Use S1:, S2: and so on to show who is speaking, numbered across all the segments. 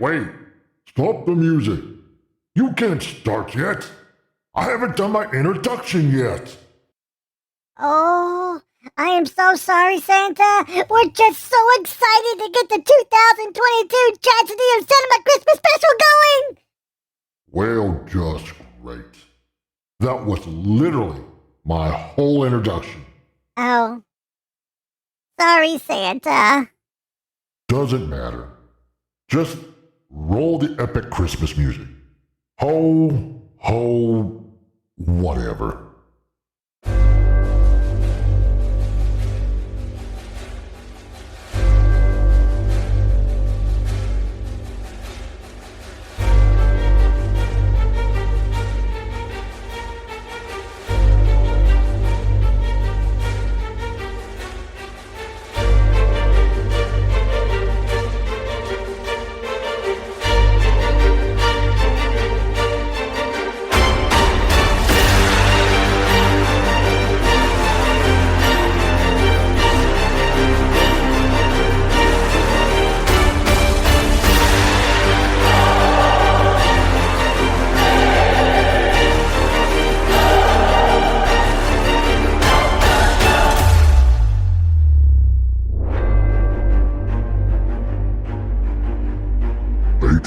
S1: Wait. Stop the music. You can't start yet. I haven't done my introduction yet.
S2: Oh, I am so sorry, Santa. We're just so excited to get the 2022 Tragedy of Cinema Christmas special going.
S1: Well, just great. That was literally my whole introduction.
S2: Oh. Sorry, Santa.
S1: Doesn't matter. Just roll the epic Christmas music. Ho, ho, whatever.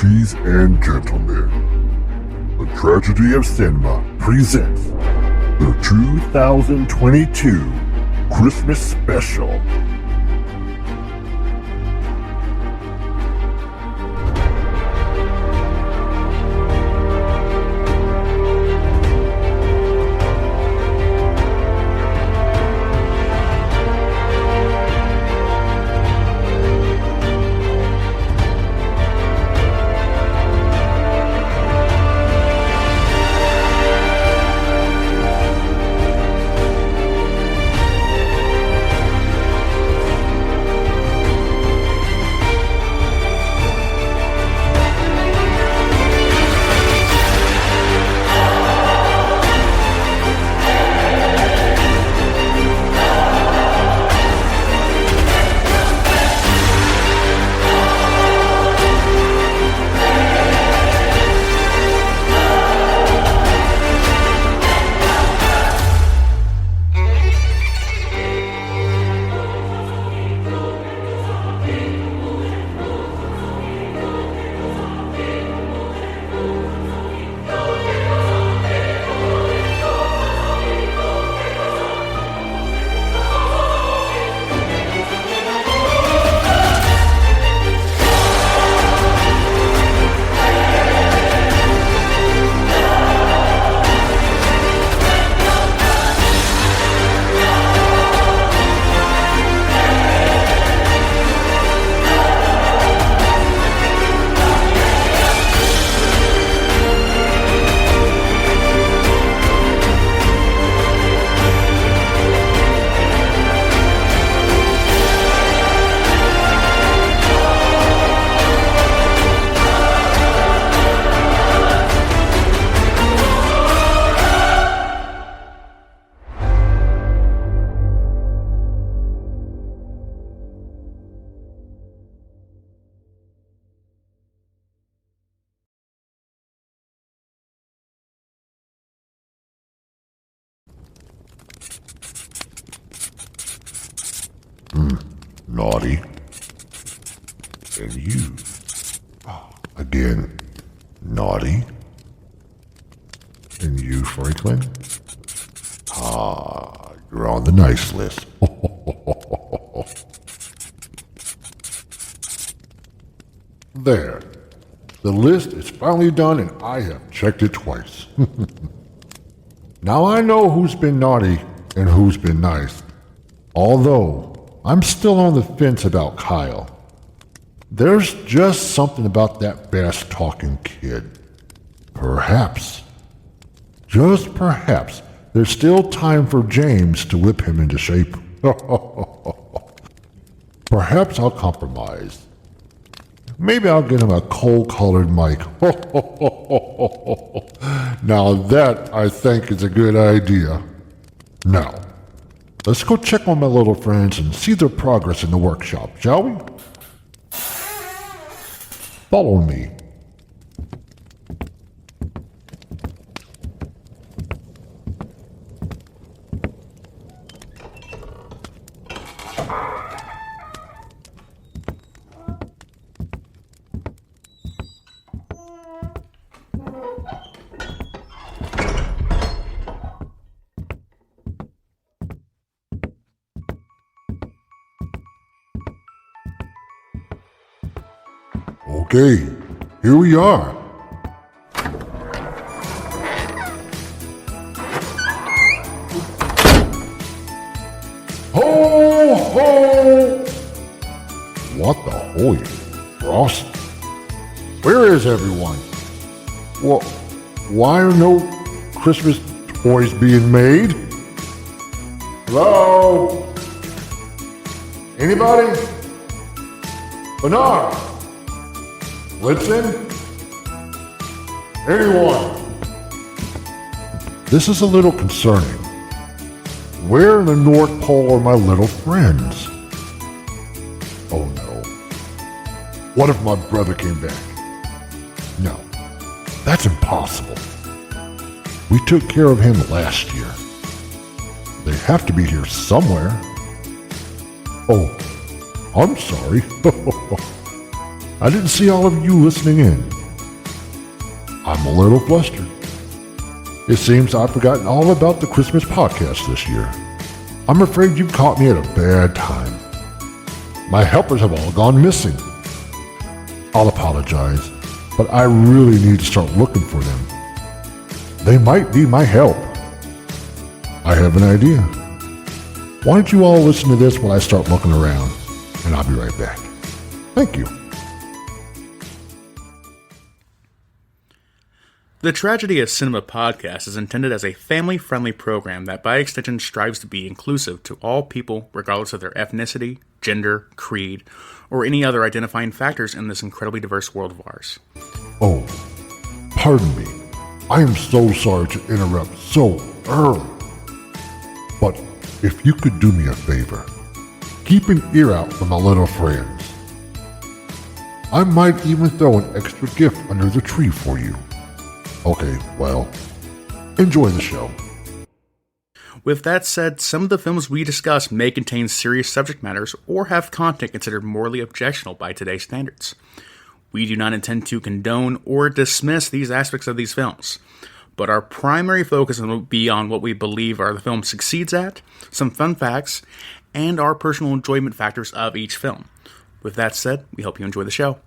S1: Ladies and gentlemen, the Tragedy of Cinema presents the 2022 Christmas Special. Naughty. And you. Again, naughty. And you, Franklin. You're on the nice list. There. The list is finally done and I have checked it twice. Now I know who's been naughty and who's been nice. Although, I'm still on the fence about Kyle. There's just something about that fast-talking kid. Perhaps, just perhaps, there's still time for James to whip him into shape. Perhaps I'll compromise. Maybe I'll get him a coal-colored mic. Now that, I think, is a good idea. Now, let's go check on my little friends and see their progress in the workshop, shall we? Follow me. Okay, here we are. Ho, ho! What the holy frost? Where is everyone? Why are no Christmas toys being made? Hello? Anybody? Bernard? Blitzen? Anyone? This is a little concerning. Where in the North Pole are my little friends? Oh no. What if my brother came back? No, that's impossible. We took care of him last year. They have to be here somewhere. Oh, I'm sorry. I didn't see all of you listening in. I'm a little flustered. It seems I've forgotten all about the Christmas podcast this year. I'm afraid you caught me at a bad time. My helpers have all gone missing. I'll apologize, but I really need to start looking for them. They might need my help. I have an idea. Why don't you all listen to this while I start looking around, and I'll be right back. Thank you.
S3: The Tragedy of Cinema podcast is intended as a family-friendly program that by extension strives to be inclusive to all people regardless of their ethnicity, gender, creed, or any other identifying factors in this incredibly diverse world of ours.
S1: Oh, pardon me. I am so sorry to interrupt so early. But if you could do me a favor, keep an ear out for my little friends. I might even throw an extra gift under the tree for you. Okay, well, enjoy the show.
S3: With that said, some of the films we discuss may contain serious subject matters or have content considered morally objectionable by today's standards. We do not intend to condone or dismiss these aspects of these films, but our primary focus will be on what we believe the film succeeds at, some fun facts, and our personal enjoyment factors of each film. With that said, we hope you enjoy the show.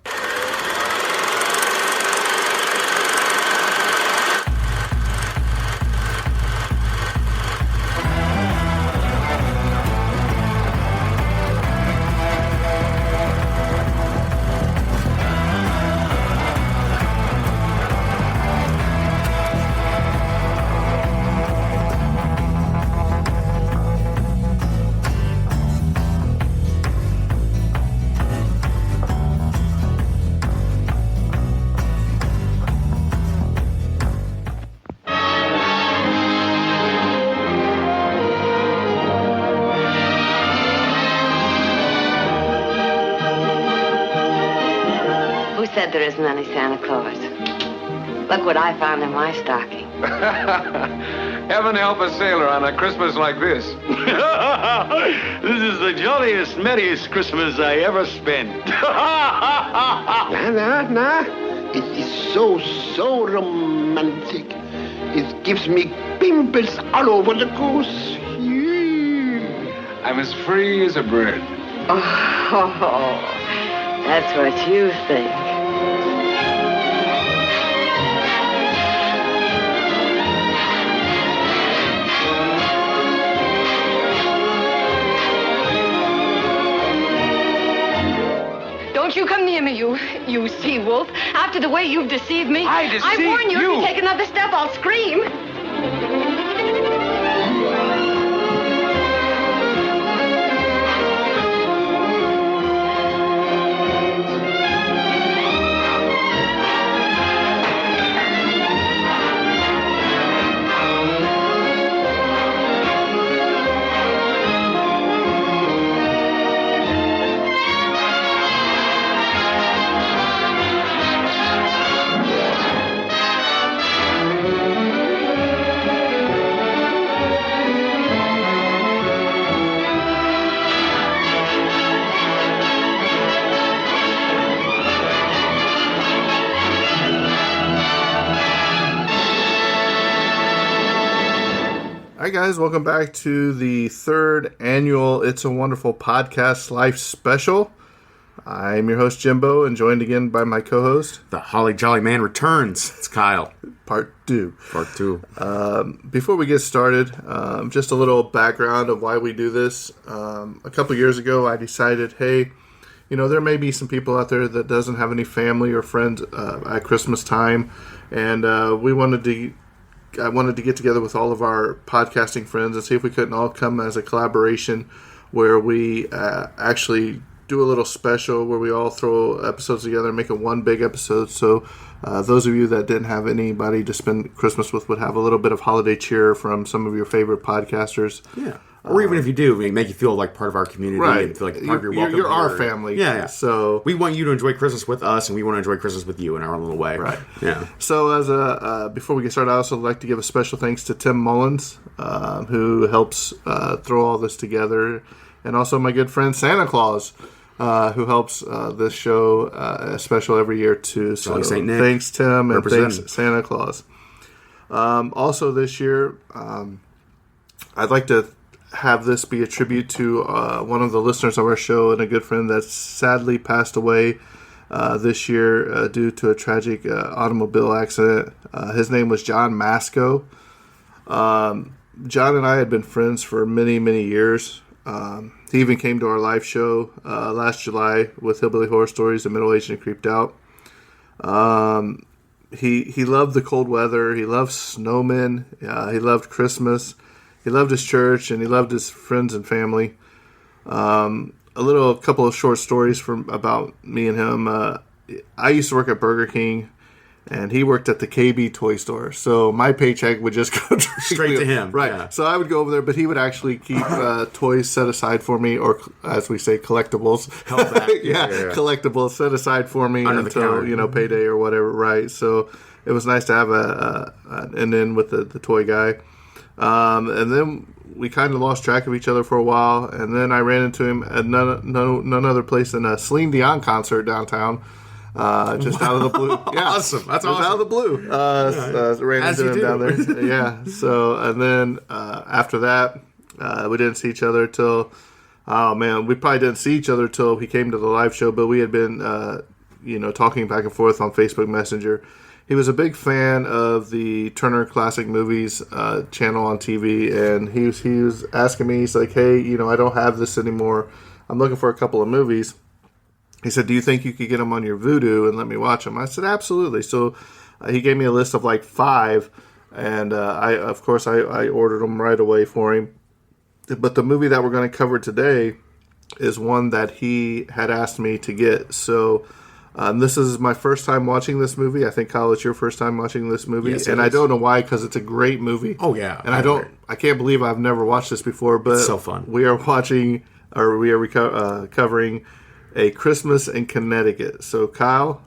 S4: Said there isn't any Santa Claus. Look what I found in my stocking.
S5: Heaven help a sailor on a Christmas like this.
S6: This is the jolliest, merriest Christmas I ever spent.
S7: Nah. It is so romantic. It gives me pimples all over the goose. Yeah.
S5: I'm as free as a bird.
S4: Oh, that's what you think.
S8: Don't you come near me, you sea-wolf. After the way you've deceived me.
S5: I deceived
S8: warn you,
S5: you.
S8: if you take another step, I'll scream.
S9: Hi, guys. Welcome back to the third annual It's a Wonderful Podcast Life Special. I'm your host, Jimbo, and joined again by my co-host.
S3: The Holly Jolly Man returns. It's Kyle.
S9: Part 2. Before we get started, just a little background of why we do this. A couple years ago, I decided, hey, there may be some people out there that doesn't have any family or friends at Christmas time, and I wanted to get together with all of our podcasting friends and see if we couldn't all come as a collaboration where we actually do a little special where we all throw episodes together and make it one big episode. So those of you that didn't have anybody to spend Christmas with would have a little bit of holiday cheer from some of your favorite podcasters.
S10: Yeah. Or even if you do, we make you feel like part of our community.
S9: Right.
S10: And feel like part of your welcome.
S9: You're our family.
S10: Yeah.
S9: So
S10: we want you to enjoy Christmas with us, and we want to enjoy Christmas with you in our own little way.
S9: Right.
S10: Yeah.
S9: So before we get started, I also like to give a special thanks to Tim Mullins, who helps throw all this together, and also my good friend Santa Claus, who helps this show special every year too. So
S10: Saint Nick.
S9: Thanks, Tim, and
S10: Represent.
S9: thanks, Santa Claus. Also this year, I'd like to have this be a tribute to one of the listeners of our show and a good friend that sadly passed away this year due to a tragic automobile accident. His name was John Masco. John and I had been friends for many, many years. He even came to our live show last July with Hillbilly Horror Stories, The Middle-Aged and Creeped Out. He loved the cold weather. He loved snowmen. He loved Christmas. He loved his church, and he loved his friends and family. A couple of short stories about me and him. I used to work at Burger King, and he worked at the KB toy store. So my paycheck would just go
S10: Straight to him.
S9: Right.
S10: Yeah.
S9: So I would go over there, but he would actually keep toys set aside for me, or as we say, collectibles.
S10: Held back.
S9: yeah, collectibles set aside for me
S10: Under the
S9: until
S10: counter.
S9: payday or whatever. Right. So it was nice to have an in with the toy guy. And then we kind of lost track of each other for a while, and then I ran into him at none other place than a Celine Dion concert downtown, just out of the blue. Yeah,
S10: Awesome. That's
S9: just
S10: awesome.
S9: out of the blue. Ran
S10: As
S9: into
S10: you
S9: him
S10: do.
S9: down there. Yeah. So, and then after that, we didn't see each other till. Oh man, we probably didn't see each other till he came to the live show, but we had been, talking back and forth on Facebook Messenger. He was a big fan of the Turner Classic Movies channel on TV, and he was asking me, he's like, hey, I don't have this anymore. I'm looking for a couple of movies. He said, do you think you could get them on your Vudu and let me watch them? I said, absolutely. So he gave me a list of like 5, and I ordered them right away for him. But the movie that we're going to cover today is one that he had asked me to get. So this is my first time watching this movie. I think, Kyle, it's your first time watching this movie.
S10: Yes,
S9: and I don't know why, because it's a great movie.
S10: Oh, yeah.
S9: And I can't believe I've never watched this before. But
S10: It's so fun.
S9: We are covering A Christmas in Connecticut. So, Kyle,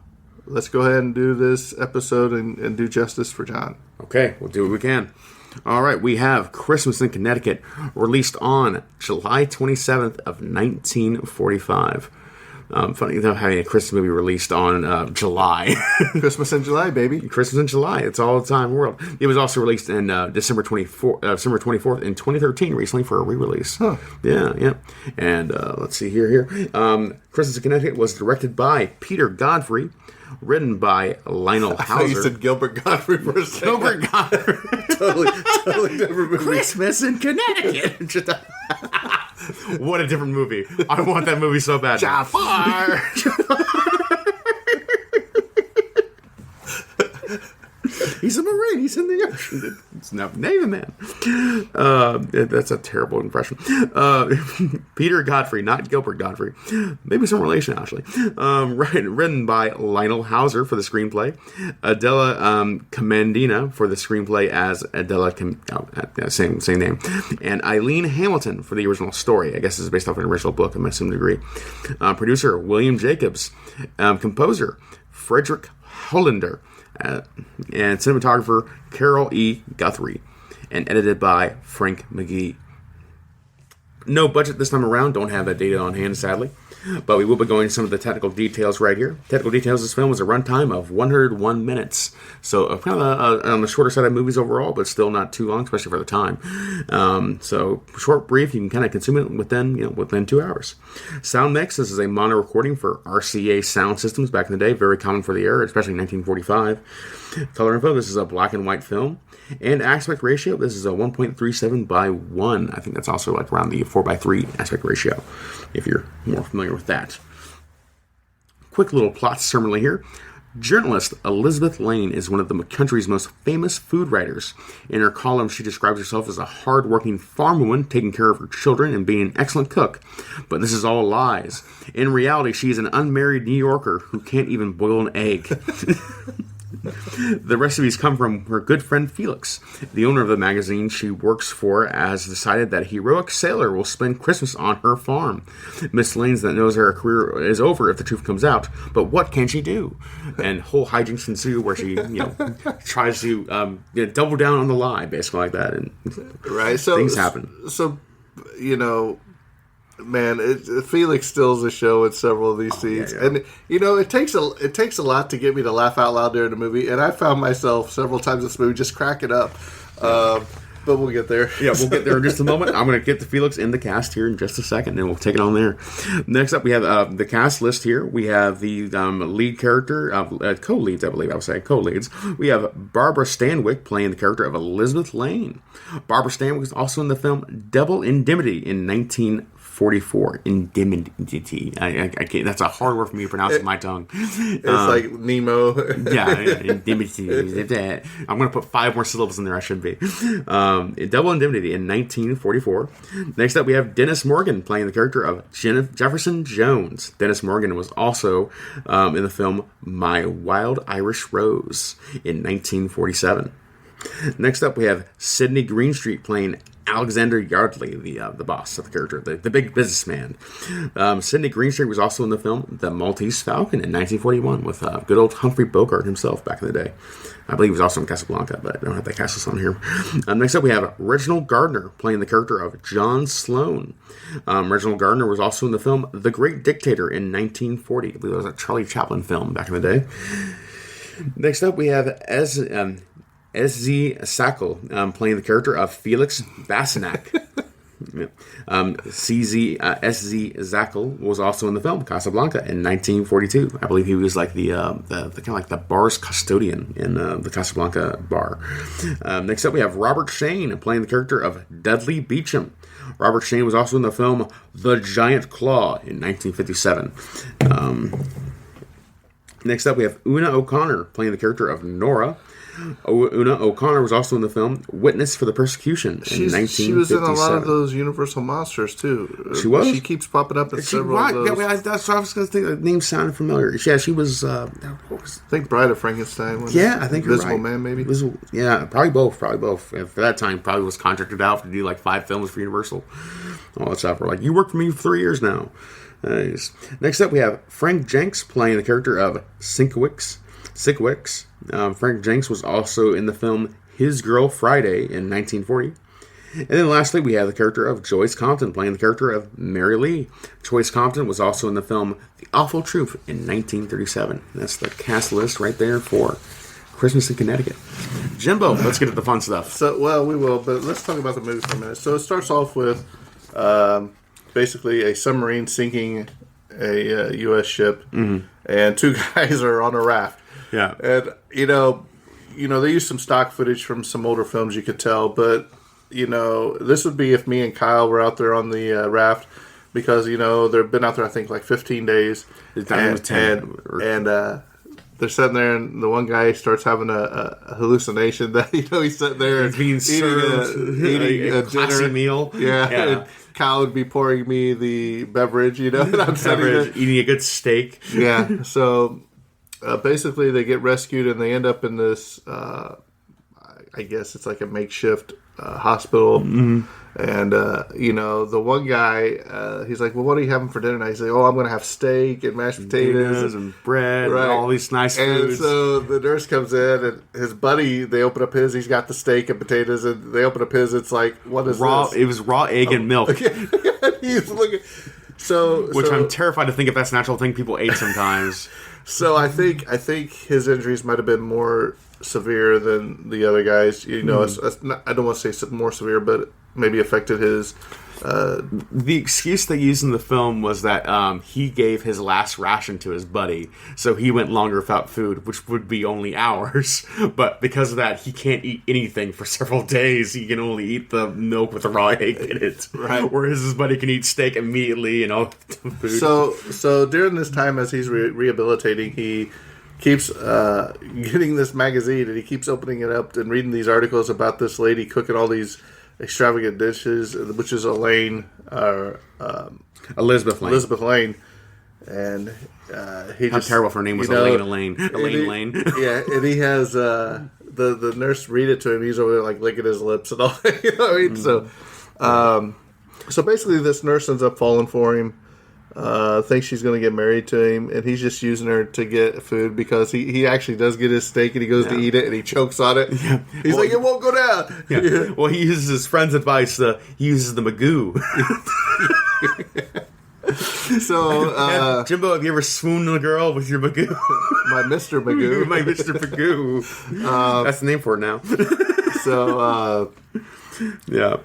S9: let's go ahead and do this episode and do justice for John.
S10: Okay, we'll do what we can. All right, we have Christmas in Connecticut, released on July 27th of 1945. Funny enough, having a Christmas movie released on July.
S9: Christmas in July, baby.
S10: Christmas in July. It's all the time in the world. It was also released in December 24th in 2013, recently for a re-release.
S9: Huh.
S10: Yeah. And let's see here. Christmas in Connecticut was directed by Peter Godfrey, written by Lionel
S9: I thought you
S10: Hauser.
S9: said Gilbert Godfrey for a second.
S10: Gilbert Godfrey.
S9: totally different movie.
S10: Christmas in Connecticut. What a different movie. I want that movie so bad.
S9: Jafar.
S10: He's a Marine. He's in the ocean. It's not Navy man. That's a terrible impression. Peter Godfrey, not Gilbert Godfrey. Maybe some relation, actually. Written by Lionel Hauser for the screenplay. Adela Comandina for the screenplay as Adela, same name. And Eileen Hamilton for the original story. I guess this is based off an original book, I'm assuming degree. Producer, William Jacobs. Composer, Frederick Hollander. And cinematographer Carol E. Guthrie, and edited by Frank McGee. No budget this time around. Don't have that data on hand, sadly. But we will be going into some of the technical details right here. Technical details of this film was a runtime of 101 minutes. So kind of on the shorter side of movies overall, but still not too long, especially for the time. So short, brief, you can kind of consume it within 2 hours. Sound mix, this is a mono recording for RCA sound systems back in the day, very common for the era, especially in 1945. Color info, this is a black and white film. And aspect ratio, this is a 1.37 by 1. I think that's also like around the 4 by 3 aspect ratio, if you're more familiar with that. Quick little plot summary here. Journalist Elizabeth Lane is one of the country's most famous food writers. In her column, she describes herself as a hard-working farm woman taking care of her children and being an excellent cook. But this is all lies. In reality, she is an unmarried New Yorker who can't even boil an egg. The recipes come from her good friend Felix. The owner of the magazine she works for has decided that a heroic sailor will spend Christmas on her farm. Miss Lane that knows her career is over if the truth comes out, but what can she do? And whole hijinks ensue where she, tries to double down on the lie, basically like that, and things happen.
S9: So, man, Felix steals the show in several of these scenes, and it takes a lot to get me to laugh out loud during the movie, and I found myself several times in this movie just cracking up. But we'll get there.
S10: Yeah, we'll get there in just a moment. I'm going to get the Felix in the cast here in just a second, and we'll take it on there. Next up, we have the cast list here. We have the lead character, co-leads, I believe I would say, co-leads. We have Barbara Stanwyck playing the character of Elizabeth Lane. Barbara Stanwyck was also in the film Double Indemnity in 1944. Indemnity. I can't, that's a hard word for me to pronounce in my tongue.
S9: It's like Nemo.
S10: Indemnity. I'm going to put 5 more syllables in there I shouldn't be. Double Indemnity in 1944. Next up, we have Dennis Morgan playing the character of Jefferson Jones. Dennis Morgan was also in the film My Wild Irish Rose in 1947. Next up, we have Sidney Greenstreet playing Alexander Yardley, the boss of the character, the big businessman. Sidney Greenstreet was also in the film The Maltese Falcon in 1941 with good old Humphrey Bogart himself back in the day. I believe he was also in Casablanca, but I don't have that cast list on here. Next up, we have Reginald Gardner playing the character of John Sloan. Reginald Gardner was also in the film The Great Dictator in 1940. I believe it was a Charlie Chaplin film back in the day. Next up, we have S.Z. Sackle playing the character of Felix Basinac. S.Z. Sackle was also in the film Casablanca in 1942. I believe he was like the kind of like the bar's custodian in the Casablanca bar. Next up, we have Robert Shane playing the character of Dudley Beecham. Robert Shane was also in the film The Giant Claw in 1957. Next up, we have Una O'Connor playing the character of Nora. Una O'Connor was also in the film Witness for the Persecution in 1957. She was in
S9: a lot of those Universal Monsters, too.
S10: She was?
S9: She keeps popping up in several of those.
S10: Yeah, that's what I was going to think. The name sounded familiar. Yeah, she was... I
S9: think Bride of Frankenstein was...
S10: Yeah, I think you're
S9: Invisible
S10: right.
S9: Man, maybe?
S10: Yeah, probably both. And for that time, probably was contracted out to do like 5 films for Universal. All that stuff. We're like, you worked for me for 3 years now. Nice. Next up, we have Frank Jenks playing the character of Sinkowicz. Frank Jenks was also in the film His Girl Friday in 1940. And then lastly, we have the character of Joyce Compton playing the character of Mary Lee. Joyce Compton was also in the film The Awful Truth in 1937. That's the cast list right there for Christmas in Connecticut. Jimbo, let's get to the fun stuff.
S9: So, we will, but let's talk about the movie for a minute. So it starts off with basically a submarine sinking a U.S. ship, and 2 guys are on a raft.
S10: Yeah.
S9: And, they use some stock footage from some older films, you could tell, but, this would be if me and Kyle were out there on the raft, because, they've been out there, I think, like 15 days.
S10: And
S9: they're sitting there, and the one guy starts having a hallucination that, he's sitting there and
S10: being served
S9: eating a
S10: classy
S9: dinner
S10: meal.
S9: Yeah. And Kyle would be pouring me the beverage, and I'm sitting there
S10: eating a good steak.
S9: Yeah. So basically, they get rescued, and they end up in this. I guess it's like a makeshift hospital. Mm-hmm. And, the one guy, he's like, well, what are you having for dinner tonight? He's like, oh, I'm going to have steak and mashed potatoes
S10: and bread and all these nice foods.
S9: And so the nurse comes in, and his buddy, they open up his, he's got the steak and potatoes, and they open up his, it's like, what is
S10: raw?
S9: this?
S10: It was raw egg and milk.
S9: He's looking.
S10: Which I'm terrified to think if that's an actual thing people ate sometimes.
S9: So I think his injuries might have been more severe than the other guys. You know, it's not, I don't want to say more severe, but maybe affected his.
S10: The excuse they used in the film was that he gave his last ration to his buddy, so he went longer without food, which would be only hours. But because of that, he can't eat anything for several days. He can only eat the milk with the raw egg in it.
S9: Right.
S10: Whereas his buddy can eat steak immediately and all the food.
S9: So during this time, as he's rehabilitating, he keeps getting this magazine, and he keeps opening it up and reading these articles about this lady cooking all these extravagant dishes, which is Elizabeth Lane, and he
S10: how
S9: just
S10: terrible if her name was Elaine Lane.
S9: Yeah, and he has the nurse read it to him. He's over there like licking his lips and all that. You know what I mean? So basically, this nurse ends up falling for him. Thinks she's going to get married to him, and he's just using her to get food because he actually does get his steak and he goes to eat it and he chokes on it. Yeah. He's like, it won't go down.
S10: Yeah. Well, he uses his friend's advice. He uses the Magoo.
S9: So,
S10: Jimbo, have you ever swooned on a girl with your Magoo?
S9: My Mr. Magoo.
S10: My Mr. Magoo. That's the name for it now. Yeah.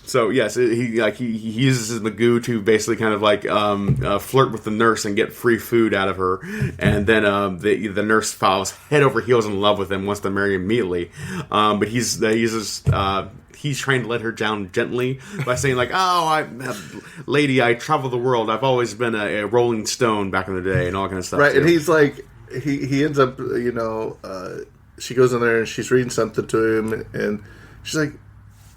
S10: So yes, he uses his Magoo to basically kind of like flirt with the nurse and get free food out of her, and then the nurse falls head over heels in love with him, wants to marry him immediately, but he's trying to let her down gently by saying like, lady, I travel the world. I've always been a Rolling Stone back in the day and all kind of stuff.
S9: Right,
S10: too.
S9: and he's like, he ends up, she goes in there and she's reading something to him, and she's like.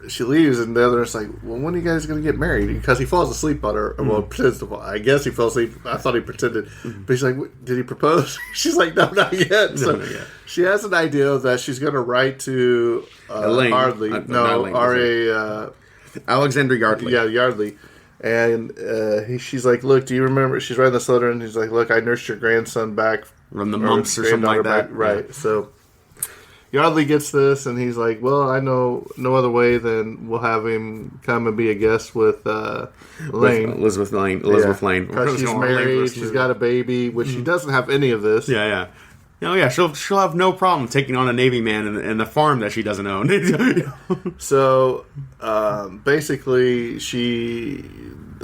S9: She leaves, and the other's like, well, when are you guys going to get married? Because he falls asleep on her. Well, pretends to fall. I guess he fell asleep. I thought he pretended. But she's like, did he propose? She's like, no, not yet. So not yet. She has an idea that she's going to write to Yardley.
S10: Alexander Yardley.
S9: Yeah, Yardley. And she's like, look, do you remember? She's writing this letter, and he's like, look, I nursed your grandson back.
S10: From the mumps or something like that.
S9: Right, so... Yardley gets this, and he's like, well, I know no other way than we'll have him come and be a guest with Lane.
S10: Elizabeth Lane.
S9: Because she's married, she's got a baby, which she doesn't have any of this.
S10: Yeah. Oh, yeah, she'll have no problem taking on a Navy man and the farm that she doesn't own.
S9: So, basically,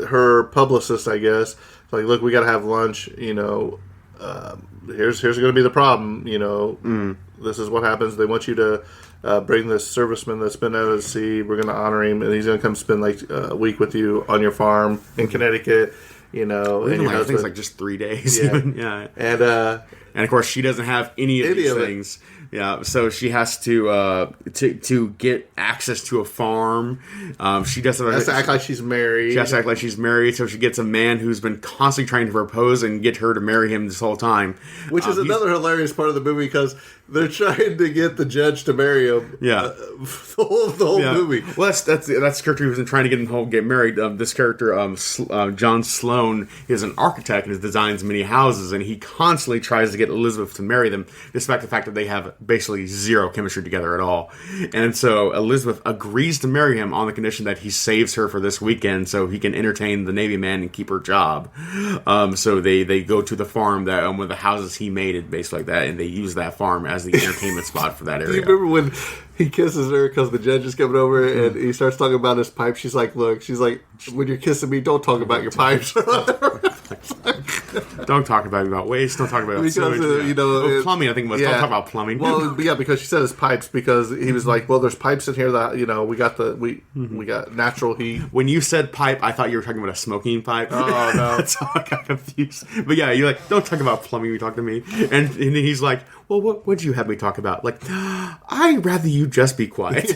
S9: her publicist, I guess, like, look, we got to have lunch, here's going to be the problem, This is what happens. They want you to bring this serviceman that's been out at sea. We're going to honor him, and he's going to come spend like a week with you on your farm in Connecticut. And
S10: I think it's like just 3 days.
S9: Yeah.
S10: Yeah. And of course, she doesn't have any of these things. Yeah, so she has to get access to a farm. She doesn't
S9: has to act like she's married.
S10: She has to act like she's married, so she gets a man who's been constantly trying to propose and get her to marry him this whole time.
S9: Which is another hilarious part of the movie because they're trying to get the judge to marry him.
S10: Yeah,
S9: the whole movie.
S10: Well, that's the character who's been trying to get him to get married. This character, John Sloan, is an architect and designs many houses, and he constantly tries to get Elizabeth to marry them, despite the fact that they have basically zero chemistry together at all. And so Elizabeth agrees to marry him on the condition that he saves her for this weekend so he can entertain the Navy man and keep her job. So they go to the farm that one of the houses he made, and basically like that, and they use that farm as the entertainment spot for that area.
S9: Do you remember when he kisses her because the judge is coming over and he starts talking about his pipe? She's like, look, when you're kissing me, don't talk about your pipes.
S10: Don't talk about waste. Don't talk about sewage. Plumbing, I think it was. Don't talk about plumbing.
S9: Well, yeah, because she said his pipes because he was like, well, there's pipes in here that, we got natural heat.
S10: When you said pipe, I thought you were talking about a smoking pipe.
S9: Oh, no.
S10: That's how I got confused. But yeah, you're like, don't talk about plumbing, you talk to me. And then he's like, well, what would you have me talk about? Like, I'd rather you just be quiet.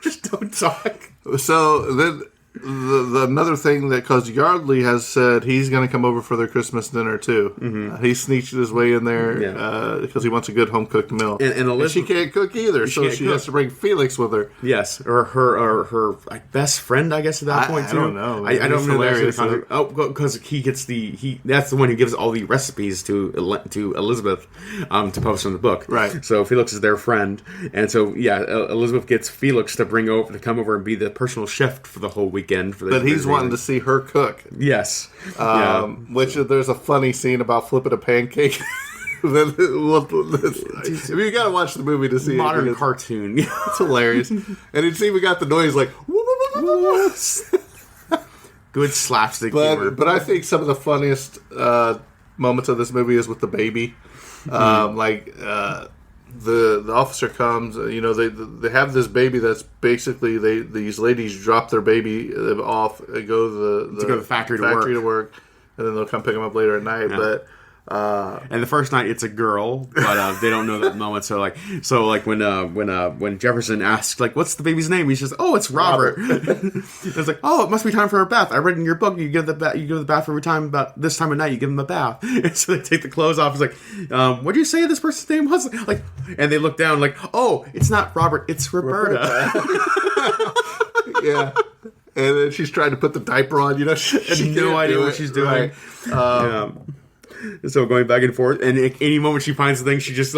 S10: Just don't talk.
S9: So then another thing that, because Yardley has said he's going to come over for their Christmas dinner too. Mm-hmm. He sneaks his way in there because he wants a good home cooked meal. And she can't cook either, so she has to bring Felix with her.
S10: Yes, or her best friend, I guess, at that point too.
S9: I don't know.
S10: I don't know. Oh, because he gets that's the one who gives all the recipes to Elizabeth to post in the book.
S9: Right.
S10: So Felix is their friend, and so Elizabeth gets Felix to come over and be the personal chef for the whole weekend. weekend for the.
S9: But he's wanting to see her cook.
S10: Yes.
S9: Which there's a funny scene about flipping a pancake. If you gotta watch the movie to see
S10: modern cartoon.
S9: It's hilarious, and it's even got the noise like.
S10: Good slapstick
S9: humor. But I think some of the funniest moments of this movie is with the baby. The officer comes. They have this baby that's basically these ladies drop their baby off and go to the factory to work, and then they'll come pick them up later at night. Yeah. But
S10: and the first night it's a girl, but they don't know that moment. So when Jefferson asks what's the baby's name, he says, "Oh, it's Robert." It's like, "Oh, it must be time for a bath. I read in your book you give the bath every time about this time of night. You give them a bath." And so they take the clothes off. It's like, "What did you say this person's name was?" And they look down "Oh, it's not Robert. It's Roberta."
S9: Yeah. And then she's trying to put the diaper on. She
S10: has no idea what she's doing. Right. So going back and forth, and at any moment she finds the thing, she just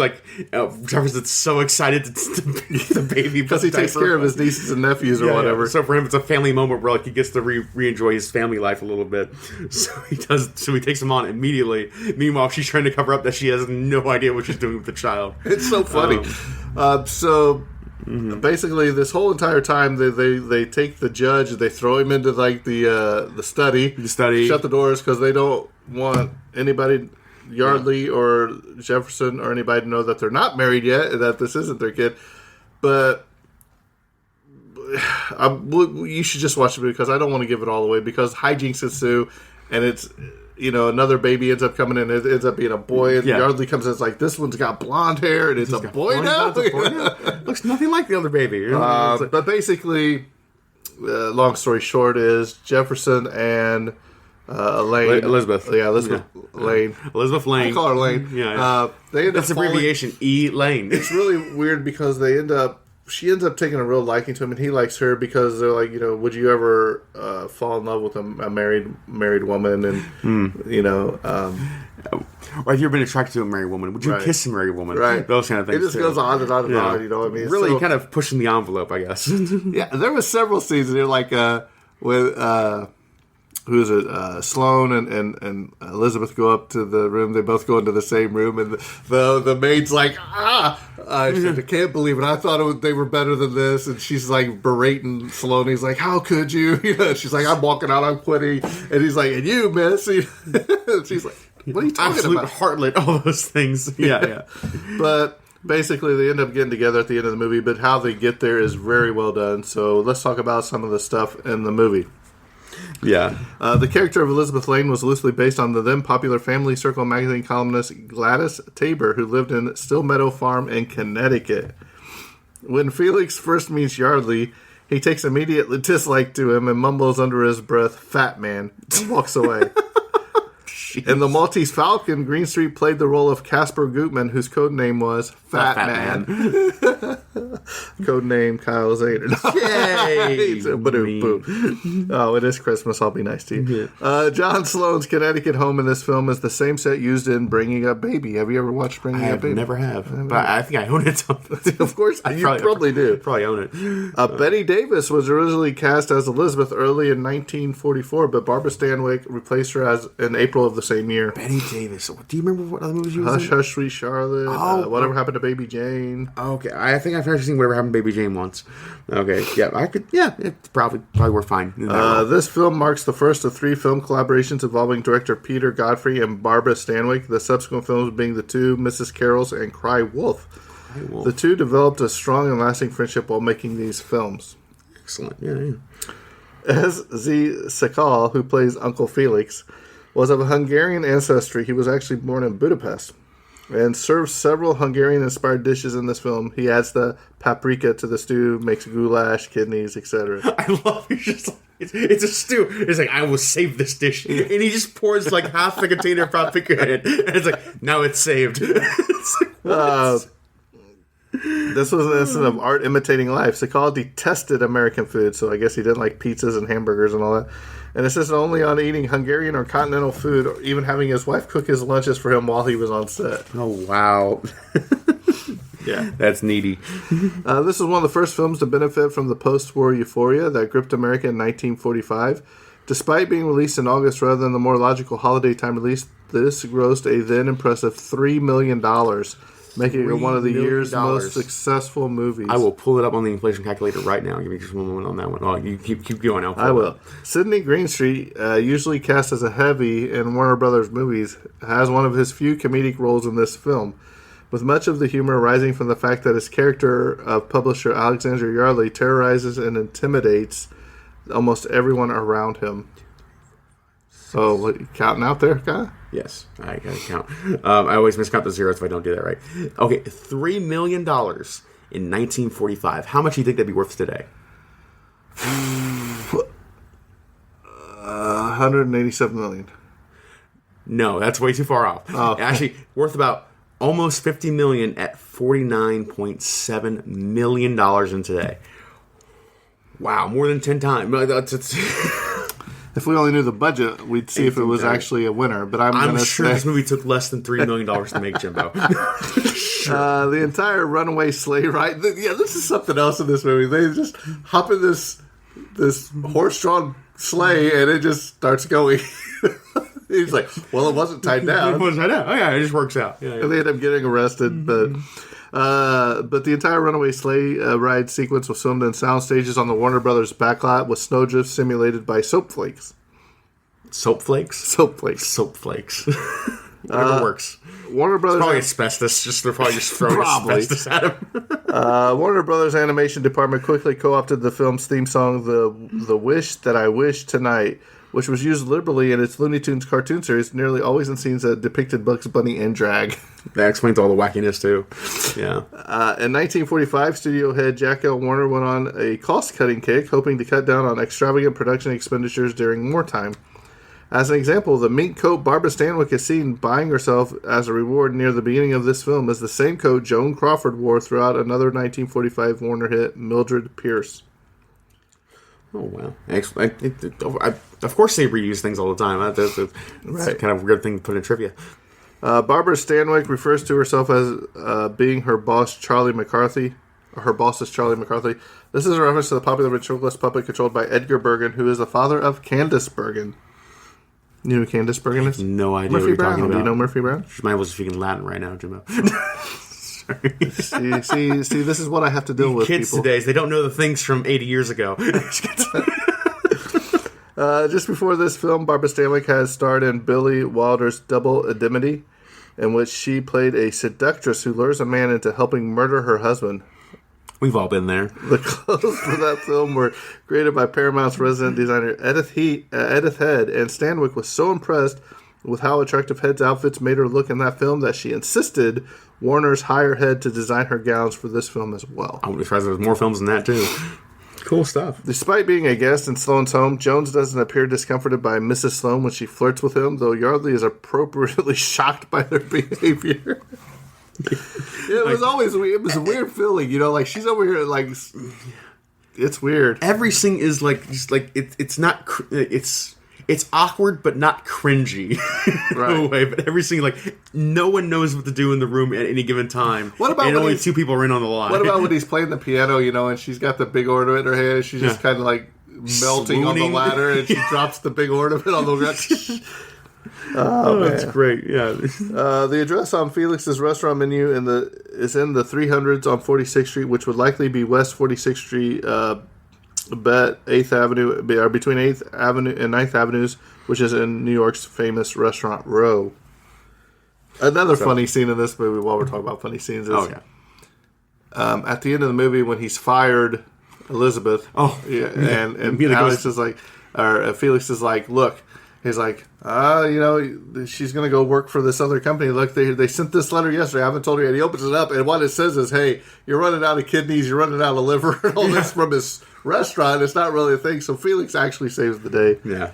S10: Jefferson's so excited to the baby
S9: because he takes care of his nieces and nephews or whatever.
S10: Yeah. So for him, it's a family moment where he gets to re-enjoy his family life a little bit. So he does. So he takes him on immediately. Meanwhile, she's trying to cover up that she has no idea what she's doing with the child.
S9: It's so funny. Basically, this whole entire time, they take the judge, they throw him into the study, shut the doors because they don't want anybody, Yardley or Jefferson or anybody, to know that they're not married yet and that this isn't their kid. But you should just watch it because I don't want to give it all away because hijinks ensue, and it's. Another baby ends up coming in. It ends up being a boy, and Yardley comes in. It's like, this one's got blonde hair, and it's a boy now.
S10: Looks nothing like the other baby.
S9: But basically, long story short, is Jefferson and Elaine.
S10: Elizabeth.
S9: Yeah, Elizabeth Lane.
S10: Elizabeth Lane.
S9: I call her Lane.
S10: Yeah. That's abbreviation, E. Lane.
S9: It's really weird because she ends up taking a real liking to him, and he likes her because they're like, would you ever fall in love with a married woman? And
S10: or have you ever been attracted to a married woman? Would you kiss a married woman?
S9: Right,
S10: those kind of things.
S9: It just goes on and on and on. You know what I mean?
S10: Really, kind of pushing the envelope, I guess.
S9: Yeah, there were several scenes there, with who's it? Sloane and Elizabeth go up to the room. They both go into the same room, and the maid's like, I can't believe it. I thought they were better than this. And she's like berating Sloane. He's like, how could you? She's like, I'm walking out, I'm quitting. And he's like, and you, miss? She's like, what are you talking
S10: absolute
S9: about?
S10: Harlot, all those things. Yeah.
S9: But basically, they end up getting together at the end of the movie. But how they get there is very well done. So let's talk about some of the stuff in the movie.
S10: Yeah.
S9: The character of Elizabeth Lane was loosely based on the then popular Family Circle magazine columnist Gladys Tabor, who lived in Still Meadow Farm in Connecticut. When Felix first meets Yardley, he takes immediate dislike to him and mumbles under his breath, "Fat man," and walks away. In The Maltese Falcon, Greenstreet played the role of Casper Gutman, whose code name was Fat Man. Code name Kyle Zader.
S10: Yay!
S9: Oh, it is Christmas. I'll be nice to you. John Sloane's Connecticut home in this film is the same set used in Bringing Up Baby. Have you ever watched Bringing Up Baby?
S10: I never have. But I think I own it.
S9: Of course, you probably do.
S10: Probably own it.
S9: Betty Davis was originally cast as Elizabeth early in 1944, but Barbara Stanwyck replaced her in April of the same year.
S10: Betty Davis. Do you remember what other movies she was in?
S9: Hush, Hush, Sweet Charlotte. Whatever Happened to Baby Jane.
S10: Okay, I think I've actually seen Whatever Happened to Baby Jane once. Okay, yeah, I could. Yeah, it's probably worth fine.
S9: This film marks the first of 3 film collaborations involving director Peter Godfrey and Barbara Stanwyck. The subsequent films being The Two Mrs. Carols and Cry Wolf. The two developed a strong and lasting friendship while making these films.
S10: Excellent. Yeah.
S9: S.Z. Sakal, who plays Uncle Felix, was of Hungarian ancestry. He was actually born in Budapest and serves several Hungarian-inspired dishes in this film. He adds the paprika to the stew, makes goulash, kidneys, etc.
S10: I love it. It's a stew. It's like, I will save this dish. And he just pours half the container of paprika in it. And it's like, now it's saved. It's like, what?
S9: This was an instance of art imitating life. Sakal detested American food, so I guess he didn't like pizzas and hamburgers and all that. And insisted only on eating Hungarian or continental food, or even having his wife cook his lunches for him while he was on set.
S10: Oh, wow. Yeah, that's needy.
S9: This is one of the first films to benefit from the post-war euphoria that gripped America in 1945. Despite being released in August rather than the more logical holiday time release, this grossed a then impressive $3 million, making it one of the year's most successful movies.
S10: I will pull it up on the inflation calculator right now. Give me just one moment on that one. Oh, you keep going.
S9: I will. Sidney Greenstreet, usually cast as a heavy in Warner Brothers movies, has one of his few comedic roles in this film, with much of the humor arising from the fact that his character of publisher Alexander Yardley terrorizes and intimidates almost everyone around him. So, what, you counting out there, guy?
S10: Yes, I gotta count. I always miscount the zeros if I don't do that right. Okay, $3 million in 1945. How much do you think that'd be worth today?
S9: $187 million.
S10: No, that's way too far off.
S9: Oh.
S10: Actually, worth about almost $50 million at $49.7 million in today. Wow, more than 10 times.
S9: If we only knew the budget, we'd see if it was actually a winner. But I'm
S10: sure this movie took less than $3 million to make, Jimbo.
S9: Sure. The entire runaway sleigh ride. This is something else in this movie. They just hop in this horse-drawn sleigh, and it just starts going. He's like, well, it wasn't tied down.
S10: It wasn't tied down. Oh, yeah, it just works out. Yeah.
S9: And they end up getting arrested, but the entire runaway sleigh ride sequence was filmed in sound stages on the Warner Brothers backlot with snowdrift simulated by soap flakes.
S10: Soap flakes?
S9: Soap flakes.
S10: Soap flakes. Whatever works.
S9: Warner Brothers...
S10: It's probably asbestos. They're probably just throwing asbestos at him.
S9: Warner Brothers animation department quickly co-opted the film's theme song, The Wish That I Wish Tonight, which was used liberally in its Looney Tunes cartoon series, nearly always in scenes that depicted Bugs Bunny in drag.
S10: That explains all the wackiness, too. Yeah.
S9: In 1945, studio head Jack L. Warner went on a cost-cutting kick, hoping to cut down on extravagant production expenditures during wartime. As an example, the mink coat Barbara Stanwyck is seen buying herself as a reward near the beginning of this film is the same coat Joan Crawford wore throughout another 1945 Warner hit, Mildred Pierce.
S10: Oh, wow. Of course they reuse things all the time. That's kind of a weird thing to put in trivia.
S9: Barbara Stanwyck refers to herself as being her boss, Charlie McCarthy. Her boss is Charlie McCarthy. This is a reference to the popular ventriloquist puppet controlled by Edgar Bergen, who is the father of Candace Bergen. You know who Candace Bergen is?
S10: No idea
S9: Murphy
S10: what you're
S9: Brown.
S10: talking about.
S9: Do you know Murphy Brown?
S10: She might was speaking Latin right now, Jimbo.
S9: see, this is what I have to deal with.
S10: Kids
S9: people.
S10: today, they don't know the things from 80 years ago.
S9: Just before this film, Barbara Stanwyck has starred in Billy Wilder's Double Indemnity, in which she played a seductress who lures a man into helping murder her husband.
S10: We've all been there.
S9: The clothes for that film were created by Paramount's resident designer Edith Head, and Stanwyck was so impressed with how attractive Head's outfits made her look in that film that she insisted Warner's hire Head to design her gowns for this film as well.
S10: I wouldn't be surprised if there's more films than that, too. Cool stuff.
S9: Despite being a guest in Sloane's home, Jones doesn't appear discomforted by Mrs. Sloane when she flirts with him, though Yardley is appropriately shocked by their behavior. It was a weird feeling, like she's over here, like it's weird.
S10: Everything is it's awkward but not cringy,
S9: right?
S10: In a way, but everything no one knows what to do in the room at any given time.
S9: What about
S10: and only two people are in on the line?
S9: What about when he's playing the piano, and she's got the big ornament in her hand, and she's just kind of melting
S10: swooning
S9: on the ladder, and she drops the big ornament on the ground. Oh,
S10: that's great! Yeah.
S9: The address on Felix's restaurant menu is in the 300s on 46th Street, which would likely be West 46th Street, bet 8th Avenue, or between 8th Avenue and 9th Avenues, which is in New York's famous restaurant Row. Another funny scene in this movie, while we're talking about funny scenes, is at the end of the movie when he's fired Elizabeth.
S10: Oh,
S9: yeah, and Alex is like, or Felix is like, look. He's like, she's going to go work for this other company. Look, they sent this letter yesterday. I haven't told her yet. He opens it up, and what it says is, hey, you're running out of kidneys, you're running out of liver, and all this from his restaurant. It's not really a thing. So Felix actually saves the day.
S10: Yeah.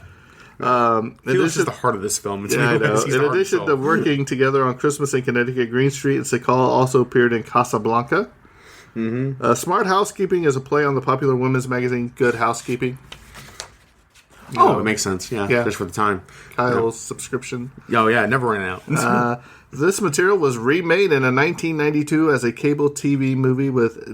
S10: Felix is the heart of this film.
S9: I know. In addition to working together on Christmas in Connecticut, Greenstreet and Secal also appeared in Casablanca.
S10: Mm-hmm.
S9: Smart Housekeeping is a play on the popular women's magazine Good Housekeeping.
S10: It makes sense. Yeah, just for the time.
S9: Kyle's subscription.
S10: Oh yeah, it never ran out.
S9: This material was remade in a 1992 as a cable TV movie with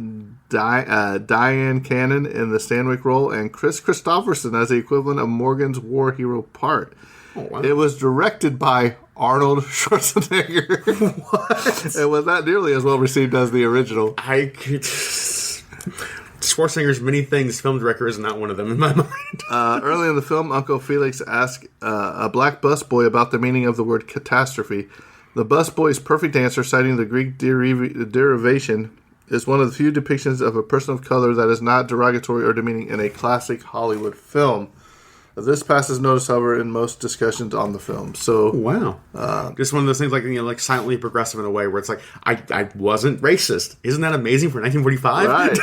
S9: Diane Cannon in the Stanwyck role and Chris Christopherson as the equivalent of Morgan's war hero part. Oh, wow. It was directed by Arnold Schwarzenegger. What? It was not nearly as well received as the original.
S10: Schwarzenegger's many things, film director is not one of them in my mind.
S9: Early in the film, Uncle Felix asked a black busboy about the meaning of the word catastrophe. The busboy's perfect answer, citing the Greek derivation, is one of the few depictions of a person of color that is not derogatory or demeaning in a classic Hollywood film. This passes notice, however, in most discussions on the film. So,
S10: wow, just one of those things, like silently progressive in a way where it's like, I wasn't racist. Isn't that amazing for 1945?
S9: Right.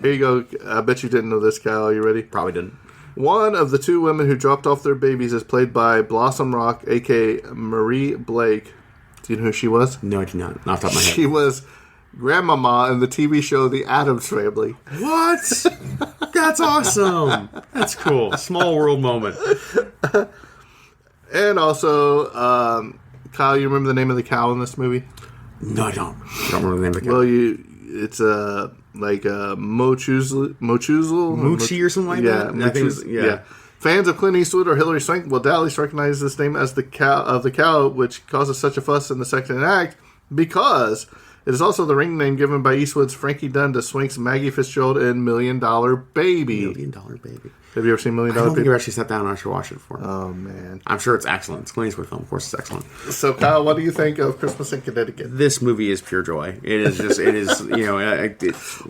S9: Here you go. I bet you didn't know this, Kyle. Are you ready?
S10: Probably didn't.
S9: One of the two women who dropped off their babies is played by Blossom Rock, a.k.a. Marie Blake. Do you know who she was?
S10: No, I do not. Not off the top of my head.
S9: She was Grandmama in the TV show The Addams Family.
S10: What? That's awesome. That's cool. Small world moment.
S9: And also, Kyle, you remember the name of the cow in this movie?
S10: No, I don't. I don't remember the name of the cow.
S9: Well, it's Mochi
S10: or something like that?
S9: I think yeah. Fans of Clint Eastwood or Hilary Swank will doubtless recognize this name as the cow, which causes such a fuss in the second act because it is also the ring name given by Eastwood's Frankie Dunn to Swank's Maggie Fitzgerald in $1 Million Baby.
S10: $1 Million Baby.
S9: Have you ever seen $1 Million Baby?
S10: I don't think I've actually sat down and actually watched it before.
S9: Oh, man.
S10: I'm sure it's excellent. It's Clint Eastwood film. Of course it's excellent.
S9: So, Kyle, what do you think of Christmas in Connecticut?
S10: This movie is pure joy. It is just,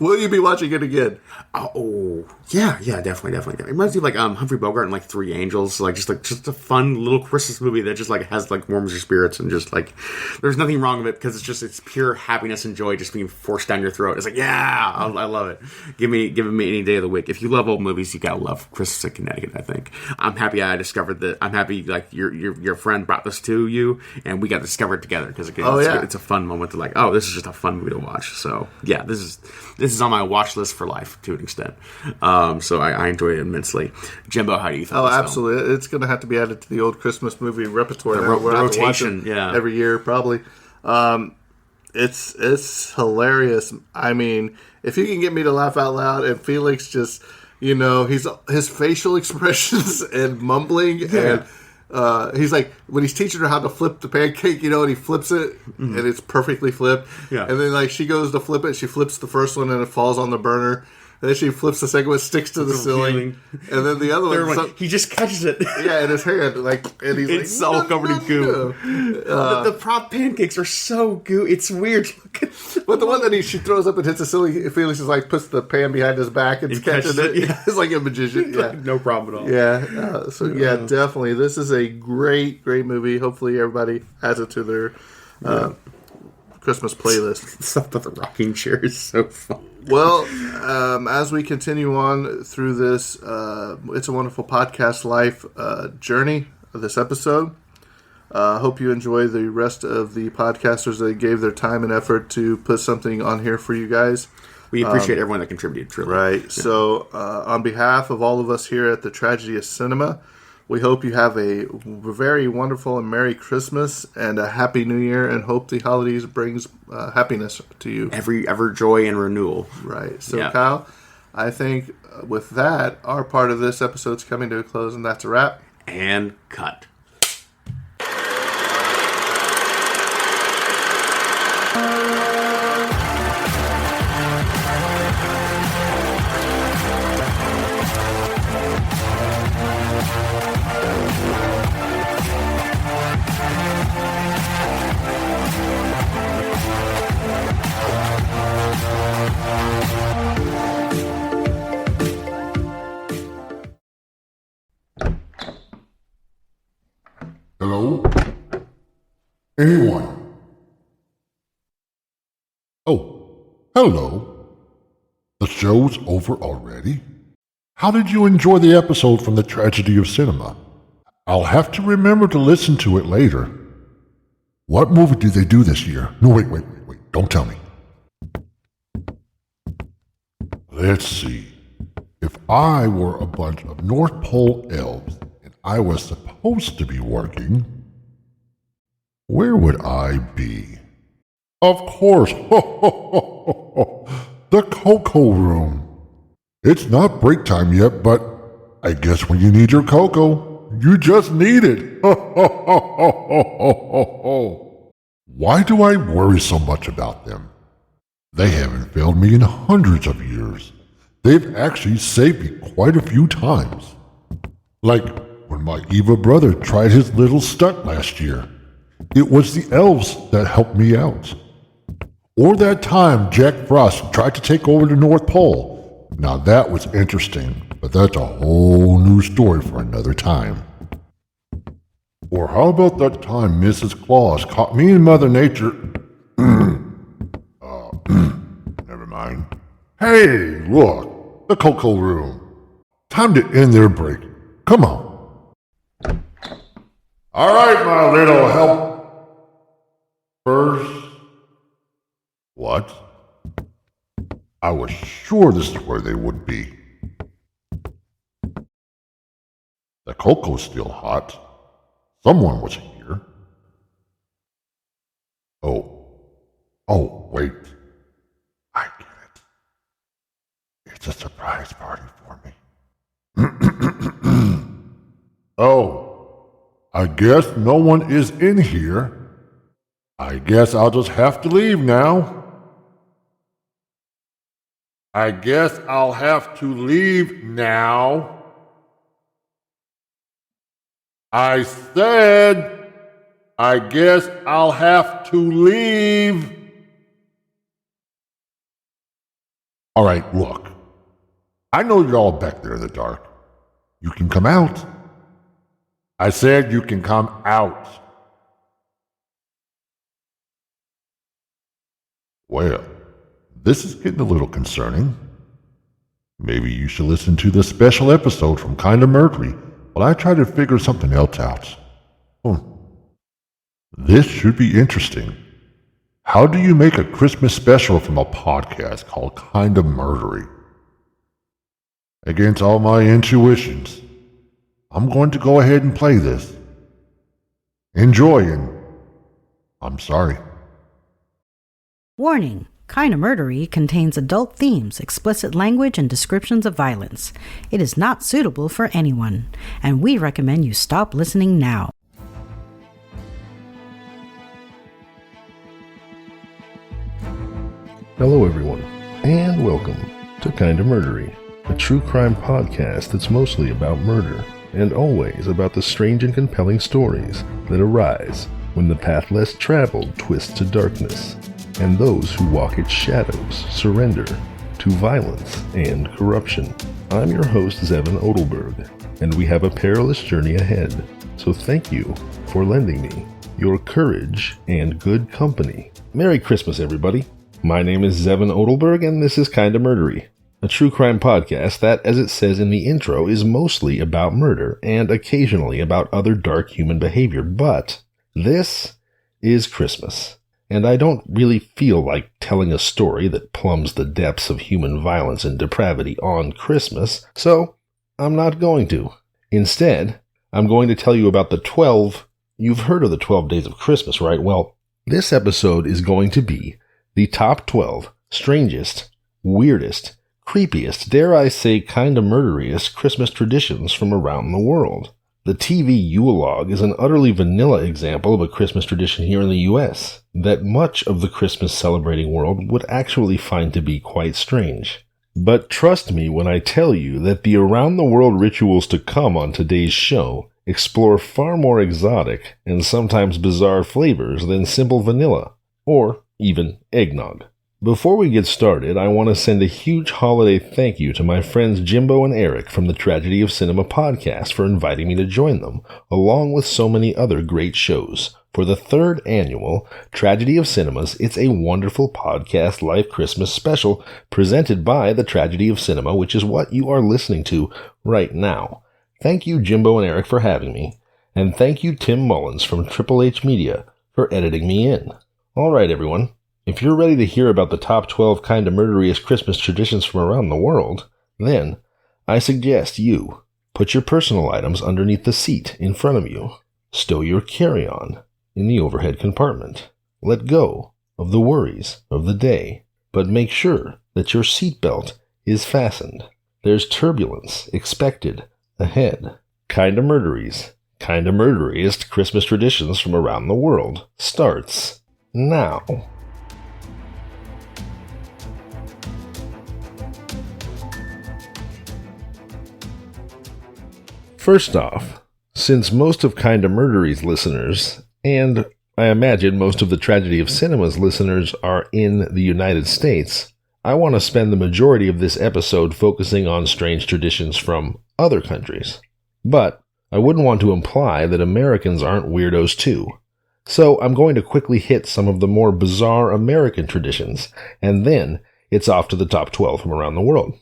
S9: Will you be watching it again?
S10: Oh, yeah, definitely. It reminds me of like Humphrey Bogart and like Three Angels, just a fun little Christmas movie that just like has like warms your spirits and just like there's nothing wrong with it because it's pure happiness and joy just being forced down your throat. It's like I love it. Give me any day of the week. If you love old movies, you gotta love Christmas in Connecticut. I think I'm happy I discovered that. I'm happy like your friend brought this to you and we got to discover it together because it's a fun moment to like this is just a fun movie to watch. So yeah, this is on my watch list for life to an extent. So I enjoy it immensely. Jimbo, how do you feel?
S9: Oh, absolutely! Film? It's going to have to be added to the old Christmas movie repertoire.
S10: The rotation,
S9: every year probably. It's hilarious. I mean, if you can get me to laugh out loud, and Felix just, his facial expressions and mumbling and. He's like when he's teaching her how to flip the pancake, and he flips it and it's perfectly flipped. Yeah. And then like she goes to flip it, she flips the first one and it falls on the burner. And then she flips the second one, sticks to the ceiling, and then the other one,
S10: he just catches it.
S9: Yeah, in his hand, and he's
S10: it's all covered in goo. The prop pancakes are so goo. It's weird.
S9: But the one that she throws up and hits the ceiling, Felix is like puts the pan behind his back and catches it. Yeah. It's like a magician. Yeah,
S10: no problem at all.
S9: Yeah, definitely. This is a great movie. Hopefully, everybody adds it to their Christmas playlist.
S10: Stuff about the rocking chair is so fun.
S9: Well, as we continue on through this It's a Wonderful Podcast Life journey of this episode, hope you enjoy the rest of the podcasters that gave their time and effort to put something on here for you guys.
S10: We appreciate everyone that contributed, truly.
S9: Right. Yeah. So, on behalf of all of us here at the Tragedy of Cinema, we hope you have a very wonderful and Merry Christmas and a Happy New Year, and hope the holidays brings happiness to you.
S10: Ever joy and renewal.
S9: Right. So, Kyle, I think with that, our part of this episode's coming to a close, and that's a wrap.
S10: And cut.
S1: Hello? Anyone? Oh, hello. The show's over already? How did you enjoy the episode from the Tragedy of Cinema? I'll have to remember to listen to it later. What movie did they do this year? No, wait. Don't tell me. Let's see. If I were a bunch of North Pole elves and I was supposed to be working, where would I be? Of course, the cocoa room. It's not break time yet, but I guess when you need your cocoa, you just need it. Why do I worry so much about them? They haven't failed me in hundreds of years. They've actually saved me quite a few times. Like when my evil brother tried his little stunt last year. It was the elves that helped me out. Or that time Jack Frost tried to take over the North Pole. Now that was interesting, but that's a whole new story for another time. Or how about that time Mrs. Claus caught me and Mother Nature... never mind. Hey, look, the cocoa room. Time to end their break. Come on. All right, my little helpers. What? I was sure this is where they would be. The cocoa's still hot. Someone was here. Oh, wait. I get it. It's a surprise party for me. Oh, I guess no one is in here. I guess I'll just have to leave now. I guess I'll have to leave now. I said, I guess I'll have to leave. All right, look. I know you're all back there in the dark. You can come out. I said you can come out. Well, this is getting a little concerning. Maybe you should listen to this special episode from Kinda Murdery while I try to figure something else out. This should be interesting. How do you make a Christmas special from a podcast called Kinda Murdery? Against all my intuitions, I'm going to go ahead and play this. Enjoy, and I'm sorry.
S11: Warning. Kinda Murdery contains adult themes, explicit language, and descriptions of violence. It is not suitable for anyone, and we recommend you stop listening now.
S12: Hello everyone, and welcome to Kinda Murdery, a true crime podcast that's mostly about murder, and always about the strange and compelling stories that arise when the path less traveled twists to darkness, and those who walk its shadows surrender to violence and corruption. I'm your host, Zevon Odelberg, and we have a perilous journey ahead, so thank you for lending me your courage and good company. Merry Christmas, everybody. My name is Zevon Odelberg, and this is Kinda Murdery, a true crime podcast that, as it says in the intro, is mostly about murder and occasionally about other dark human behavior, but this is Christmas. And I don't really feel like telling a story that plumbs the depths of human violence and depravity on Christmas, so I'm not going to. Instead, I'm going to tell you about the 12... You've heard of the 12 Days of Christmas, right? Well, this episode is going to be the top 12 strangest, weirdest, creepiest, dare I say kinda murderiest Christmas traditions from around the world. The TV Yule log is an utterly vanilla example of a Christmas tradition here in the US that much of the Christmas celebrating world would actually find to be quite strange. But trust me when I tell you that the around-the-world rituals to come on today's show explore far more exotic and sometimes bizarre flavors than simple vanilla, or even eggnog. Before we get started, I want to send a huge holiday thank you to my friends Jimbo and Eric from the Tragedy of Cinema podcast for inviting me to join them, along with so many other great shows, for the third annual Tragedy of Cinemas It's a Wonderful Podcast Life Christmas special presented by the Tragedy of Cinema, which is what you are listening to right now. Thank you, Jimbo and Eric, for having me, and thank you, Tim Mullins from Triple H Media, for editing me in. All right, everyone. If you're ready to hear about the top 12 kinda murderiest Christmas traditions from around the world, then I suggest you put your personal items underneath the seat in front of you. Stow your carry-on in the overhead compartment. Let go of the worries of the day, but make sure that your seatbelt is fastened. There's turbulence expected ahead. Kinda Murdery's Kinda Murderiest Christmas Traditions from Around the World starts now. First off, since most of Kinda Murdery's listeners, and I imagine most of the Tragedy of Cinema's listeners, are in the United States, I want to spend the majority of this episode focusing on strange traditions from other countries. But I wouldn't want to imply that Americans aren't weirdos too. So I'm going to quickly hit some of the more bizarre American traditions, and then it's off to the top 12 from around the world.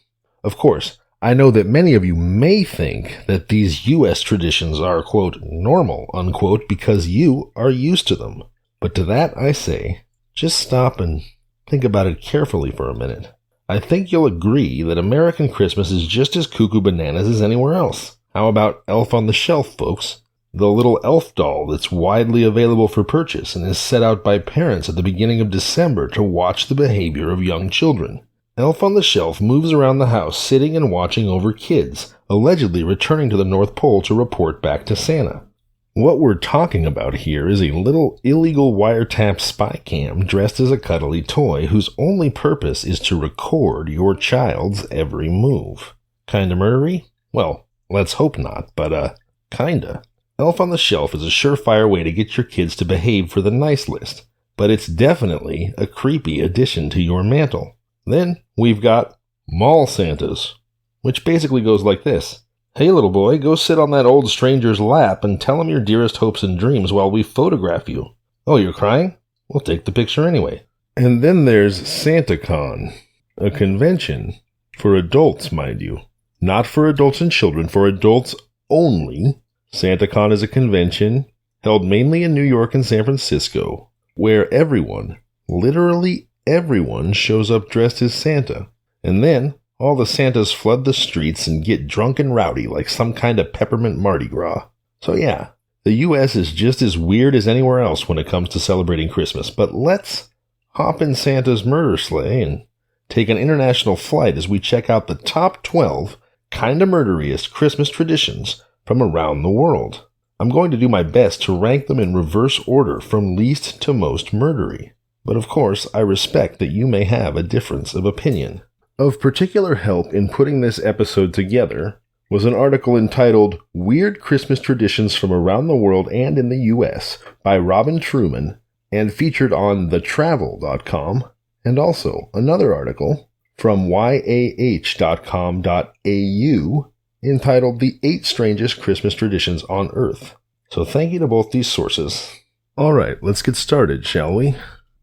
S12: Of course, I know that many of you may think that these U.S. traditions are, quote, normal, unquote, because you are used to them. But to that I say, just stop and think about it carefully for a minute. I think you'll agree that American Christmas is just as cuckoo bananas as anywhere else. How about Elf on the Shelf, folks? The little elf doll that's widely available for purchase and is set out by parents at the beginning of December to watch the behavior of young children. Elf on the Shelf moves around the house sitting and watching over kids, allegedly returning to the North Pole to report back to Santa. What we're talking about here is a little illegal wiretap spy cam dressed as a cuddly toy whose only purpose is to record your child's every move. Kinda murdery? Well, let's hope not, but kinda. Elf on the Shelf is a surefire way to get your kids to behave for the nice list, but it's definitely a creepy addition to your mantle. Then we've got mall Santas, which basically goes like this. Hey little boy, go sit on that old stranger's lap and tell him your dearest hopes and dreams while we photograph you. Oh, you're crying? We'll take the picture anyway. And then there's SantaCon, a convention for adults, mind you. Not for adults and children, for adults only. SantaCon is a convention held mainly in New York and San Francisco, where everyone, literally everyone, shows up dressed as Santa. And then all the Santas flood the streets and get drunk and rowdy like some kind of peppermint Mardi Gras. So yeah, the US is just as weird as anywhere else when it comes to celebrating Christmas. But let's hop in Santa's murder sleigh and take an international flight as we check out the top 12 kinda murderiest Christmas traditions from around the world. I'm going to do my best to rank them in reverse order from least to most murdery. But of course, I respect that you may have a difference of opinion. Of particular help in putting this episode together was an article entitled Weird Christmas Traditions from Around the World and in the U.S. by Robin Truman and featured on thetravel.com, and also another article from yah.com.au entitled The 8 Strangest Christmas Traditions on Earth. So thank you to both these sources. Alright, let's get started, shall we?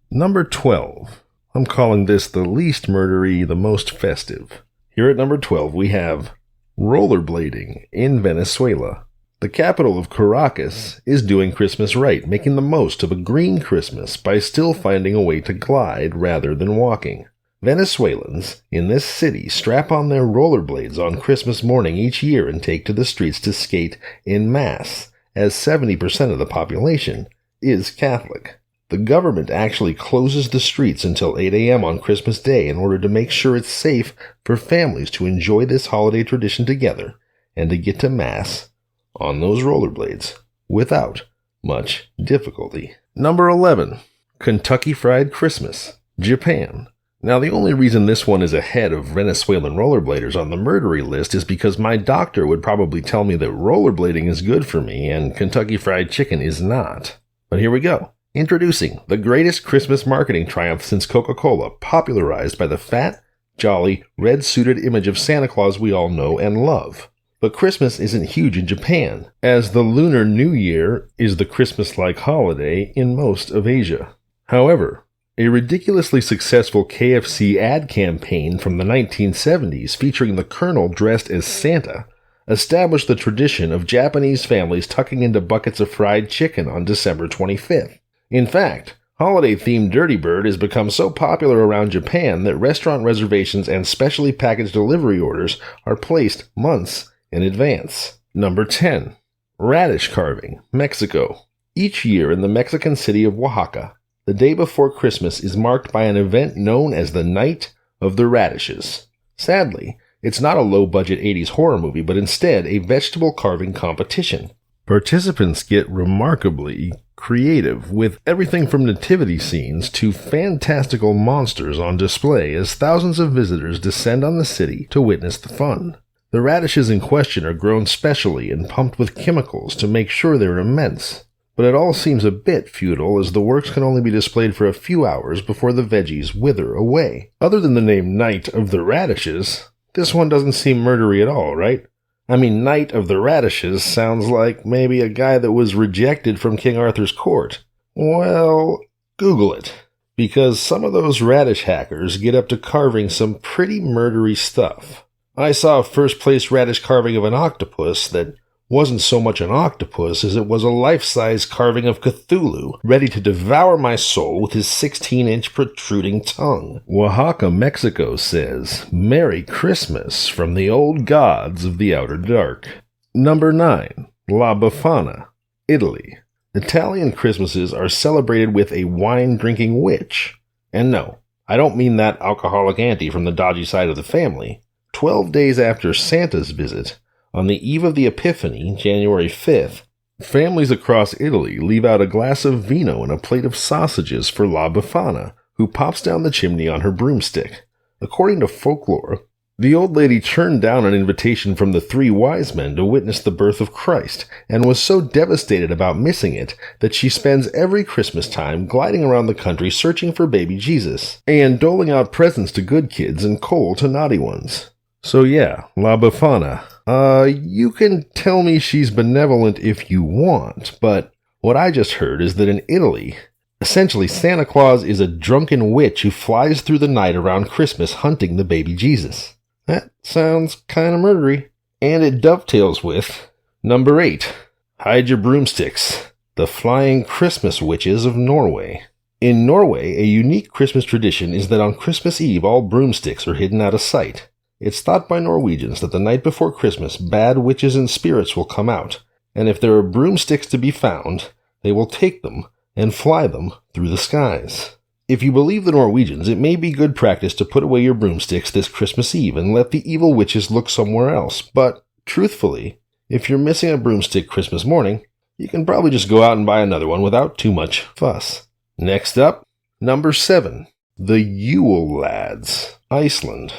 S12: Number 12. I'm calling this the least murdery, the most festive. Here at number 12 we have rollerblading in Venezuela. The capital of Caracas is doing Christmas right, making the most of a green Christmas by still finding a way to glide rather than walking. Venezuelans in this city strap on their rollerblades on Christmas morning each year and take to the streets to skate en masse, as 70% of the population is Catholic. The government actually closes the streets until 8 a.m. on Christmas Day in order to make sure it's safe for families to enjoy this holiday tradition together and to get to Mass on those rollerblades without much difficulty. Number 11. Kentucky Fried Christmas, Japan. Now, the only reason this one is ahead of Venezuelan rollerbladers on the murdery list is because my doctor would probably tell me that rollerblading is good for me and Kentucky Fried Chicken is not. But here we go. Introducing the greatest Christmas marketing triumph since Coca-Cola, popularized by the fat, jolly, red-suited image of Santa Claus we all know and love. But Christmas isn't huge in Japan, as the Lunar New Year is the Christmas-like holiday in most of Asia. However, a ridiculously successful KFC ad campaign from the 1970s featuring the Colonel dressed as Santa established the tradition of Japanese families tucking into buckets of fried chicken on December 25th. In fact, Holiday-themed Dirty Bird has become so popular around Japan that restaurant reservations and specially packaged delivery orders are placed months in advance. Number 10. Radish Carving, Mexico. Each year in the Mexican city of Oaxaca, the day before Christmas is marked by an event known as the Night of the Radishes. Sadly, it's not a low-budget 80s horror movie, but instead a vegetable carving competition. Participants get remarkably creative, with everything from nativity scenes to fantastical monsters on display as thousands of visitors descend on the city to witness the fun. The radishes in question are grown specially and pumped with chemicals to make sure they're immense. But it all seems a bit futile, as the works can only be displayed for a few hours before the veggies wither away. Other than the name Night of the Radishes, this one doesn't seem murdery at all, right? I mean, Knight of the Radishes sounds like maybe a guy that was rejected from King Arthur's court. Well, Google it, because some of those radish hackers get up to carving some pretty murdery stuff. I saw a first-place radish carving of an octopus that wasn't so much an octopus as it was a life-size carving of Cthulhu, ready to devour my soul with his 16-inch protruding tongue. Oaxaca, Mexico says, Merry Christmas from the old gods of the outer dark. Number 9. La Befana, Italy. Italian Christmases are celebrated with a wine-drinking witch. And no, I don't mean that alcoholic auntie from the dodgy side of the family. 12 days after Santa's visit, on the eve of the Epiphany, January 5th, families across Italy leave out a glass of vino and a plate of sausages for La Befana, who pops down the chimney on her broomstick. According to folklore, the old lady turned down an invitation from the 3 wise men to witness the birth of Christ, and was so devastated about missing it that she spends every Christmas time gliding around the country searching for baby Jesus, and doling out presents to good kids and coal to naughty ones. So yeah, La Befana. You can tell me she's benevolent if you want, but what I just heard is that in Italy, essentially Santa Claus is a drunken witch who flies through the night around Christmas hunting the baby Jesus. That sounds kinda murdery. And it dovetails with number 8. Hide your broomsticks. The Flying Christmas Witches of Norway. In Norway, a unique Christmas tradition is that on Christmas Eve all broomsticks are hidden out of sight. It's thought by Norwegians that the night before Christmas, bad witches and spirits will come out, and if there are broomsticks to be found, they will take them and fly them through the skies. If you believe the Norwegians, it may be good practice to put away your broomsticks this Christmas Eve and let the evil witches look somewhere else, but, truthfully, if you're missing a broomstick Christmas morning, you can probably just go out and buy another one without too much fuss. Next up, number 7. The Yule Lads, Iceland.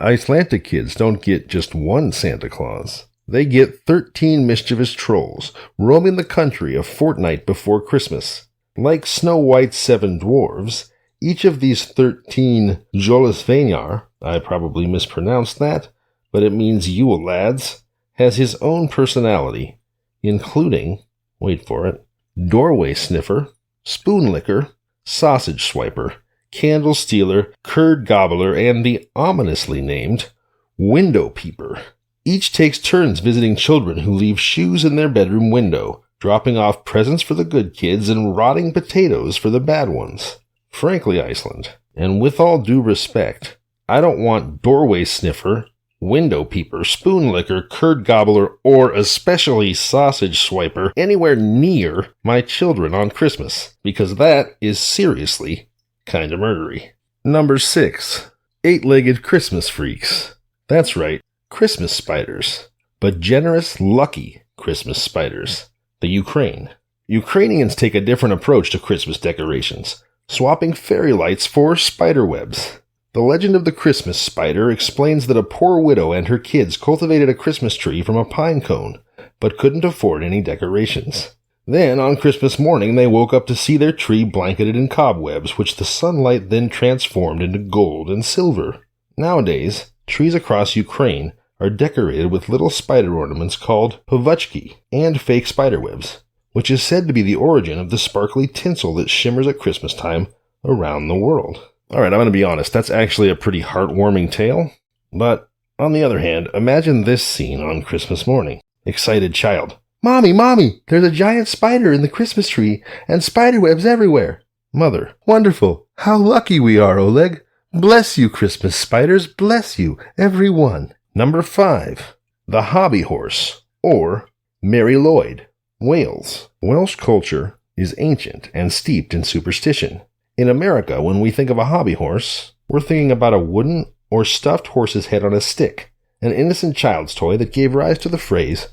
S12: Icelandic kids don't get just one Santa Claus. They get 13 mischievous trolls roaming the country a fortnight before Christmas. Like Snow White's 7 dwarves, each of these 13 Jólasveinar, I probably mispronounced that, but it means Yule Lads, has his own personality, including, wait for it, doorway sniffer, spoon licker, sausage swiper, candle stealer, curd gobbler, and the ominously named window peeper. Each takes turns visiting children who leave shoes in their bedroom window, dropping off presents for the good kids and rotting potatoes for the bad ones. Frankly, Iceland, and with all due respect, I don't want doorway sniffer, window peeper, spoon licker, curd gobbler, or especially sausage swiper anywhere near my children on Christmas, because that is seriously Kinda Murdery. Number 6. 8-legged Christmas freaks. That's right, Christmas spiders. But generous, lucky Christmas spiders. The Ukraine. Ukrainians take a different approach to Christmas decorations, swapping fairy lights for spider webs. The legend of the Christmas spider explains that a poor widow and her kids cultivated a Christmas tree from a pine cone, but couldn't afford any decorations. Then, on Christmas morning, they woke up to see their tree blanketed in cobwebs, which the sunlight then transformed into gold and silver. Nowadays, trees across Ukraine are decorated with little spider ornaments called pavuchki and fake spiderwebs, which is said to be the origin of the sparkly tinsel that shimmers at Christmas time around the world. Alright, I'm going to be honest, that's actually a pretty heartwarming tale. But, on the other hand, imagine this scene on Christmas morning. Excited child. Mommy, there's a giant spider in the Christmas tree, and spiderwebs everywhere. Mother, wonderful. How lucky we are, Oleg. Bless you, Christmas spiders. Bless you, every one. Number 5. The Hobby Horse, or Mary Lloyd, Wales. Welsh culture is ancient and steeped in superstition. In America, when we think of a hobby horse, we're thinking about a wooden or stuffed horse's head on a stick, an innocent child's toy that gave rise to the phrase,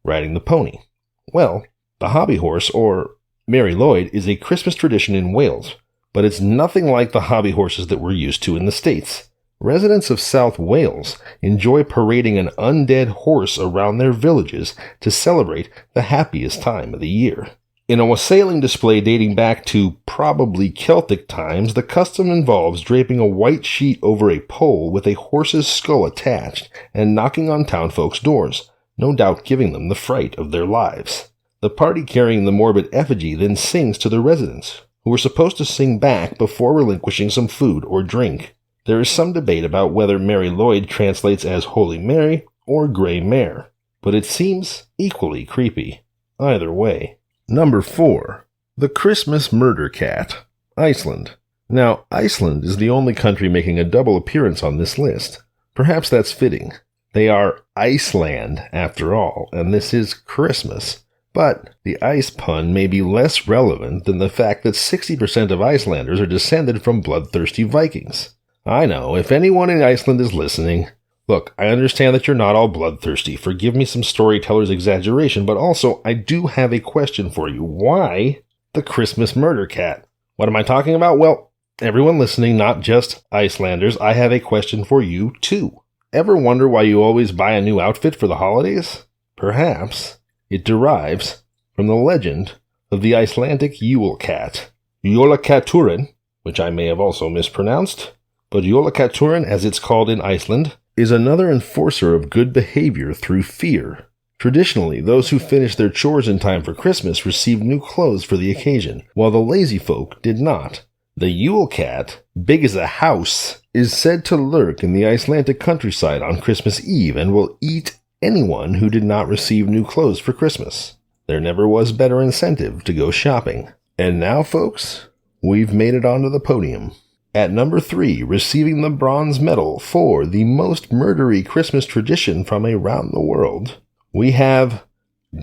S12: riding the pony. Well, the hobby horse, or Mary Lloyd, is a Christmas tradition in Wales, but it's nothing like the hobby horses that we're used to in the States. Residents of South Wales enjoy parading an undead horse around their villages to celebrate the happiest time of the year. In a wassailing display dating back to probably Celtic times, the custom involves draping a white sheet over a pole with a horse's skull attached and knocking on townfolk's doors, no doubt giving them the fright of their lives. The party carrying the morbid effigy then sings to the residents, who are supposed to sing back before relinquishing some food or drink. There is some debate about whether Mary Lloyd translates as Holy Mary or Grey Mare, but it seems equally creepy. Either way. Number 4. The Christmas Murder Cat, Iceland. Now, Iceland is the only country making a double appearance on this list. Perhaps that's fitting. They are Iceland, after all, and this is Christmas. But the ice pun may be less relevant than the fact that 60% of Icelanders are descended from bloodthirsty Vikings. I know, if anyone in Iceland is listening, look, I understand that you're not all bloodthirsty. Forgive me some storyteller's exaggeration, but also I do have a question for you. Why the Christmas Murder Cat? What am I talking about? Well, everyone listening, not just Icelanders, I have a question for you too. Ever wonder why you always buy a new outfit for the holidays? Perhaps it derives from the legend of the Icelandic Yule Cat. Jólakaturin, which I may have also mispronounced, but Jólakaturin, as it's called in Iceland, is another enforcer of good behavior through fear. Traditionally, those who finished their chores in time for Christmas received new clothes for the occasion, while the lazy folk did not. The Yule Cat, big as a house, is said to lurk in the Icelandic countryside on Christmas Eve and will eat anyone who did not receive new clothes for Christmas. There never was better incentive to go shopping. And now, folks, we've made it onto the podium. At number 3, receiving the bronze medal for the most murdery Christmas tradition from around the world, we have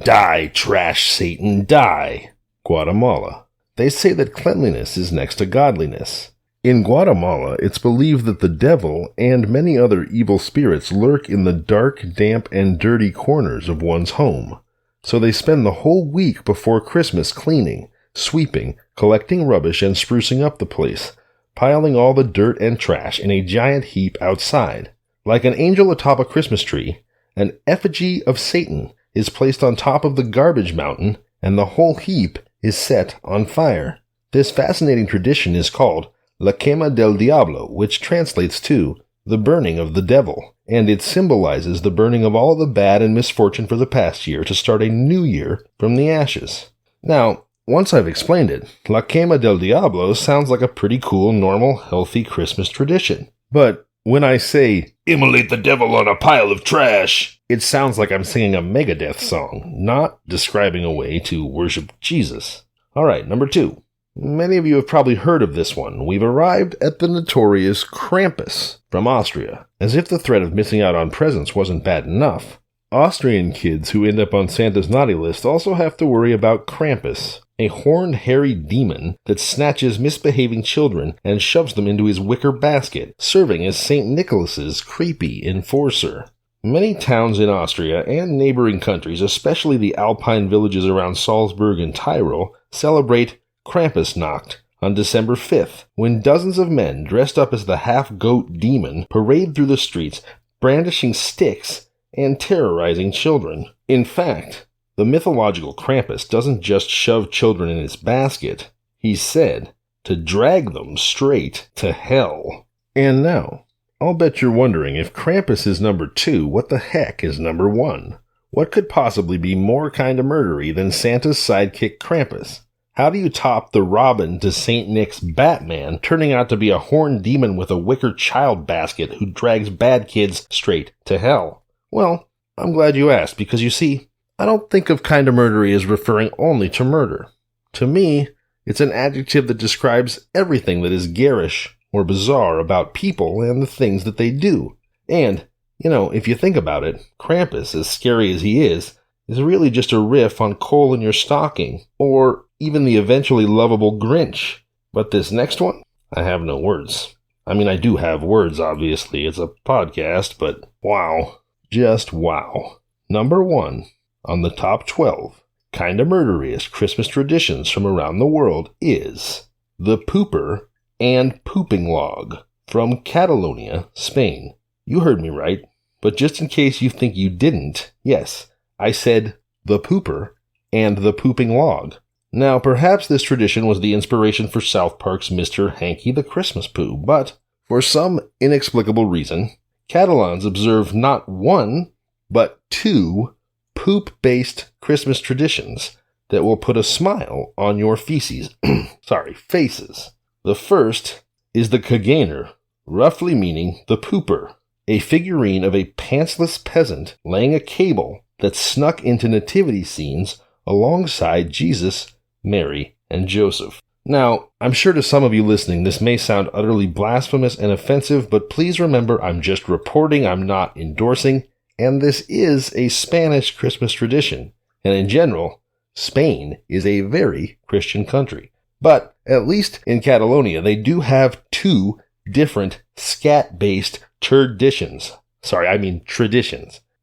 S12: Die, Trash Satan, Die, Guatemala. They say that cleanliness is next to godliness. In Guatemala, it's believed that the devil and many other evil spirits lurk in the dark, damp, and dirty corners of one's home. So they spend the whole week before Christmas cleaning, sweeping, collecting rubbish, and sprucing up the place, piling all the dirt and trash in a giant heap outside. Like an angel atop a Christmas tree, an effigy of Satan is placed on top of the garbage mountain, and the whole heap is set on fire. This fascinating tradition is called La Quema del Diablo, which translates to the burning of the devil, and it symbolizes the burning of all the bad and misfortune for the past year to start a new year from the ashes. Now, once I've explained it, La Quema del Diablo sounds like a pretty cool, normal, healthy Christmas tradition. But when I say, immolate the devil on a pile of trash, it sounds like I'm singing a Megadeth song, not describing a way to worship Jesus. Alright, number 2. Many of you have probably heard of this one. We've arrived at the notorious Krampus from Austria. As if the threat of missing out on presents wasn't bad enough, Austrian kids who end up on Santa's naughty list also have to worry about Krampus, a horned, hairy demon that snatches misbehaving children and shoves them into his wicker basket, serving as St. Nicholas's creepy enforcer. Many towns in Austria and neighboring countries, especially the alpine villages around Salzburg and Tyrol, celebrate Krampusnacht on December 5th, when dozens of men dressed up as the half-goat demon parade through the streets, brandishing sticks and terrorizing children. In fact, the mythological Krampus doesn't just shove children in his basket. He's said to drag them straight to hell. And now, I'll bet you're wondering if Krampus is number 2, what the heck is number 1? What could possibly be more kinda murdery than Santa's sidekick Krampus? How do you top the Robin to St. Nick's Batman turning out to be a horned demon with a wicker child basket who drags bad kids straight to hell? Well, I'm glad you asked, because you see, I don't think of kinda murdery as referring only to murder. To me, It's an adjective that describes everything that is garish or bizarre about people and the things that they do. And, if you think about it, Krampus, as scary as he is really just a riff on coal in your stocking, or even the eventually lovable Grinch. But this next one, I have no words. I mean, I do have words, obviously. It's a podcast, but wow. Just wow. Number 1 on the top 12 Kinda Murderiest Christmas traditions from around the world is the pooper and pooping log from Catalonia, Spain. You heard me right, but just in case you think you didn't, yes, I said the pooper and the pooping log. Now, perhaps this tradition was the inspiration for South Park's Mr. Hanky the Christmas Poo, but for some inexplicable reason, Catalans observe not 1, but 2 poop-based Christmas traditions that will put a smile on your faces. The first is the Kaganer, roughly meaning the pooper, a figurine of a pantsless peasant laying a cable that snuck into nativity scenes alongside Jesus, Mary, and Joseph. Now, I'm sure to some of you listening this may sound utterly blasphemous and offensive, but please remember I'm just reporting, I'm not endorsing, and this is a Spanish Christmas tradition, and in general, Spain is a very Christian country. But, at least in Catalonia, they do have 2 different scat-based traditions.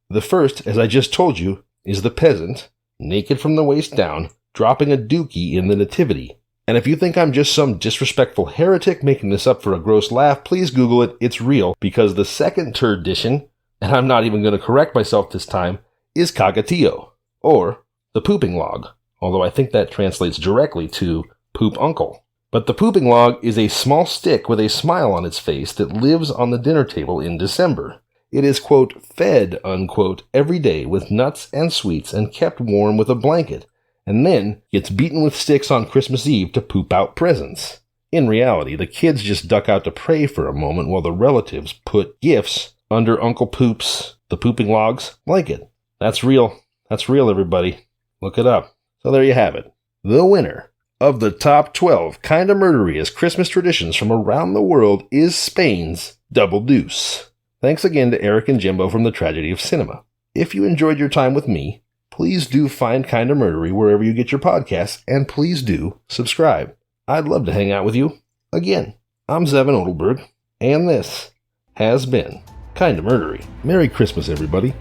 S12: The first, as I just told you, is the peasant, naked from the waist down, dropping a dookie in the nativity. And if you think I'm just some disrespectful heretic making this up for a gross laugh, please Google it, it's real, because the second tradition, and I'm not even going to correct myself this time, is Cagatillo, or the pooping log, although I think that translates directly to poop uncle. But the pooping log is a small stick with a smile on its face that lives on the dinner table in December. It is, quote, fed, unquote, every day with nuts and sweets and kept warm with a blanket, and then gets beaten with sticks on Christmas Eve to poop out presents. In reality, the kids just duck out to pray for a moment while the relatives put gifts under Uncle Poop's, the pooping log's, blanket. That's real. That's real, everybody. Look it up. So there you have it. The winner of the top 12 Kinda Murderiest Christmas traditions from around the world is Spain's Double Deuce. Thanks again to Eric and Jimbo from the Tragedy of Cinema. If you enjoyed your time with me, please do find Kinda Murdery wherever you get your podcasts, and please do subscribe. I'd love to hang out with you. Again, I'm Zevon Odelberg, and this has been Kinda Murdery. Merry Christmas, everybody.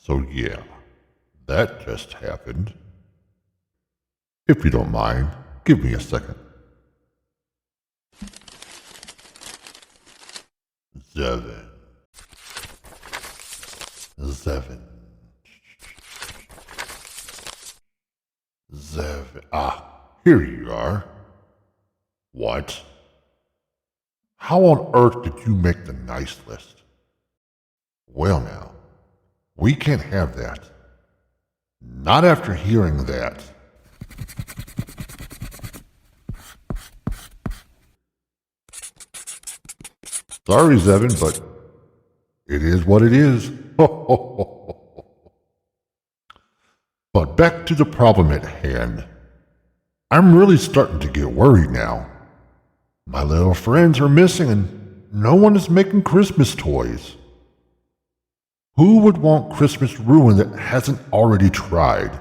S1: So yeah, that just happened. If you don't mind, give me a second. Zevon. Here you are. What? How on earth did you make the nice list? Well now, we can't have that. Not after hearing that. Sorry, Zevon, but it is what it is. But back to the problem at hand. I'm really starting to get worried now. My little friends are missing and no one is making Christmas toys. Who would want Christmas ruined that hasn't already tried?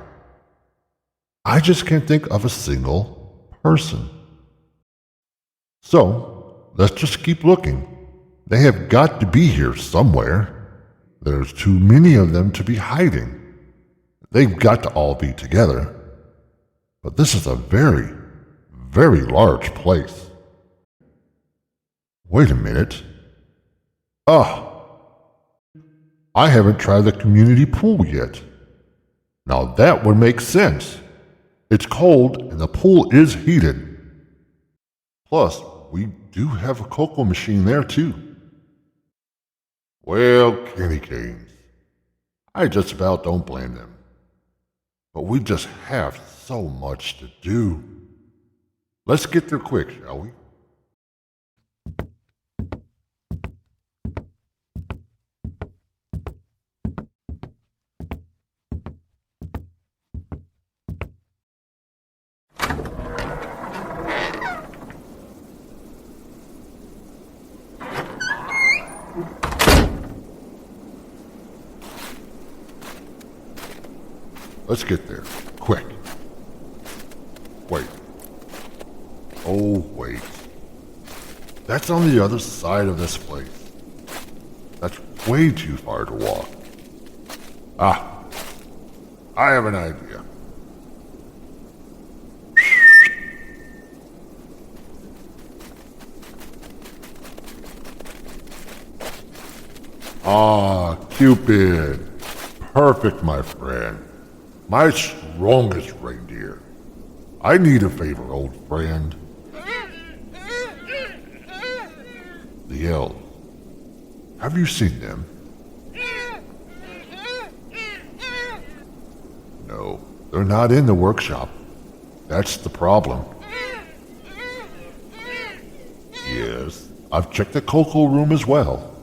S1: I just can't think of a single person. So, let's just keep looking. They have got to be here somewhere. There's too many of them to be hiding. They've got to all be together. But this is a very, very large place. Wait a minute. I haven't tried the community pool yet. Now that would make sense. It's cold and the pool is heated. Plus, we do have a cocoa machine there too. Well, candy canes. I just about don't blame them. But we just have so much to do. Let's get there quick, shall we? Let's get there. Quick. Wait. Oh, wait. That's on the other side of this place. That's way too far to walk. Ah. I have an idea. Ah, Cupid. Perfect, my friend. My strongest reindeer. I need a favor, old friend. The elves. Have you seen them? No, they're not in the workshop. That's the problem. Yes, I've checked the cocoa room as well.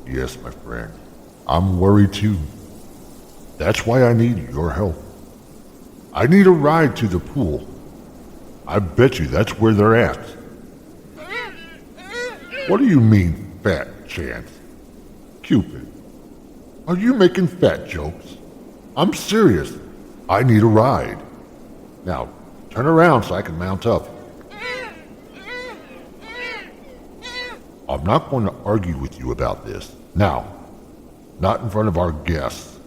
S1: Yes, my friend. I'm worried too. That's why I need your help. I need a ride to the pool. I bet you that's where they're at. What do you mean, fat Chance? Cupid, are you making fat jokes? I'm serious. I need a ride. Now, turn around so I can mount up. I'm not going to argue with you about this. Now, not in front of our guests.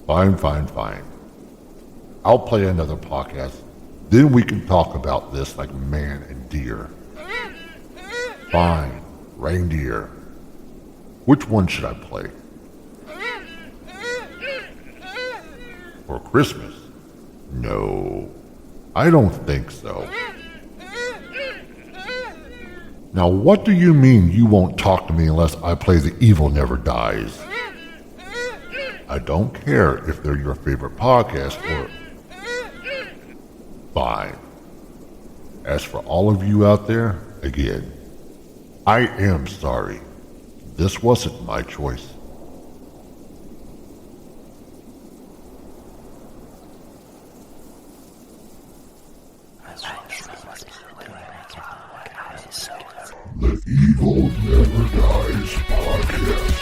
S1: Fine. I'll play another podcast. Then we can talk about this like man and deer. Fine, reindeer. Which one should I play? For Christmas? No, I don't think so. Now, what do you mean you won't talk to me unless I play The Evil Never Dies? I don't care if they're your favorite podcast or... Fine. As for all of you out there, again, I am sorry. This wasn't my choice. The Evil Never Dies Podcast.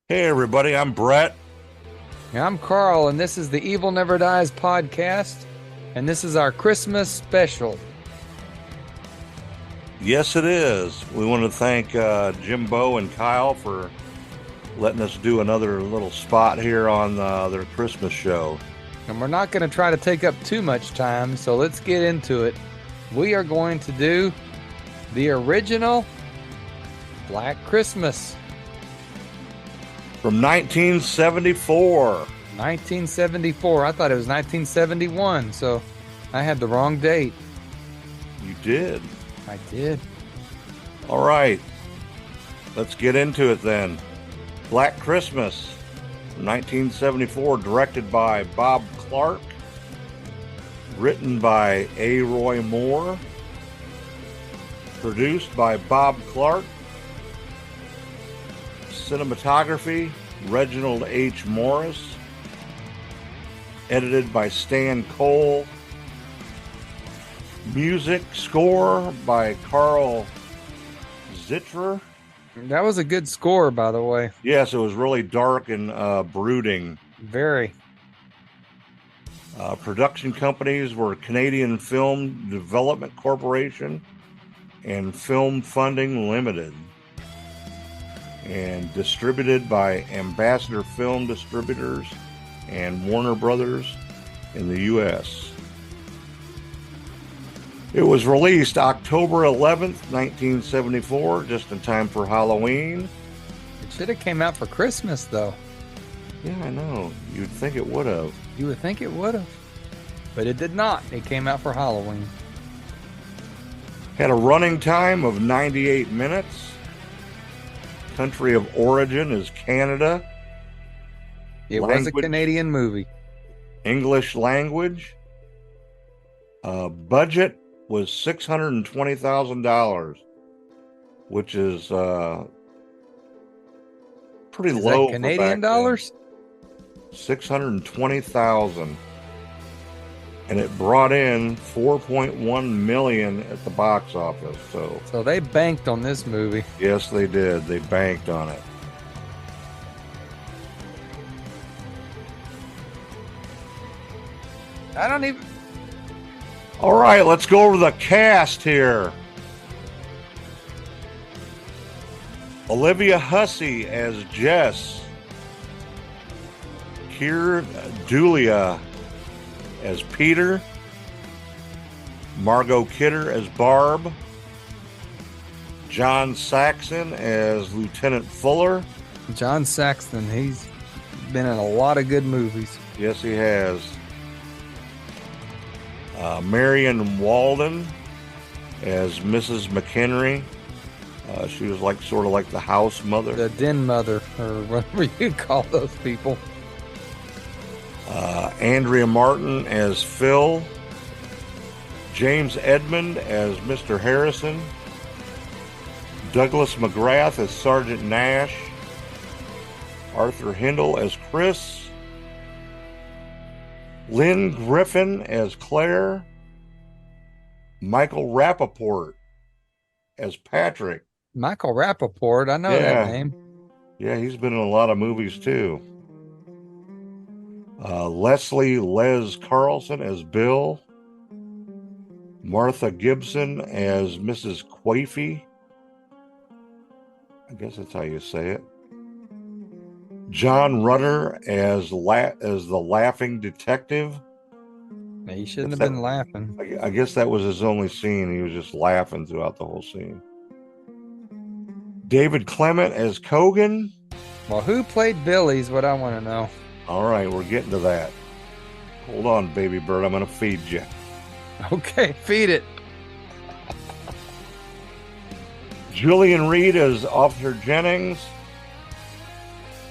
S13: Hey everybody, I'm Brett.
S14: I'm Carl, and this is the Evil Never Dies podcast, and this is our Christmas special.
S13: Yes, it is. We want to thank Jimbo and Kyle for letting us do another little spot here on their Christmas show.
S14: And we're not going to try to take up too much time, so let's get into it. We are going to do the original Black Christmas.
S13: From 1974.
S14: 1974. I thought it was 1971, so I had the wrong date.
S13: You did.
S14: I did.
S13: All right. Let's get into it then. Black Christmas, 1974, directed by Bob Clark. Written by A. Roy Moore. Produced by Bob Clark. Cinematography, Reginald H. Morris. Edited by Stan Cole. Music score by Carl Zittrer.
S14: That was a good score, by the way.
S13: Yes, it was really dark and brooding.
S14: Very.
S13: Production companies were Canadian Film Development Corporation and Film Funding Limited. And distributed by Ambassador Film Distributors and Warner Brothers in the U.S. It was released October 11th, 1974, just in time for Halloween.
S14: It should have came out for Christmas, though.
S13: Yeah, I know. You'd think it would have.
S14: You would think it would have. But it did not. It came out for Halloween.
S13: Had a running time of 98 minutes. Country of origin is Canada.
S14: It was a Canadian movie.
S13: English language. Budget was $620,000, which is pretty low.
S14: That Canadian dollars?
S13: $620,000, and it brought in $4.1 million at the box office.
S14: So they banked on this movie.
S13: Yes, they did. They banked on it.
S14: I don't even.
S13: All right, let's go over the cast here. Olivia Hussey as Jess. Keir Dullea as Peter. Margot Kidder as Barb. John Saxon as Lieutenant Fuller.
S14: John Saxon, he's been in a lot of good movies.
S13: Yes, he has. Marion Walden as Mrs. McHenry. She was sort of like the house mother.
S14: The den mother, or whatever you call those people.
S13: Andrea Martin as Phil. James Edmond as Mr. Harrison. Douglas McGrath as Sergeant Nash. Arthur Hindle as Chris. Lynn Griffin as Claire. Michael Rappaport as Patrick.
S14: Michael Rappaport, I know that name.
S13: Yeah, he's been in a lot of movies too. Leslie Les Carlson as Bill. Martha Gibson as Mrs. Quafey. I guess that's how you say it. John Rutter as the laughing detective.
S14: He shouldn't have been laughing.
S13: I guess that was his only scene. He was just laughing throughout the whole scene. David Clement as Cogan.
S14: Well, who played Billy is what I want to know.
S13: All right, we're getting to that. Hold on, baby bird. I'm going to feed you.
S14: Okay, feed it.
S13: Julian Reed as Officer Jennings.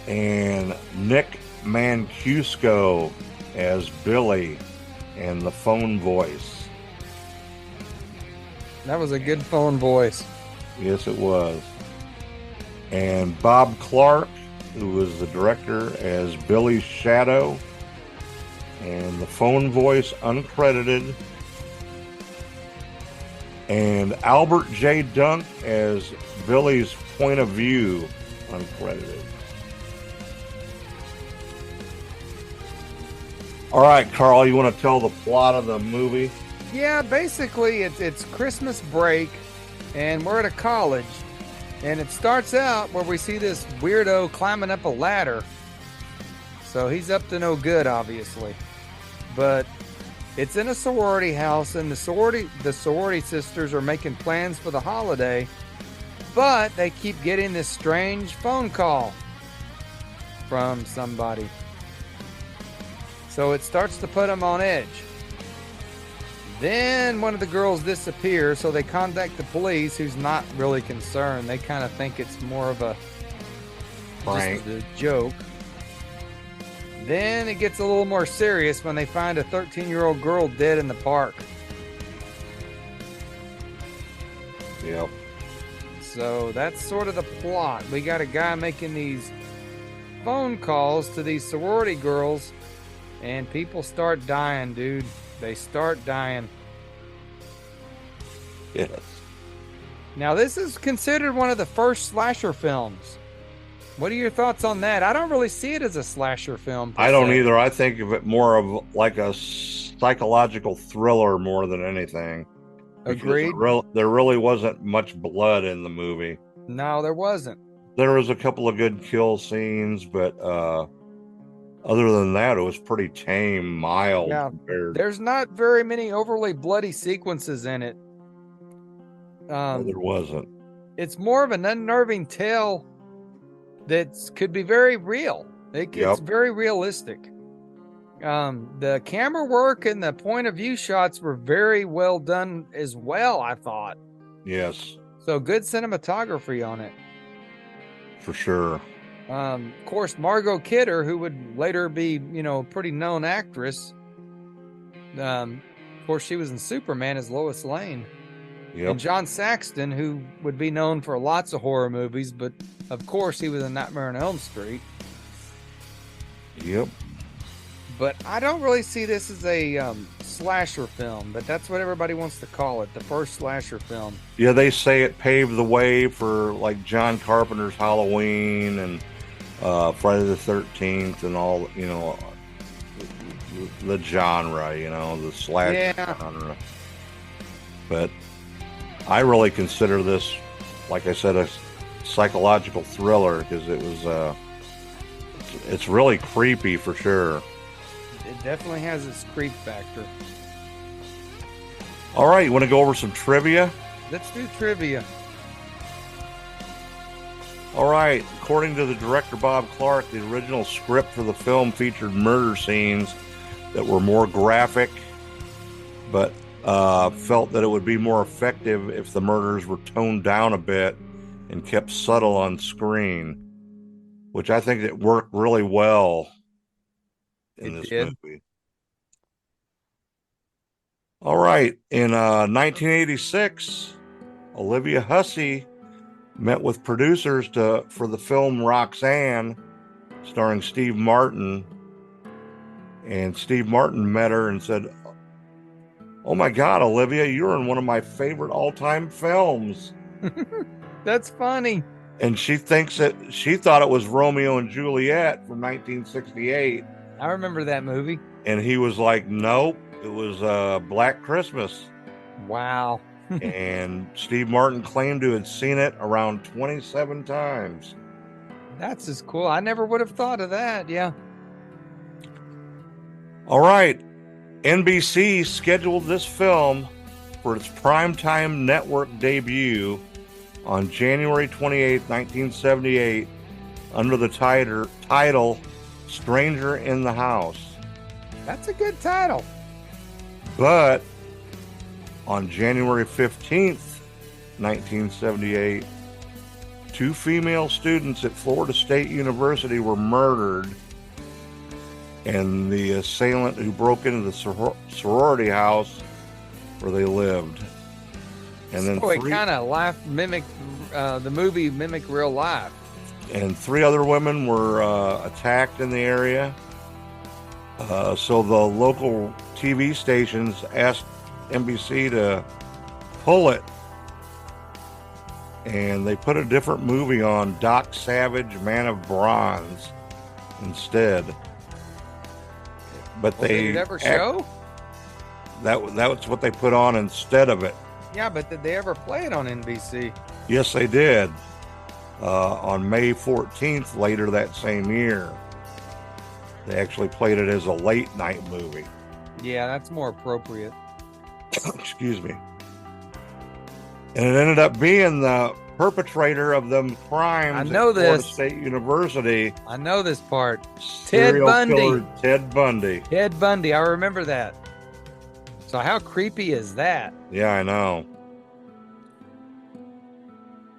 S13: And Nick Mancuso as Billy and the phone voice.
S14: That was a good phone voice.
S13: Yes, it was. And Bob Clark, who was the director, as Billy's shadow. And the phone voice, uncredited. And Albert J. Dunk as Billy's point of view, uncredited. All right, Carl, you want to tell the plot of the movie?
S14: Yeah, basically it's Christmas break, and we're at a college, and it starts out where we see this weirdo climbing up a ladder. So he's up to no good, obviously. But it's in a sorority house, and the sorority sisters are making plans for the holiday, but they keep getting this strange phone call from somebody. So it starts to put them on edge. Then one of the girls disappears, so they contact the police, who's not really concerned. They kind of think it's more of a
S13: prank,
S14: just a joke. Then it gets a little more serious when they find a 13-year-old girl dead in the park.
S13: Yep.
S14: So that's sort of the plot. We got a guy making these phone calls to these sorority girls, and people start dying, dude. They start dying.
S13: Yes.
S14: Now, this is considered one of the first slasher films. What are your thoughts on that? I don't really see it as a slasher film.
S13: I don't either. I think of it more of like a psychological thriller more than anything.
S14: Agreed.
S13: There really wasn't much blood in the movie.
S14: No, there wasn't.
S13: There was a couple of good kill scenes, but other than that, it was pretty tame, mild compared.
S14: There's not very many overly bloody sequences in it.
S13: No, there wasn't.
S14: It's more of an unnerving tale that could be very real. It's very realistic. The camera work and the point of view shots were very well done as well, I thought.
S13: Yes.
S14: So good cinematography on it.
S13: For sure.
S14: Of course, Margot Kidder, who would later be, a pretty known actress. Of course, she was in Superman as Lois Lane.
S13: Yep.
S14: And John Saxton, who would be known for lots of horror movies, but of course he was in Nightmare on Elm Street.
S13: Yep.
S14: But I don't really see this as a slasher film, but that's what everybody wants to call it, the first slasher film.
S13: Yeah, they say it paved the way for like John Carpenter's Halloween and Friday the 13th and all, the genre, the slasher genre. But I really consider this, like I said, a psychological thriller because it was, it's really creepy for sure.
S14: It definitely has its creep factor.
S13: All right, you want to go over some trivia?
S14: Let's do trivia.
S13: All right, according to the director Bob Clark, the original script for the film featured murder scenes that were more graphic, but felt that it would be more effective if the murders were toned down a bit and kept subtle on screen, which I think it worked really well in this movie. All right, in 1986, Olivia Hussey met with producers for the film Roxanne, starring Steve Martin. And Steve Martin met her and said, "Oh my God, Olivia, you're in one of my favorite all-time films."
S14: That's funny.
S13: And she thought it was Romeo and Juliet from 1968.
S14: I remember that movie.
S13: And he was like, "Nope, it was Black Christmas."
S14: Wow.
S13: And Steve Martin claimed to have seen it around 27 times.
S14: That's just cool. I never would have thought of that. Yeah.
S13: All right. NBC scheduled this film for its primetime network debut on January 28, 1978, under the title Stranger in the House.
S14: That's a good title.
S13: But on January 15th, 1978, 2 female students at Florida State University were murdered, and the assailant who broke into the sorority house where they lived. And then
S14: it kind of mimicked the movie, mimicked real life.
S13: And 3 other women were attacked in the area. So the local TV stations asked NBC to pull it. And they put a different movie on, Doc Savage, Man of Bronze, instead. But
S14: did it ever show?
S13: That was what they put on instead of it.
S14: Yeah, but did they ever play it on NBC?
S13: Yes, they did. On May 14th, later that same year. They actually played it as a late night movie.
S14: Yeah, that's more appropriate.
S13: Excuse me. And it ended up being the perpetrator of them crimes at Florida State University.
S14: I know this part. Ted Bundy.
S13: Killer Ted Bundy.
S14: Ted Bundy. I remember that. So how creepy is that?
S13: Yeah, I know.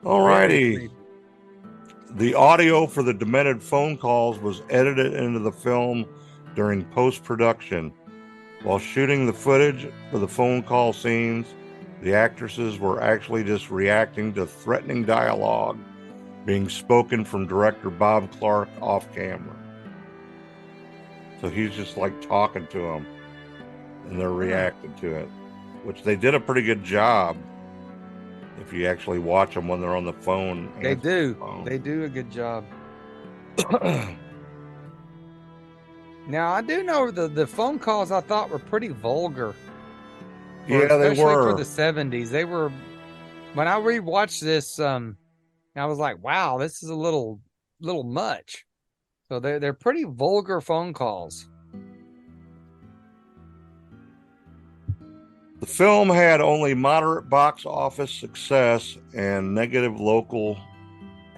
S13: Alrighty. The audio for the demented phone calls was edited into the film during post-production. While shooting the footage for the phone call scenes, the actresses were actually just reacting to threatening dialogue being spoken from director Bob Clark off camera. So he's just like talking to them, and they're reacting to it, which they did a pretty good job. If you actually watch them when they're on the phone.
S14: They do. They do a good job. Now, I do know the phone calls I thought were pretty vulgar.
S13: Yeah, they were.
S14: Especially for the 70s. They were, when I rewatched this, I was like, wow, this is a little much. So they're pretty vulgar phone calls.
S13: The film had only moderate box office success and negative local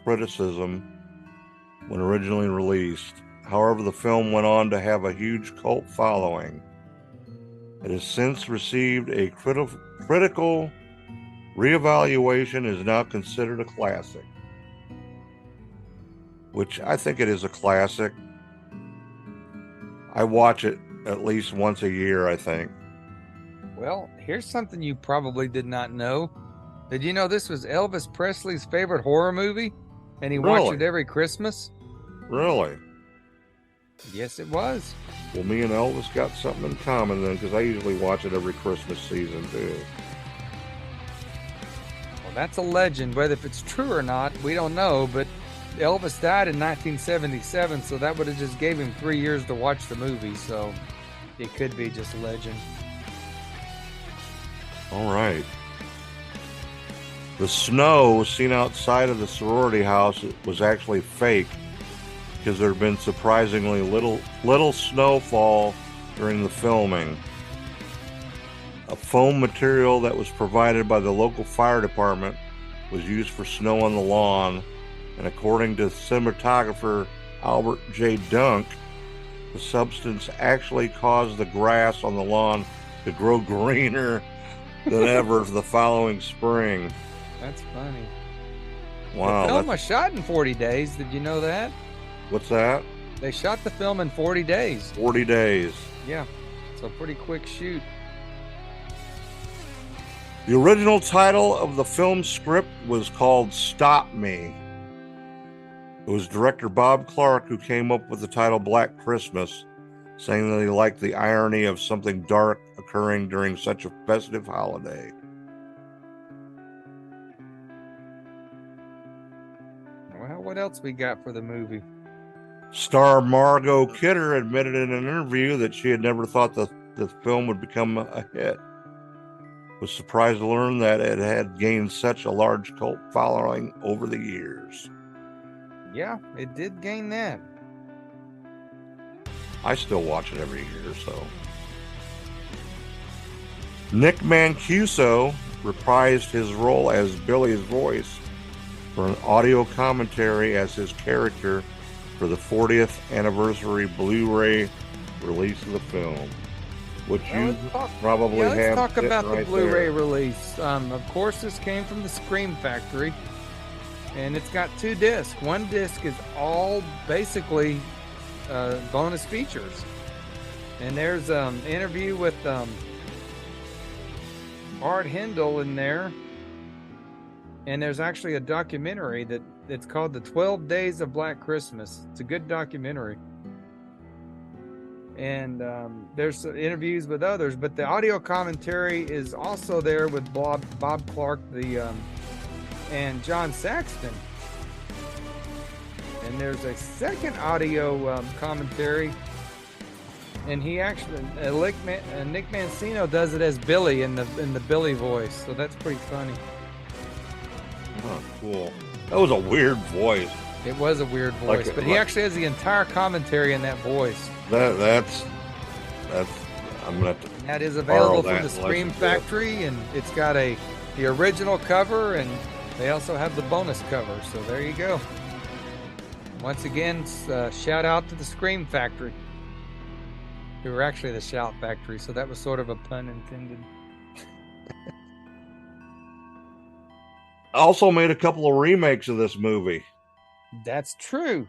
S13: criticism when originally released. However, the film went on to have a huge cult following. It has since received a critical reevaluation and is now considered a classic, which I think it is a classic. I watch it at least once a year, I think.
S14: Well, here's something you probably did not know. Did you know this was Elvis Presley's favorite horror movie? And he watched it every Christmas?
S13: Really?
S14: Yes, it was.
S13: Well, me and Elvis got something in common then, because I usually watch it every Christmas season, too.
S14: Well, that's a legend. Whether if it's true or not, we don't know. But Elvis died in 1977, so that would have just gave him 3 years to watch the movie. So it could be just a legend.
S13: All right. The snow seen outside of the sorority house was actually fake, because there had been surprisingly little snowfall during the filming. A foam material that was provided by the local fire department was used for snow on the lawn, and according to cinematographer Albert J. Dunk, the substance actually caused the grass on the lawn to grow greener than ever the following spring.
S14: That's funny.
S13: Wow.
S14: The film was shot in 40 days. Did you know that?
S13: What's that?
S14: They shot the film in 40 days.
S13: 40 days.
S14: Yeah. So pretty quick shoot.
S13: The original title of the film script was called Stop Me. It was director Bob Clark who came up with the title Black Christmas, saying that he liked the irony of something dark occurring during such a festive holiday.
S14: Well, what else we got for the movie?
S13: Star Margot Kidder admitted in an interview that she had never thought the film would become a hit. Was surprised to learn that it had gained such a large cult following over the years.
S14: Yeah, it did gain that.
S13: I still watch it every year, so. Nick Mancuso reprised his role as Billy's voice for an audio commentary as his character for the 40th anniversary Blu-ray release of the film, which you probably have.
S14: Let's talk about the
S13: right
S14: Blu-ray
S13: there.
S14: release. Of course, this came from the Scream Factory, and it's got 2 discs. One disc is all basically bonus features, and there's an interview with Art Hindle in there, and there's actually a documentary that's called The 12 Days of Black Christmas. It's a good documentary. And there's interviews with others, but the audio commentary is also there with Bob Clark and John Saxton. And there's a second audio commentary, and he actually Nick Mancino does it as Billy in the Billy voice, so that's pretty funny.
S13: Oh, cool. That was a weird voice.
S14: It was a weird voice, but he actually has the entire commentary in that voice.
S13: That's I'm gonna have to
S14: That is available
S13: borrow
S14: from the
S13: that and
S14: Scream
S13: listen to it.
S14: Factory, and it's got the original cover, and they also have the bonus cover. So there you go. Once again, shout out to the Scream Factory. They were actually the Shout Factory, so that was sort of a pun intended.
S13: also made a couple of remakes of this movie.
S14: That's true.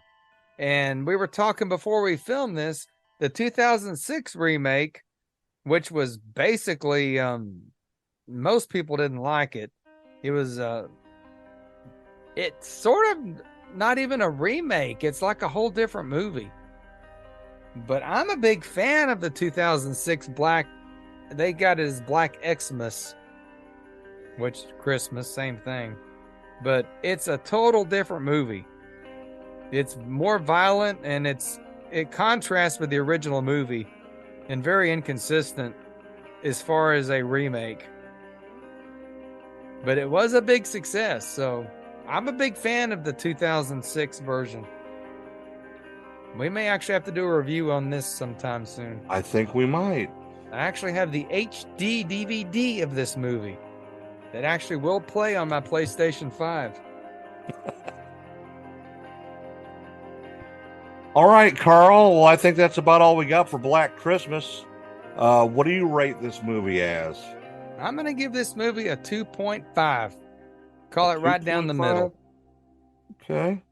S14: And we were talking before we filmed this, the 2006 remake, which was basically, most people didn't like it. It was, it's sort of not even a remake. It's like a whole different movie. But I'm a big fan of the 2006 Black, they got it as Black Xmas, which Christmas, same thing. But it's a total different movie. It's more violent, and it contrasts with the original movie and very inconsistent as far as a remake. But it was a big success, so I'm a big fan of the 2006 version. We may actually have to do a review on this sometime soon.
S13: I think we might.
S14: I actually have the HD DVD of this movie that actually will play on my PlayStation 5.
S13: All right, Carl. Well, I think that's about all we got for Black Christmas. What do you rate this movie as?
S14: I'm going to give this movie a 2.5. Call it right down the middle.
S13: Okay.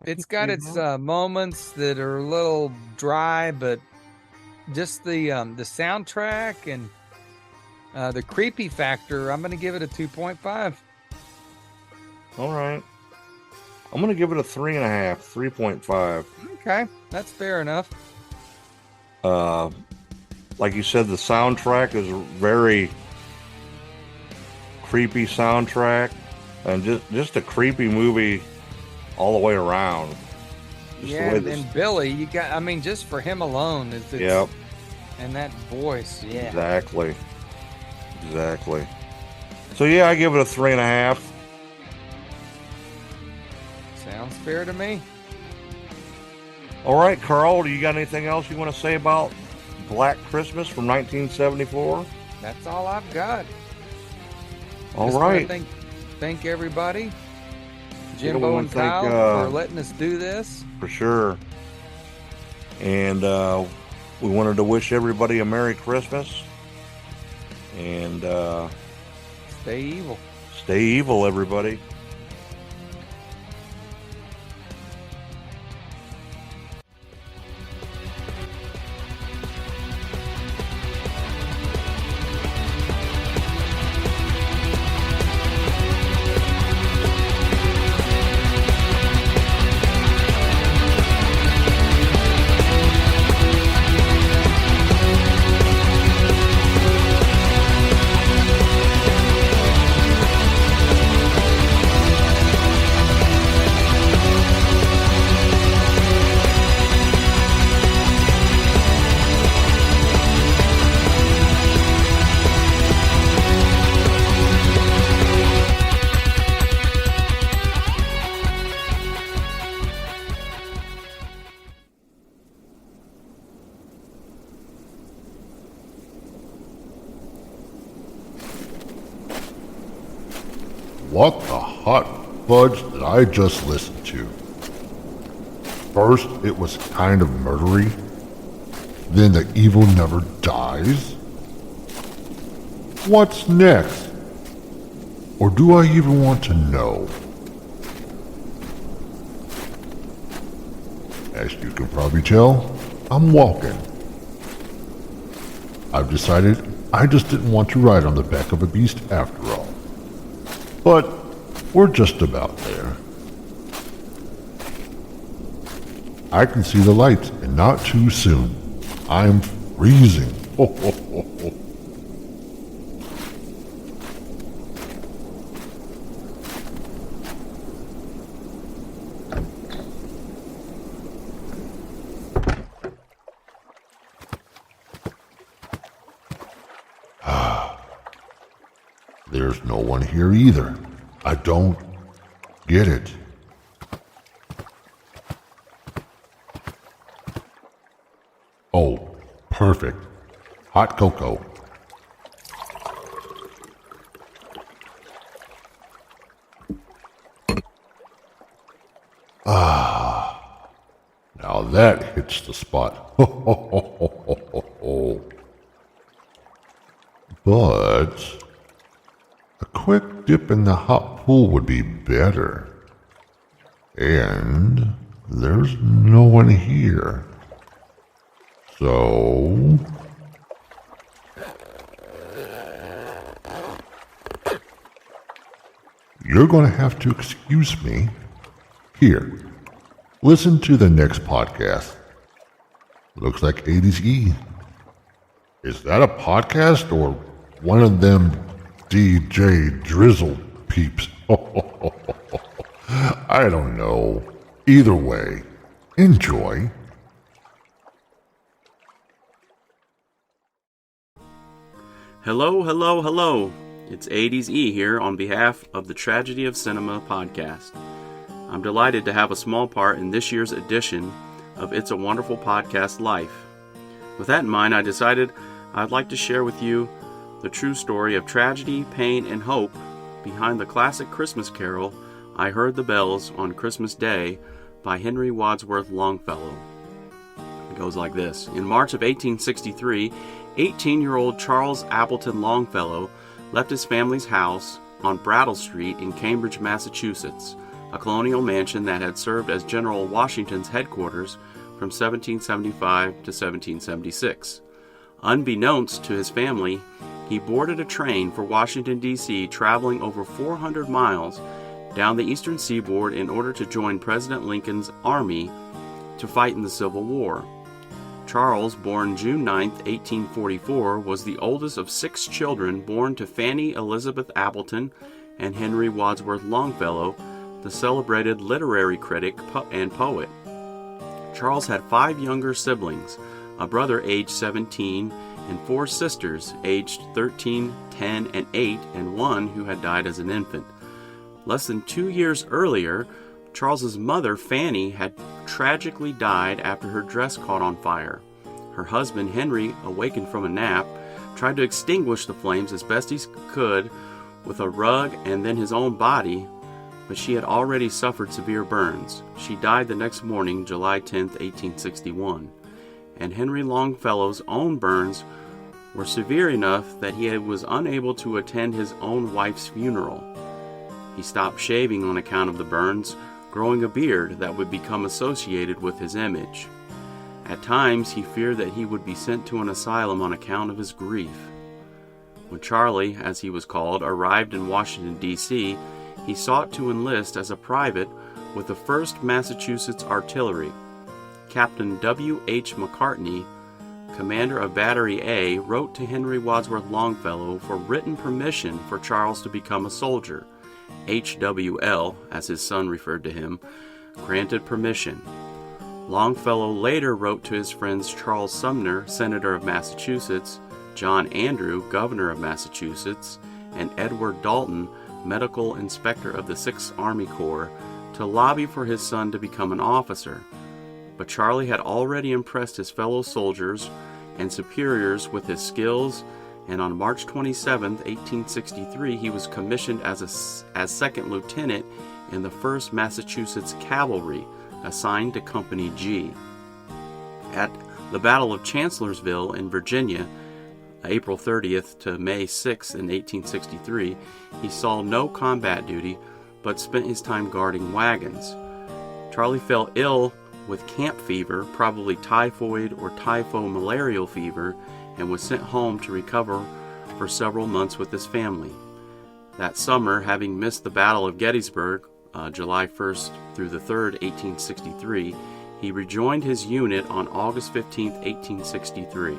S14: It's got its moments that are a little dry, but just the soundtrack and the creepy factor, I'm going to give it a 2.5.
S13: All right. I'm going to give it a 3.5, 3.5.
S14: Okay, that's fair enough.
S13: Like you said, the soundtrack is a very creepy soundtrack, and just a creepy movie all the way around. Just
S14: yeah, and Billy, you got, I mean, just for him alone,
S13: yep.
S14: And that voice, yeah.
S13: Exactly. So yeah, I give it a 3.5.
S14: Sounds fair to me.
S13: All right, Carl, do you got anything else you want to say about Black Christmas from 1974?
S14: That's all I've got.
S13: All right.
S14: Thank everybody, Jimbo and Kyle, for letting us do this.
S13: For sure. And we wanted to wish everybody a Merry Christmas. And
S14: stay evil.
S13: Stay evil, everybody.
S1: What the hot fudge did I just listen to? First, it was Kinda Murdery. Then the evil never dies. What's next? Or do I even want to know? As you can probably tell, I'm walking. I've decided I just didn't want to ride on the back of a beast after all. But we're just about there. I can see the lights, and not too soon. I'm freezing. Ho, ho, ho, ho. There's no one here either. I don't get it. Oh, perfect. Hot cocoa. Now that hits the spot. But a quick dip in the hot pool would be better. And there's no one here. So... you're going to have to excuse me. Here, listen to the next podcast. Looks like 80s E. Is that a podcast or one of them DJ Drizzle peeps? I don't know. Either way, enjoy.
S15: Hello, hello, hello. It's 80s E here on behalf of the Tragedy of Cinema podcast. I'm delighted to have a small part in this year's edition of It's a Wonderful Podcast life. With that in mind, I decided I'd like to share with you the true story of tragedy, pain, and hope behind the classic Christmas carol, I Heard the Bells on Christmas Day by Henry Wadsworth Longfellow. It goes like this. In March of 1863, 18-year-old Charles Appleton Longfellow left his family's house on Brattle Street in Cambridge, Massachusetts, a colonial mansion that had served as General Washington's headquarters from 1775 to 1776. Unbeknownst to his family, he boarded a train for Washington, D.C., traveling over 400 miles down the eastern seaboard in order to join President Lincoln's army to fight in the Civil War. Charles, born June 9, 1844, was the oldest of 6 children born to Fanny Elizabeth Appleton and Henry Wadsworth Longfellow, the celebrated literary critic and poet. Charles had 5 younger siblings, a brother aged 17, and 4 sisters aged 13, 10, and 8, and one who had died as an infant. Less than 2 years earlier, Charles's mother, Fanny, had tragically died after her dress caught on fire. Her husband, Henry, awakened from a nap, tried to extinguish the flames as best he could with a rug and then his own body, but she had already suffered severe burns. She died the next morning, July 10, 1861, and Henry Longfellow's own burns were severe enough that he was unable to attend his own wife's funeral. He stopped shaving on account of the burns, growing a beard that would become associated with his image. At times, he feared that he would be sent to an asylum on account of his grief. When Charlie, as he was called, arrived in Washington, D.C., he sought to enlist as a private with the 1st Massachusetts Artillery. Captain W. H. McCartney, commander of Battery A, wrote to Henry Wadsworth Longfellow for written permission for Charles to become a soldier. HWL, as his son referred to him, granted permission. Longfellow later wrote to his friends Charles Sumner, Senator of Massachusetts, John Andrew, Governor of Massachusetts, and Edward Dalton, Medical Inspector of the 6th Army Corps, to lobby for his son to become an officer. But Charlie had already impressed his fellow soldiers and superiors with his skills, and on March 27, 1863, he was commissioned as 2nd Lieutenant in the 1st Massachusetts Cavalry, assigned to Company G. At the Battle of Chancellorsville in Virginia, April 30th to May 6th in 1863, he saw no combat duty, but spent his time guarding wagons. Charlie fell ill with camp fever, probably typhoid or typho-malarial fever, and was sent home to recover for several months with his family. That summer, having missed the Battle of Gettysburg, July 1st through the 3rd, 1863, he rejoined his unit on August 15, 1863.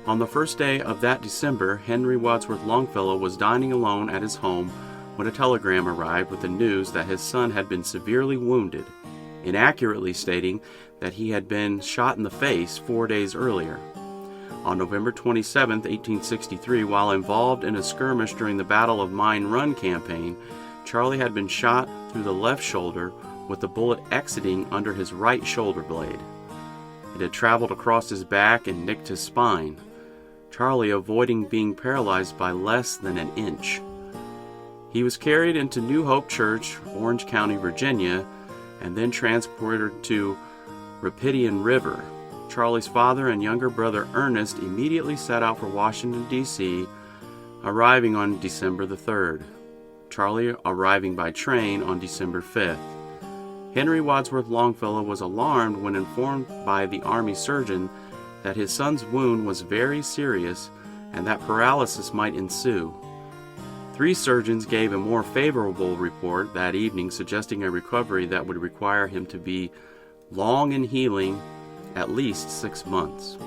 S15: On the first day of that December, Henry Wadsworth Longfellow was dining alone at his home when a telegram arrived with the news that his son had been severely wounded, inaccurately stating that he had been shot in the face 4 days earlier. On November 27, 1863, while involved in a skirmish during the Battle of Mine Run campaign, Charlie had been shot through the left shoulder with the bullet exiting under his right shoulder blade. It had traveled across his back and nicked his spine, Charlie avoiding being paralyzed by less than an inch. He was carried into New Hope Church, Orange County, Virginia, and then transported to Rapidan River. Charlie's father and younger brother Ernest immediately set out for Washington, D.C., arriving on December the 3rd. Charlie arriving by train on December 5th. Henry Wadsworth Longfellow was alarmed when informed by the Army surgeon that his son's wound was very serious and that paralysis might ensue. 3 surgeons gave a more favorable report that evening, suggesting a recovery that would require him to be long in healing, at least 6 months.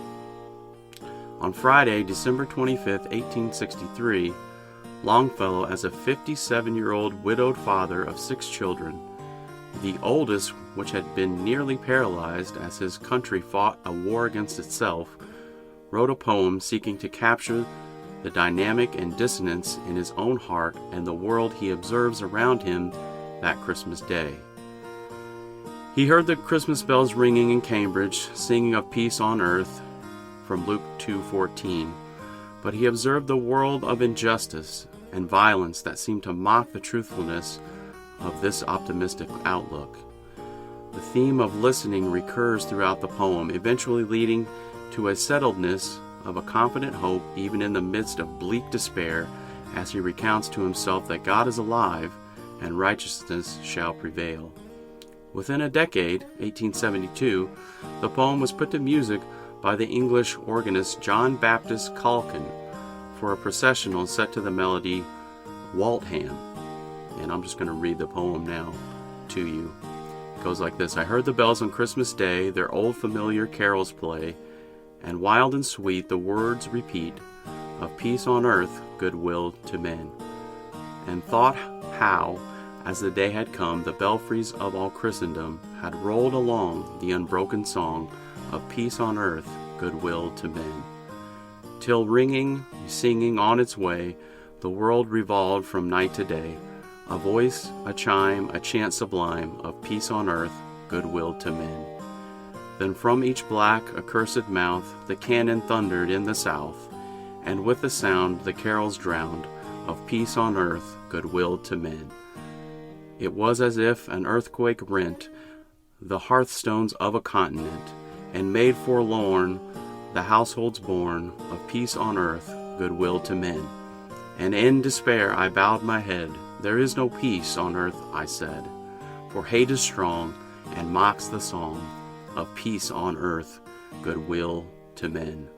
S15: On Friday, December 25, 1863, Longfellow, as a 57-year-old widowed father of 6 children, the oldest which had been nearly paralyzed as his country fought a war against itself, wrote a poem seeking to capture the dynamic and dissonance in his own heart and the world he observes around him that Christmas Day. He heard the Christmas bells ringing in Cambridge, singing of peace on earth from Luke 2:14. But he observed the world of injustice and violence that seemed to mock the truthfulness of this optimistic outlook. The theme of listening recurs throughout the poem, eventually leading to a settledness of a confident hope even in the midst of bleak despair, as he recounts to himself that God is alive and righteousness shall prevail. Within a decade, 1872, the poem was put to music by the English organist John Baptist Calkin for a processional set to the melody Waltham. And I'm just going to read the poem now to you. It goes like this. I heard the bells on Christmas Day, their old familiar carols play, and wild and sweet the words repeat of peace on earth, goodwill to men. And thought how, as the day had come, the belfries of all Christendom had rolled along the unbroken song of peace on earth, goodwill to men. Till ringing, singing on its way, the world revolved from night to day, a voice, a chime, a chant sublime of peace on earth, goodwill to men. Then from each black, accursed mouth the cannon thundered in the south, and with the sound the carols drowned of peace on earth, goodwill to men. It was as if an earthquake rent the hearthstones of a continent, and made forlorn the households born of peace on earth, goodwill to men. And in despair I bowed my head. There is no peace on earth, I said, for hate is strong and mocks the song of peace on earth, goodwill to men.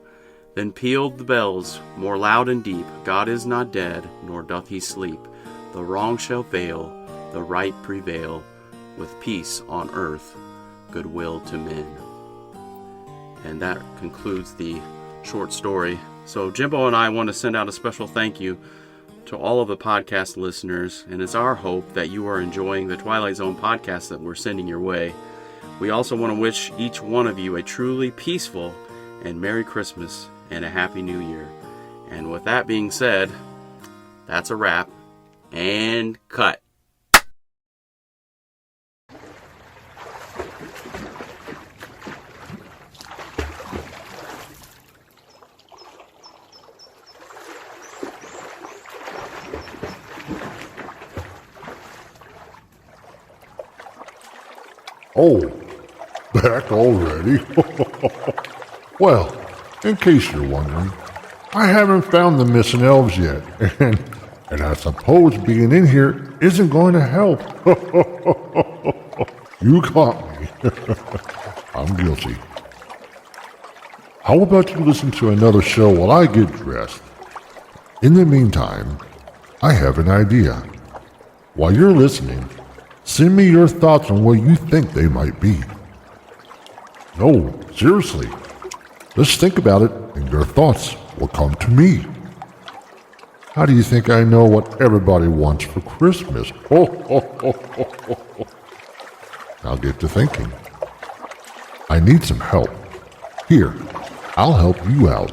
S15: Then pealed the bells more loud and deep. God is not dead, nor doth he sleep. The wrong shall fail, the right prevail, with peace on earth, goodwill to men. And that concludes the short story. So Jimbo and I want to send out a special thank you to all of the podcast listeners, and it's our hope that you are enjoying the Twilight Zone podcast that we're sending your way. We also want to wish each one of you a truly peaceful and Merry Christmas and a Happy New Year. And with that being said, that's a wrap, and cut.
S1: Oh, back already? Well, in case you're wondering, I haven't found the missing elves yet, and I suppose being in here isn't going to help. You caught me. I'm guilty. How about you listen to another show while I get dressed? In the meantime, I have an idea. While you're listening, send me your thoughts on what you think they might be. No, seriously. Just think about it, and your thoughts will come to me. How do you think I know what everybody wants for Christmas? I'll get to thinking. I need some help. Here, I'll help you out.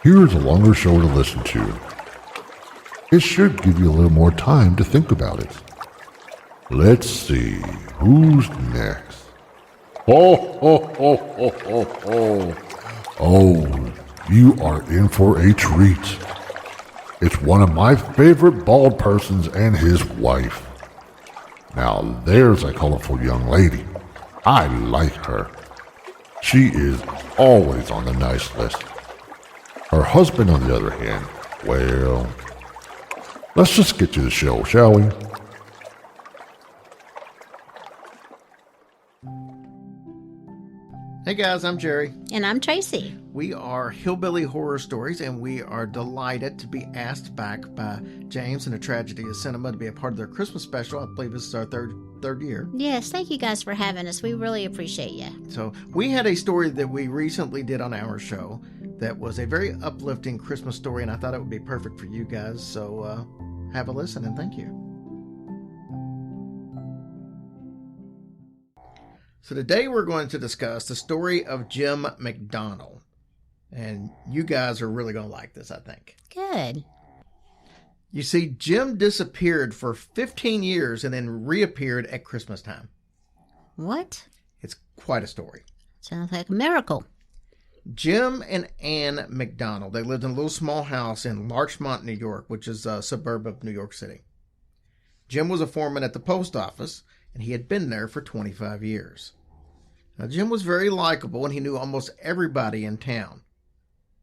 S1: Here's a longer show to listen to. It should give you a little more time to think about it. Let's see, who's next? Oh, you are in for a treat. It's one of my favorite bald persons and his wife. Now there's a colorful young lady. I like her. She is always on the nice list. Her husband, on the other hand, well, let's just get to the show, shall we?
S16: Hey guys, I'm Jerry.
S2: And I'm Tracy.
S16: We are Hillbilly Horror Stories, and we are delighted to be asked back by James and A Tragedy of Cinema to be a part of their Christmas special. I believe this is our third year.
S2: Yes, thank you guys for having us. We really appreciate you.
S16: So we had a story that we recently did on our show that was a very uplifting Christmas story, and I thought it would be perfect for you guys. So have a listen, and thank you. So today we're going to discuss the story of Jim McDonnell. And you guys are really going to like this, I think.
S2: Good.
S16: You see, Jim disappeared for 15 years and then reappeared at Christmas time.
S17: What?
S16: It's quite a story.
S17: Sounds like a miracle.
S16: Jim and Ann McDonald, they lived in a little small house in Larchmont, New York, which is a suburb of New York City. Jim was a foreman at the post office, and he had been there for 25 years. Now, Jim was very likable, and he knew almost everybody in town.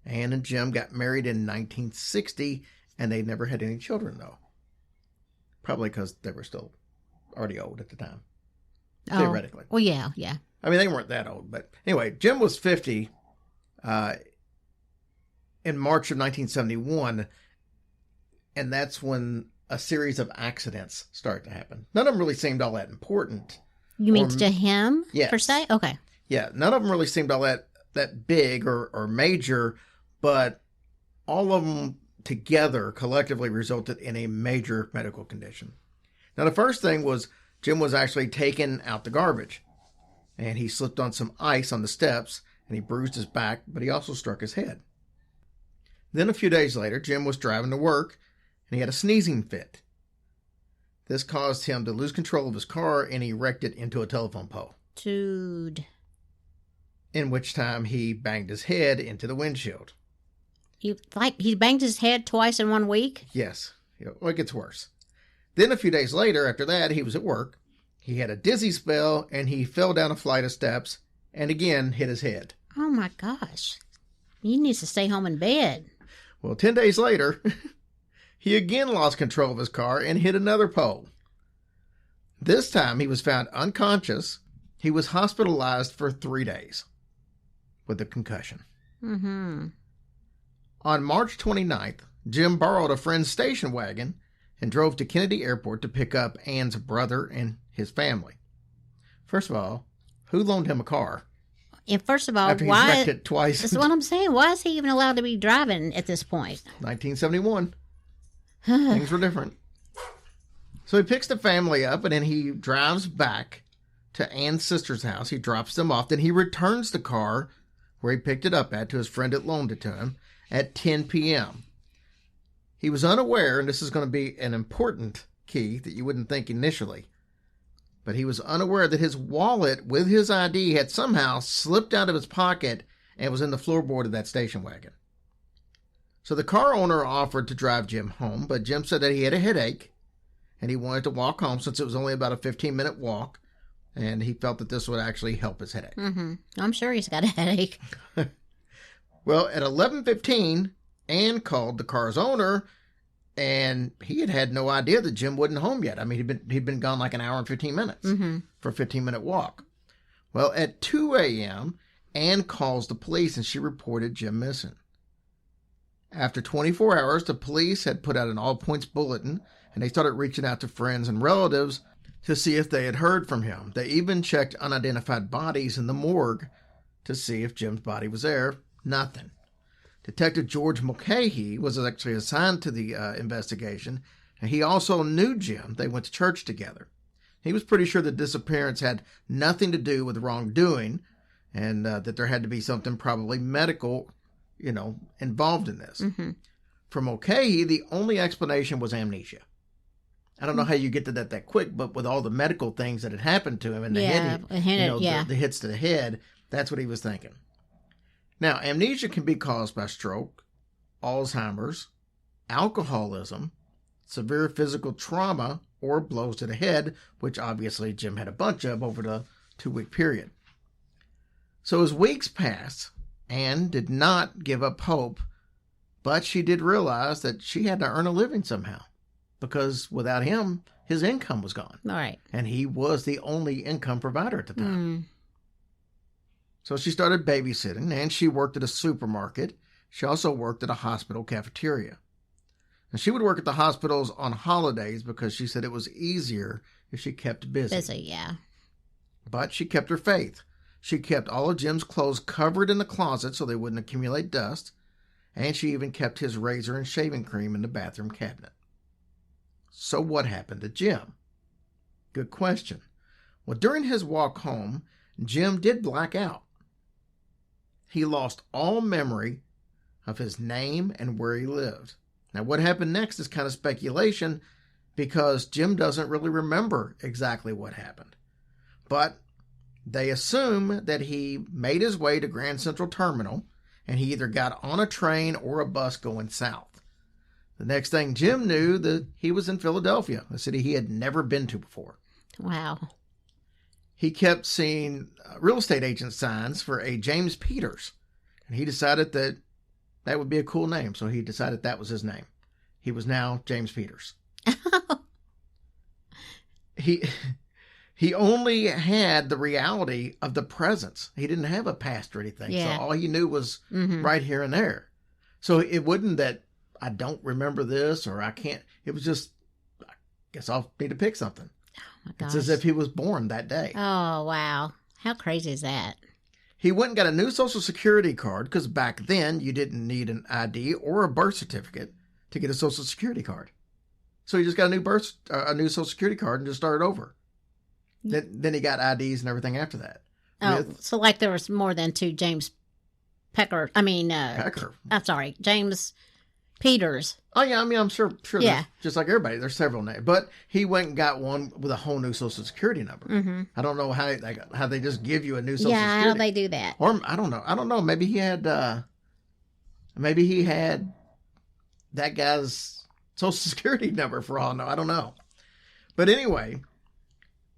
S16: Ann and Jim got married in 1960, and they never had any children, though. Probably because they were still already old at the time.
S17: Oh.
S16: Theoretically.
S17: Well, yeah.
S16: I mean, they weren't that old, but anyway, Jim was 50 in March of 1971, and that's when a series of accidents started to happen. None of them really seemed all that important.
S17: You mean to him,
S16: yes.
S17: per se? Okay.
S16: Yeah, none of them really seemed all that big or major, but all of them together collectively resulted in a major medical condition. Now, the first thing was Jim was actually taking out the garbage, and he slipped on some ice on the steps, and he bruised his back, but he also struck his head. Then a few days later, Jim was driving to work, and he had a sneezing fit. This caused him to lose control of his car, and he wrecked it into a telephone pole.
S17: Dude.
S16: In which time he banged his head into the windshield.
S17: He banged his head twice in 1 week?
S16: Yes. Well, it gets worse. Then a few days later, after that, he was at work. He had a dizzy spell, and he fell down a flight of steps, and again hit his head.
S17: Oh, my gosh. He needs to stay home in bed.
S16: Well, 10 days later, he again lost control of his car and hit another pole. This time, he was found unconscious. He was hospitalized for 3 days with a concussion.
S17: Mm-hmm.
S16: On March 29th, Jim borrowed a friend's station wagon and drove to Kennedy Airport to pick up Ann's brother and his family. First of all, who loaned him a car?
S17: And first of all,
S16: After
S17: why?
S16: He's wrecked it twice.
S17: That's what I'm saying. Why is he even allowed to be driving at this point?
S16: 1971. Things were different. So he picks the family up, and then he drives back to Ann's sister's house. He drops them off. Then he returns the car where he picked it up at to his friend that loaned it to him at 10 p.m. He was unaware, and this is going to be an important key that you wouldn't think initially, but he was unaware that his wallet with his ID had somehow slipped out of his pocket and was in the floorboard of that station wagon. So the car owner offered to drive Jim home, but Jim said that he had a headache and he wanted to walk home since it was only about a 15-minute walk, and he felt that this would actually help his headache.
S17: Mm-hmm. I'm sure he's got a headache.
S16: Well, at 11:15, Ann called the car's owner, and he had no idea that Jim wasn't home yet. I mean, he'd been gone like an hour and 15 minutes for a 15-minute walk. Well, at 2 a.m., Ann calls the police, and she reported Jim missing. After 24 hours, the police had put out an all-points bulletin, and they started reaching out to friends and relatives to see if they had heard from him. They even checked unidentified bodies in the morgue to see if Jim's body was there. Nothing. Detective George Mulcahy was actually assigned to the investigation, and he also knew Jim. They went to church together. He was pretty sure the disappearance had nothing to do with wrongdoing, and that there had to be something probably medical, involved in this.
S17: Mm-hmm.
S16: For Mulcahy, the only explanation was amnesia. I don't know how you get to that quick, but with all the medical things that had happened to him and the hits to the head, that's what he was thinking. Now, amnesia can be caused by stroke, Alzheimer's, alcoholism, severe physical trauma, or blows to the head, which obviously Jim had a bunch of over the 2-week period. So as weeks passed, Ann did not give up hope, but she did realize that she had to earn a living somehow, because without him, his income was gone.
S17: All right.
S16: And he was the only income provider at the time. So she started babysitting, and she worked at a supermarket. She also worked at a hospital cafeteria. And she would work at the hospitals on holidays because she said it was easier if she kept busy.
S17: Busy, yeah.
S16: But she kept her faith. She kept all of Jim's clothes covered in the closet so they wouldn't accumulate dust, and she even kept his razor and shaving cream in the bathroom cabinet. So what happened to Jim? Good question. Well, during his walk home, Jim did black out. He lost all memory of his name and where he lived. Now, what happened next is kind of speculation because Jim doesn't really remember exactly what happened. But They assume that he made his way to Grand Central Terminal, and he either got on a train or a bus going south. The next thing Jim knew, that he was in Philadelphia, a city he had never been to before.
S17: Wow.
S16: He kept seeing real estate agent signs for a James Peters, and he decided that that would be a cool name, so he decided that was his name. He was now James Peters. He only had the reality of the presence. He didn't have a past or anything.
S17: Yeah.
S16: So all he knew was right here and there. So it wasn't that I don't remember this or I can't. It was just, I guess I'll need to pick something.
S17: Oh my
S16: It's
S17: gosh.
S16: as if he was born that day.
S17: Oh, wow. How crazy is that?
S16: He went and got a new Social Security card because back then you didn't need an ID or a birth certificate to get a Social Security card. So he just got a new Social Security card and just started over. Then he got IDs and everything after that.
S17: Oh, so like there was more than two James Pecker.
S16: Pecker.
S17: I'm sorry, James Peters.
S16: Oh yeah, I mean I'm sure.
S17: Yeah.
S16: Just like everybody, there's several names. But he went and got one with a whole new Social Security number.
S17: Mm-hmm.
S16: I don't know how they just give you a new Social Security.
S17: Yeah, how do they do that?
S16: Or I don't know. Maybe he had that guy's Social Security number for all I know. I don't know. But anyway,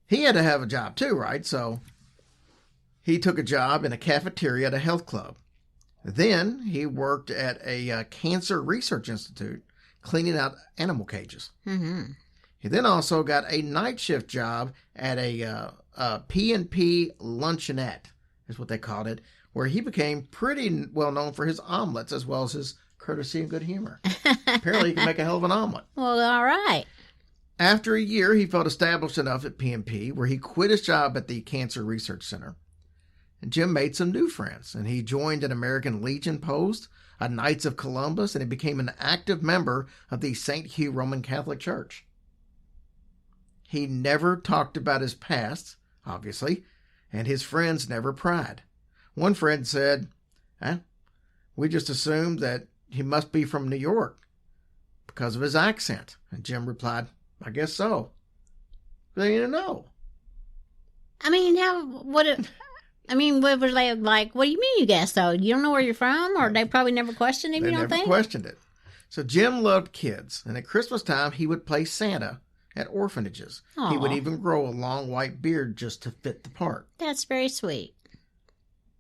S16: he had to have a job too, right? So he took a job in a cafeteria at a health club. Then he worked at a cancer research institute cleaning out animal cages.
S17: Mm-hmm.
S16: He then also got a night shift job at a P&P luncheonette, is what they called it, where he became pretty well known for his omelets as well as his courtesy and good humor. Apparently he can make a hell of an omelet.
S17: Well, all right.
S16: After a year, he felt established enough at P&P where he quit his job at the Cancer Research Center. And Jim made some new friends, and he joined an American Legion post, a Knights of Columbus, and he became an active member of the St. Hugh Roman Catholic Church. He never talked about his past, obviously, and his friends never pried. One friend said, we just assumed that he must be from New York because of his accent. And Jim replied, I guess so. They didn't know.
S17: I mean, what were they like? What do you mean you guess so? You don't know where you're from? Or they probably never questioned him,
S16: They
S17: you don't
S16: never
S17: think?
S16: questioned it. So Jim loved kids, and at Christmas time, he would play Santa at orphanages. He would
S17: Aw.
S16: even grow a long white beard just to fit the part.
S17: That's very sweet.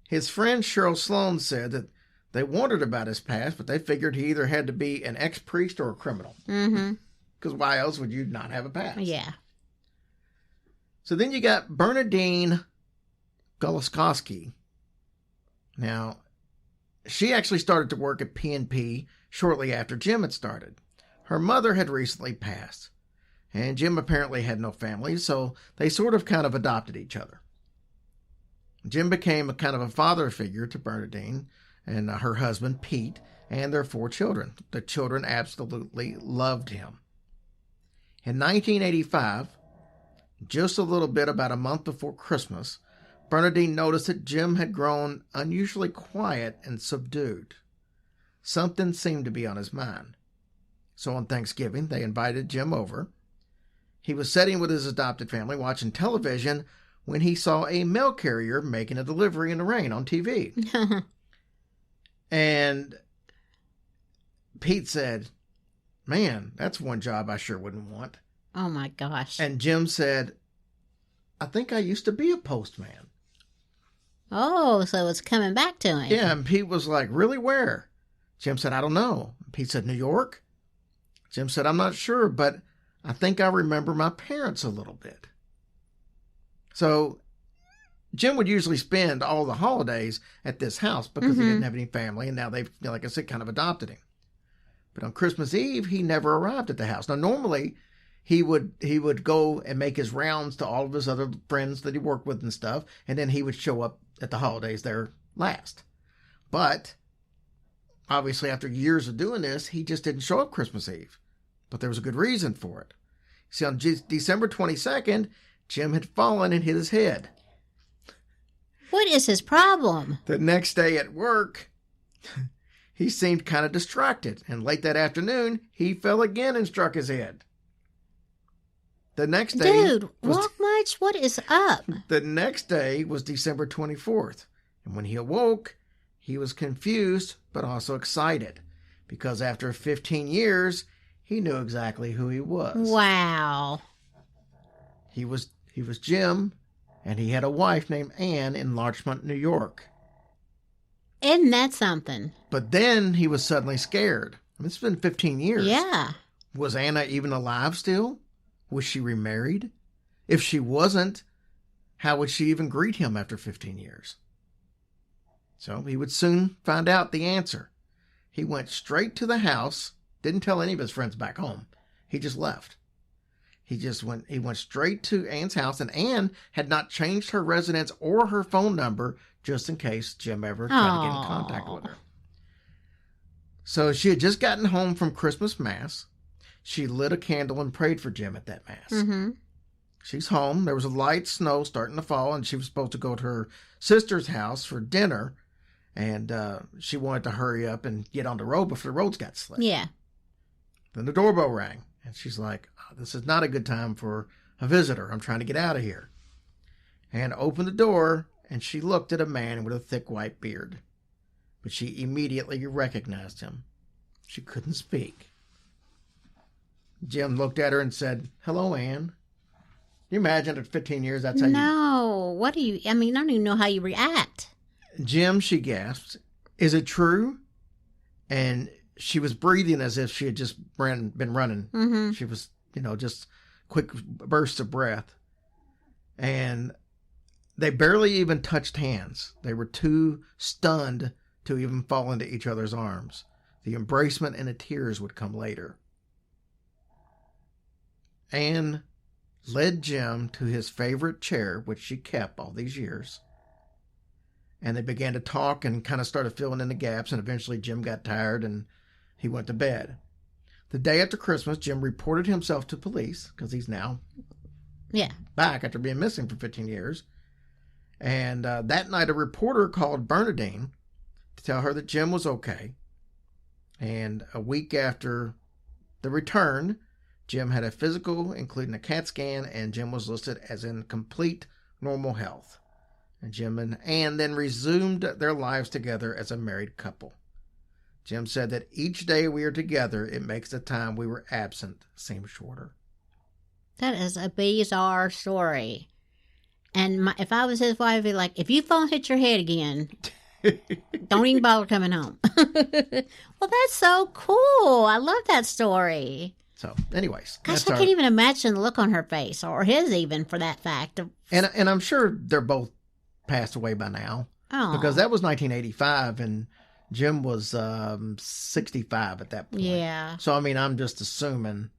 S16: His friend Cheryl Sloan said that they wondered about his past, but they figured he either had to be an ex-priest or a criminal.
S17: Mm-hmm.
S16: Because why else would you not have a past?
S17: Yeah.
S16: So then you got Bernadine Goloskowski. Now, she actually started to work at P&P shortly after Jim had started. Her mother had recently passed, and Jim apparently had no family, so they sort of kind of adopted each other. Jim became a kind of a father figure to Bernadine and her husband, Pete, and their 4 children. The children absolutely loved him. In 1985, just a little bit about a month before Christmas, Bernadine noticed that Jim had grown unusually quiet and subdued. Something seemed to be on his mind. So on Thanksgiving, they invited Jim over. He was sitting with his adopted family watching television when he saw a mail carrier making a delivery in the rain on TV. And Pete said, man, that's one job I sure wouldn't want.
S17: Oh my gosh.
S16: And Jim said, I think I used to be a postman.
S17: Oh, so it's coming back to him.
S16: Yeah, and Pete was like, really, where? Jim said, I don't know. Pete said, New York? Jim said, I'm not sure, but I think I remember my parents a little bit. So Jim would usually spend all the holidays at this house because he didn't have any family, and now they've, like I said, kind of adopted him. But on Christmas Eve, he never arrived at the house. Now, normally, he would go and make his rounds to all of his other friends that he worked with and stuff, and then he would show up at the holidays there last. But obviously, after years of doing this, he just didn't show up Christmas Eve. But there was a good reason for it. See, on December 22nd, Jim had fallen and hit his head.
S17: What is his problem?
S16: The next day at work, he seemed kind of distracted, and late that afternoon, he fell again and struck his head. The next day...
S17: Dude, walk much? What is up?
S16: The next day was December 24th. And when he awoke, he was confused, but also excited. Because after 15 years, he knew exactly who he was.
S17: Wow.
S16: He was Jim, and he had a wife named Ann in Larchmont, New York.
S17: Isn't that something?
S16: But then he was suddenly scared. I mean, it's been 15 years.
S17: Yeah.
S16: Was Anna even alive still? Was she remarried? If she wasn't, how would she even greet him after 15 years? So he would soon find out the answer. He went straight to the house, didn't tell any of his friends back home. He just left. He went straight to Ann's house, and Ann had not changed her residence or her phone number just in case Jim ever tried to get in contact with her. So she had just gotten home from Christmas Mass. She lit a candle and prayed for Jim at that Mass.
S17: Mm-hmm.
S16: She's home. There was a light snow starting to fall, and she was supposed to go to her sister's house for dinner, and she wanted to hurry up and get on the road before the roads got slick.
S17: Yeah.
S16: Then the doorbell rang, and she's like, this is not a good time for a visitor. I'm trying to get out of here. And opened the door, and she looked at a man with a thick white beard. But she immediately recognized him. She couldn't speak. Jim looked at her and said, "Hello, Ann." Can you imagine at 15 years that's how you...
S17: No. What do you... I mean, I don't even know how you react.
S16: Jim, she gasped, "Is it true?" And she was breathing as if she had just been running.
S17: Mm-hmm.
S16: She was, just quick bursts of breath. And they barely even touched hands. They were too stunned to even fall into each other's arms. The embracement and the tears would come later. Anne led Jim to his favorite chair, which she kept all these years. And they began to talk and kind of started filling in the gaps. And eventually Jim got tired and he went to bed. The day after Christmas, Jim reported himself to police because he's now back after being missing for 15 years. And that night, a reporter called Bernadine to tell her that Jim was okay. And a week after the return, Jim had a physical, including a CAT scan, and Jim was listed as in complete normal health. And Jim and Ann then resumed their lives together as a married couple. Jim said that each day we are together, it makes the time we were absent seem shorter.
S17: That is a bizarre story. And if I was his wife, I'd be like, if you fall and hit your head again, don't even bother coming home. Well, that's so cool. I love that story.
S16: So, anyways.
S17: Gosh, I can't even imagine the look on her face, or his even, for that fact.
S16: And I'm sure they're both passed away by now.
S17: Oh.
S16: Because that was 1985, and Jim was 65 at that point.
S17: Yeah.
S16: So, I mean, I'm just assuming,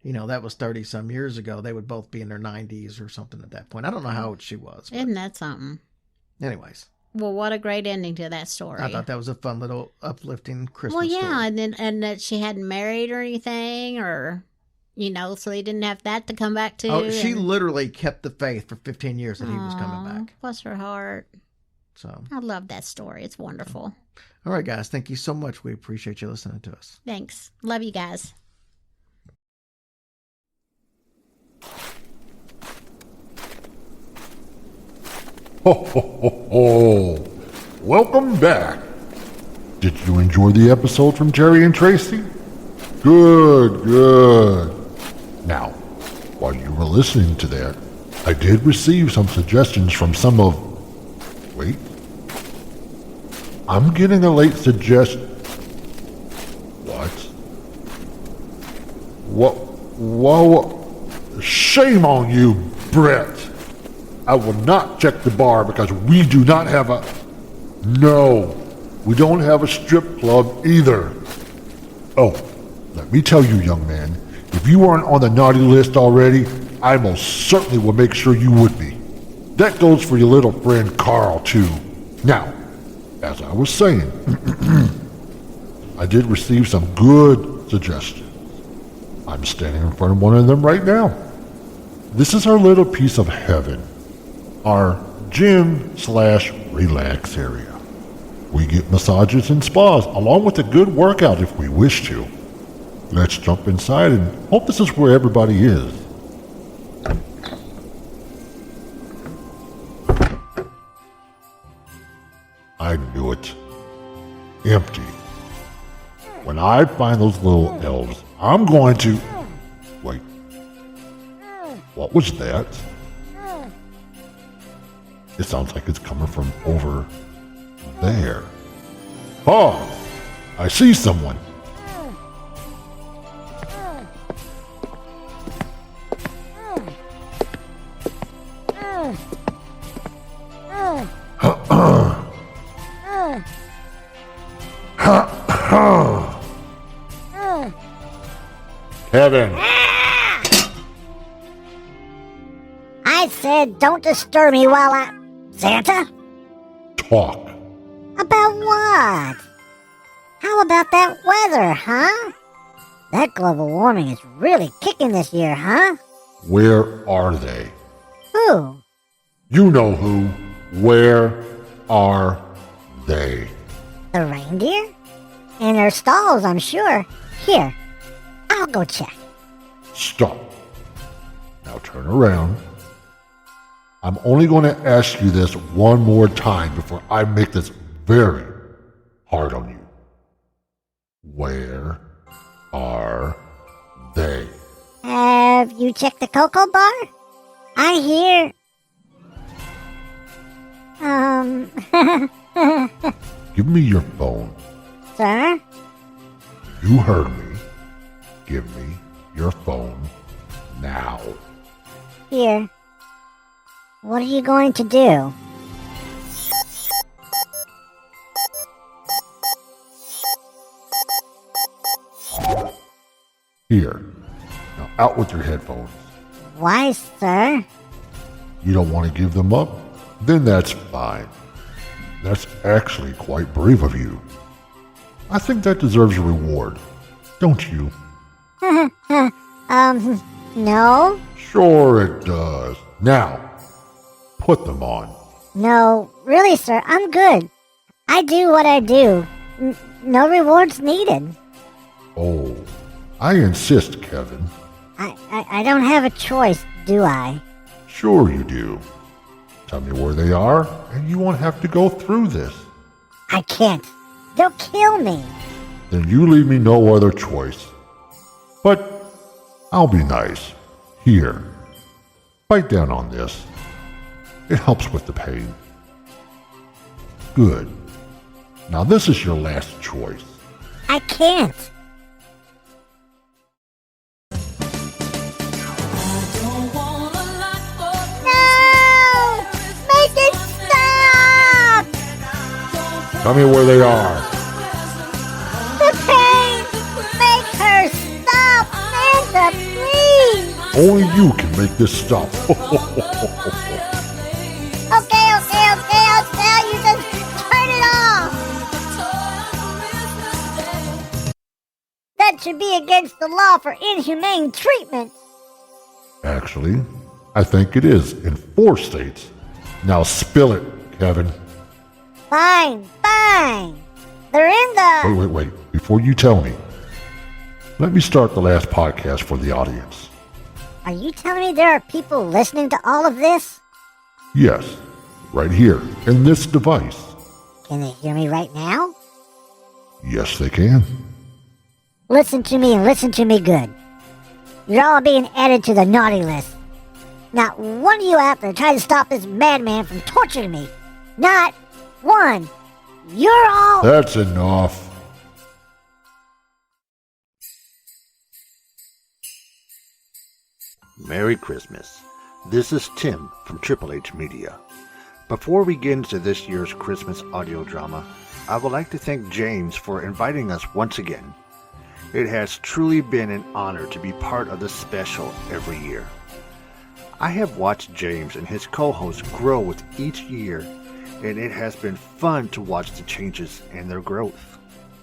S16: that was 30-some years ago. They would both be in their 90s or something at that point. I don't know how old she was. But...
S17: Isn't that something?
S16: Anyways.
S17: Well, what a great ending to that story.
S16: I thought that was a fun little uplifting Christmas story.
S17: and that she hadn't married or anything, or, so he didn't have that to come back to.
S16: Oh, she literally kept the faith for 15 years that he was coming back.
S17: Bless her heart.
S16: So
S17: I love that story. It's wonderful.
S16: All right, guys. Thank you so much. We appreciate you listening to us.
S17: Thanks. Love you guys.
S1: Ho, ho, ho, ho. Welcome back. Did you enjoy the episode from Jerry and Tracy? Good, good. Now, while you were listening to that, I did receive some suggestions from some of... Wait. I'm getting a late suggestion. What? Whoa. Shame on you, Brett. I will not check the bar because we do not have a... No, we don't have a strip club either. Oh, let me tell you, young man, if you aren't on the naughty list already, I most certainly will make sure you would be. That goes for your little friend Carl, too. Now, as I was saying, I did receive some good suggestions. I'm standing in front of one of them right now. This is our little piece of heaven. Our gym/relax area. We get massages and spas, along with a good workout if we wish to. Let's jump inside and hope this is where everybody is. empty. When I find those little elves, I'm going to... Wait. What was that? It sounds like it's coming from over there. Oh! I see someone. Kevin.
S2: I said don't disturb me while I... Santa?
S1: Talk.
S2: About what? How about that weather, huh? That global warming is really kicking this year, huh?
S1: Where are they?
S2: Who?
S1: You know who. Where are they?
S2: The reindeer? In their stalls, I'm sure. Here, I'll go check.
S1: Stop. Now turn around. I'm only going to ask you this one more time before I make this very hard on you. Where are they?
S2: Have you checked the cocoa bar? I hear...
S1: Give me your phone.
S2: Sir?
S1: You heard me. Give me your phone now.
S2: Here. What are you going to do?
S1: Here. Now out with your headphones.
S2: Why, sir?
S1: You don't want to give them up? Then that's fine. That's actually quite brave of you. I think that deserves a reward, don't you?
S2: No?
S1: Sure it does. Now, put them on.
S2: No, really, sir, I'm good. I do what I do. No rewards needed.
S1: Oh, I insist, Kevin.
S2: I don't have a choice, do I?
S1: Sure you do. Tell me where they are, and you won't have to go through this.
S2: I can't. They'll kill me.
S1: Then you leave me no other choice. But I'll be nice. Here, bite down on this. It helps with the pain. Good. Now this is your last choice.
S2: I can't. No! Make it stop!
S1: Tell me where they are.
S2: The pain! Make her stop! Santa, please!
S1: Only you can make this stop.
S2: Okay, I'll tell you. Just turn it off! That should be against the law for inhumane treatment.
S1: Actually, I think it is in 4 states. Now spill it, Kevin.
S2: Fine. They're in the...
S1: Wait. Before you tell me, let me start the last podcast for the audience.
S2: Are you telling me there are people listening to all of this?
S1: Yes, right here, in this device.
S2: Can they hear me right now?
S1: Yes, they can.
S2: Listen to me and listen to me good. You're all being added to the naughty list. Not one of you out there try to stop this madman from torturing me. Not one. You're all...
S1: That's enough.
S18: Merry Christmas. This is Tim from Triple H Media. Before we get into this year's Christmas audio drama, I would like to thank James for inviting us once again. It has truly been an honor to be part of this special every year. I have watched James and his co-hosts grow with each year, and it has been fun to watch the changes and their growth.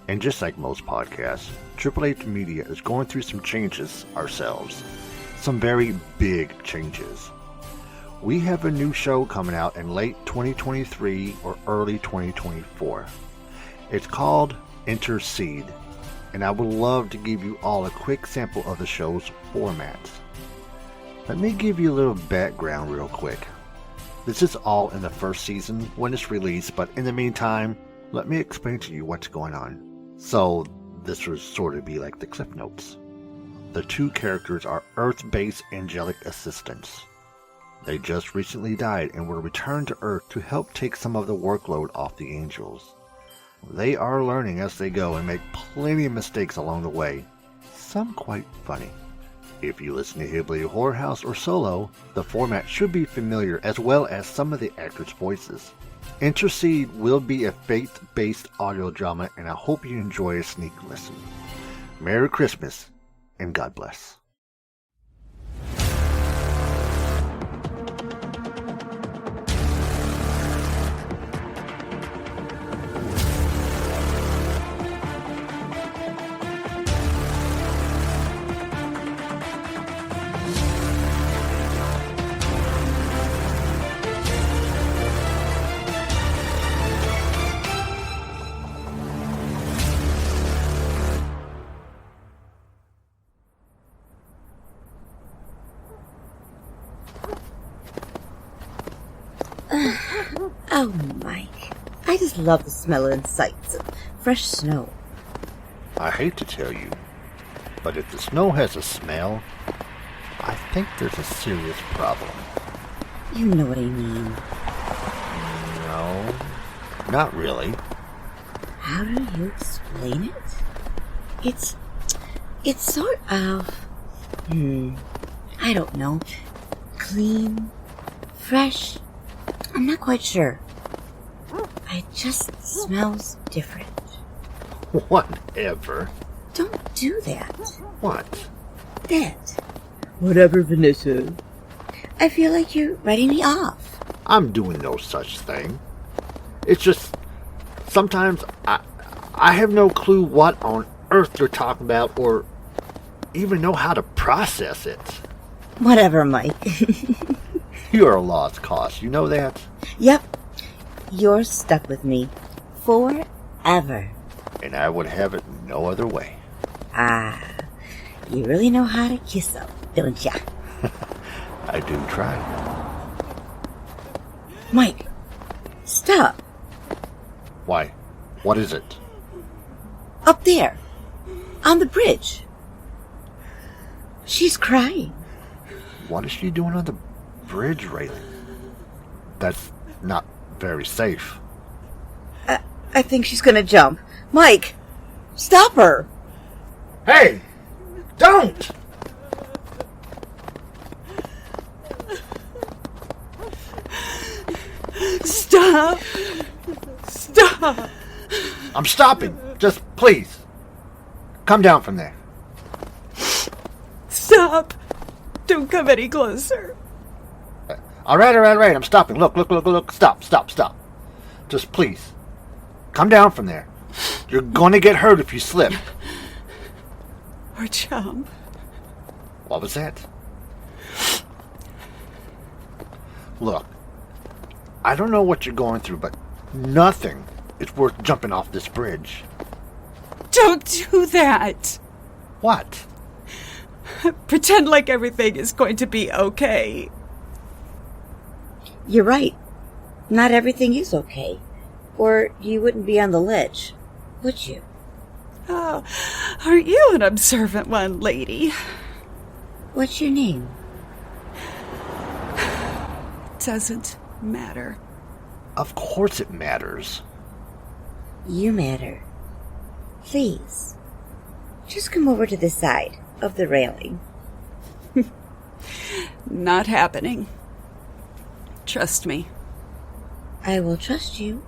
S18: And just like most podcasts, Triple H Media is going through some changes ourselves. Some very big changes. We have a new show coming out in late 2023 or early 2024. It's called Intercede, and I would love to give you all a quick sample of the show's formats. Let me give you a little background real quick. This is all in the first season when it's released, but in the meantime, Let me explain to you what's going on. So, this would sort of be like the Cliff Notes. The two characters are Earth-based angelic assistants. They just recently died and were returned to Earth to help take some of the workload off the angels. They are learning as they go and make plenty of mistakes along the way, some quite funny. If you listen to Hillbilly Horror House or Solo, the format should be familiar as well as some of the actors' voices. Intercede will be a faith-based audio drama, and I hope you enjoy a sneak listen. Merry Christmas, and God bless.
S19: Oh, Mike. I just love the smell and sights of fresh snow.
S18: I hate to tell you, but if the snow has a smell, I think there's a serious problem.
S19: You know what I mean.
S18: No, not really.
S19: How do you explain it? It's sort of, I don't know, clean, fresh. I'm not quite sure. It just smells different.
S18: Whatever.
S19: Don't do that.
S18: What?
S19: That. Whatever, Vanessa. I feel like you're writing me off.
S18: I'm doing no such thing. It's just, sometimes I have no clue what on earth you're talking about or even know how to process it.
S19: Whatever, Mike.
S18: You're a lost cause, you know that?
S19: Yep. You're stuck with me. Forever.
S18: And I would have it no other way.
S19: Ah. You really know how to kiss up, don't ya?
S18: I do try.
S19: Mike, stop.
S18: Why? What is it?
S19: Up there. On the bridge. She's crying.
S18: What is she doing on the bridge railing? That's not very safe.
S19: I think she's gonna jump. Mike, stop her.
S18: Hey! Don't!
S19: Stop. Stop.
S18: I'm stopping. Just please. Come down from there.
S19: Stop. Don't come any closer.
S18: All right. I'm stopping. Look. Stop. Just please. Come down from there. You're going to get hurt if you slip.
S19: Or jump.
S18: What was that? Look, I don't know what you're going through, but nothing is worth jumping off this bridge.
S19: Don't do that.
S18: What?
S19: Pretend like everything is going to be okay. You're right. Not everything is okay. Or you wouldn't be on the ledge, would you? Oh, aren't you an observant one, lady? What's your name? Doesn't matter.
S18: Of course it matters.
S19: You matter. Please, just come over to the side of the railing. Not happening. Trust me. I will trust you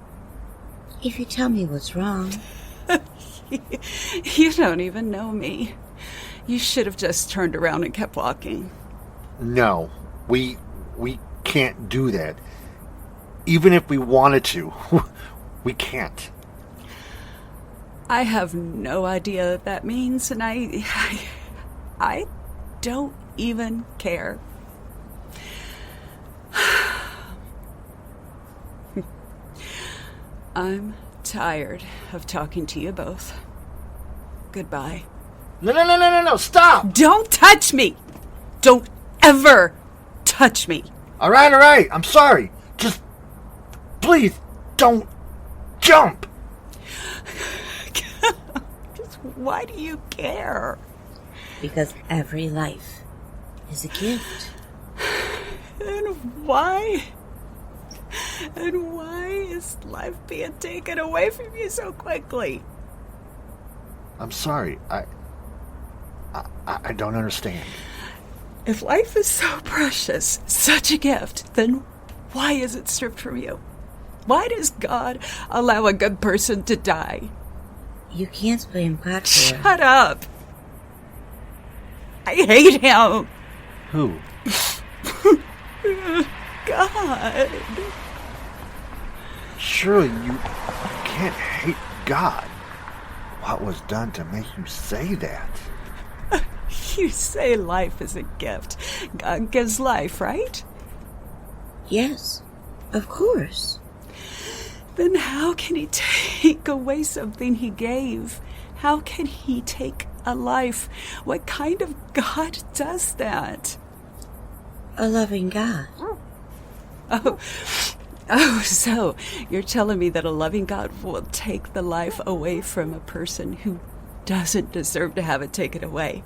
S19: if you tell me what's wrong. You don't even know me. You should have just turned around and kept walking.
S18: No, we can't do that. Even if we wanted to, we can't.
S19: I have no idea what that means, and I don't even care. I'm tired of talking to you both. Goodbye.
S18: No, stop!
S19: Don't touch me! Don't ever touch me!
S18: All right, I'm sorry. Just, please, don't jump!
S19: Why do you care? Because every life is a gift.
S20: And why? And why is life being taken away from you so quickly?
S18: I'm sorry. I don't understand.
S20: If life is so precious, such a gift, then why is it stripped from you? Why does God allow a good person to die?
S19: You can't blame God for it.
S20: Shut up! I hate him!
S18: Who?
S20: God.
S18: Surely you can't hate God. What was done to make you say that?
S20: You say life is a gift. God gives life, right?
S19: Yes, of course.
S20: Then how can he take away something he gave? How can he take a life? What kind of God does that?
S19: A loving God.
S20: Oh, so you're telling me that a loving God will take the life away from a person who doesn't deserve to have it taken away.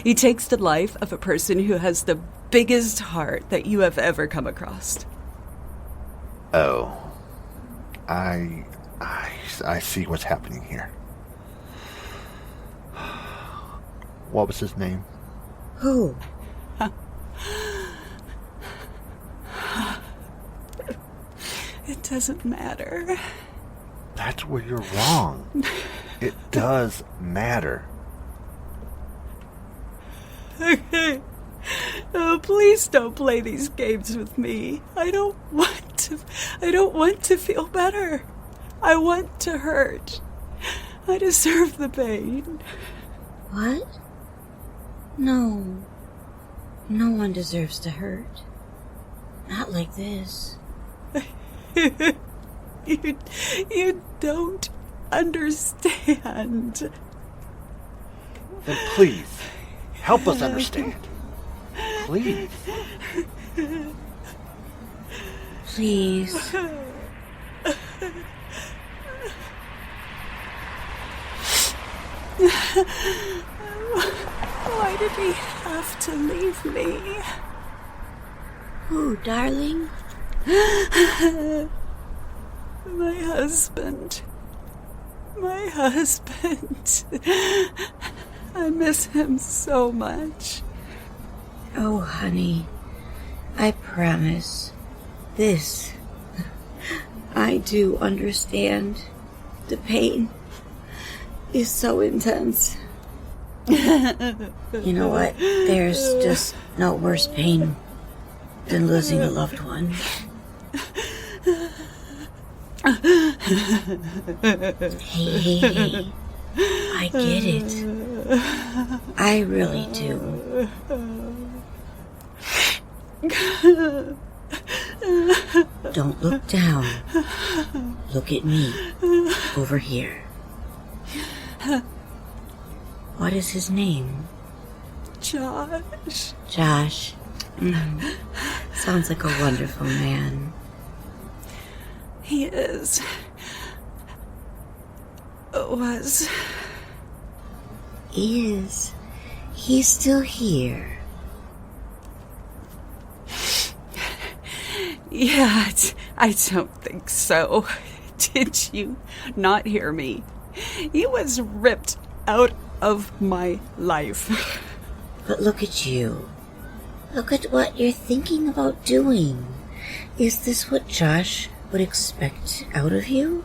S20: He takes the life of a person who has the biggest heart that you have ever come across.
S18: Oh. I see what's happening here. What was his name?
S19: Who?
S20: It doesn't matter.
S18: That's where you're wrong. It does matter.
S20: Oh, please don't play these games with me. I don't want to feel better. I want to hurt. I deserve the pain.
S19: What? No. No one deserves to hurt. Not like this.
S20: You don't understand.
S18: Then please, help us understand. Please.
S19: Please.
S20: Why did he have to leave me?
S19: Who, darling?
S20: My husband. My husband. I miss him so much.
S19: Oh, honey, I promise. This, I do understand. The pain is so intense. You know what? There's just no worse pain than losing a loved one. Hey, I get it. I really do. Don't look down. Look at me. Over here. What is his name?
S20: Josh.
S19: Josh. Sounds like a wonderful man.
S20: He is. Was.
S19: He is. He's still here.
S20: Yeah, I don't think so. Did you not hear me? He was ripped out of my life.
S19: But look at you. Look at what you're thinking about doing. Is this what Josh would expect out of you?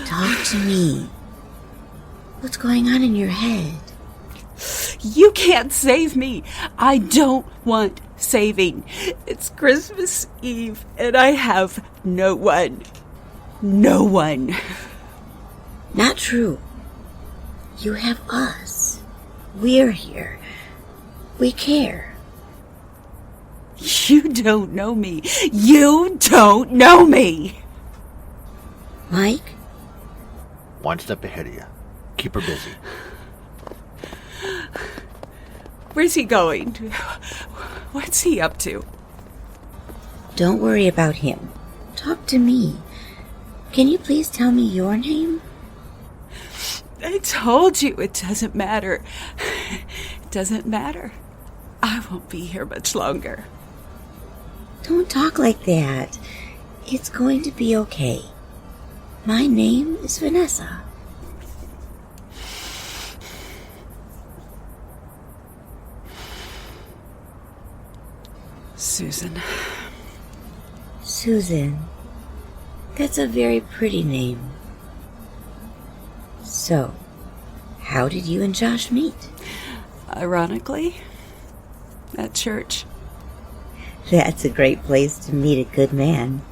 S19: Talk to me. What's going on in your head?
S20: You can't save me. I don't want saving. It's Christmas Eve and I have no one. No one.
S19: Not true. You have us. We're here. We care.
S20: You don't know me. You don't know me.
S19: Mike?
S18: One step ahead of you. Keep her busy.
S20: Where's he going? What's he up to?
S19: Don't worry about him. Talk to me. Can you please tell me your name?
S20: I told you it doesn't matter. It doesn't matter. I won't be here much longer.
S19: Don't talk like that. It's going to be okay. My name is Vanessa.
S20: Susan.
S19: Susan. That's a very pretty name. So, how did you and Josh meet?
S20: Ironically, at church.
S19: That's a great place to meet a good man.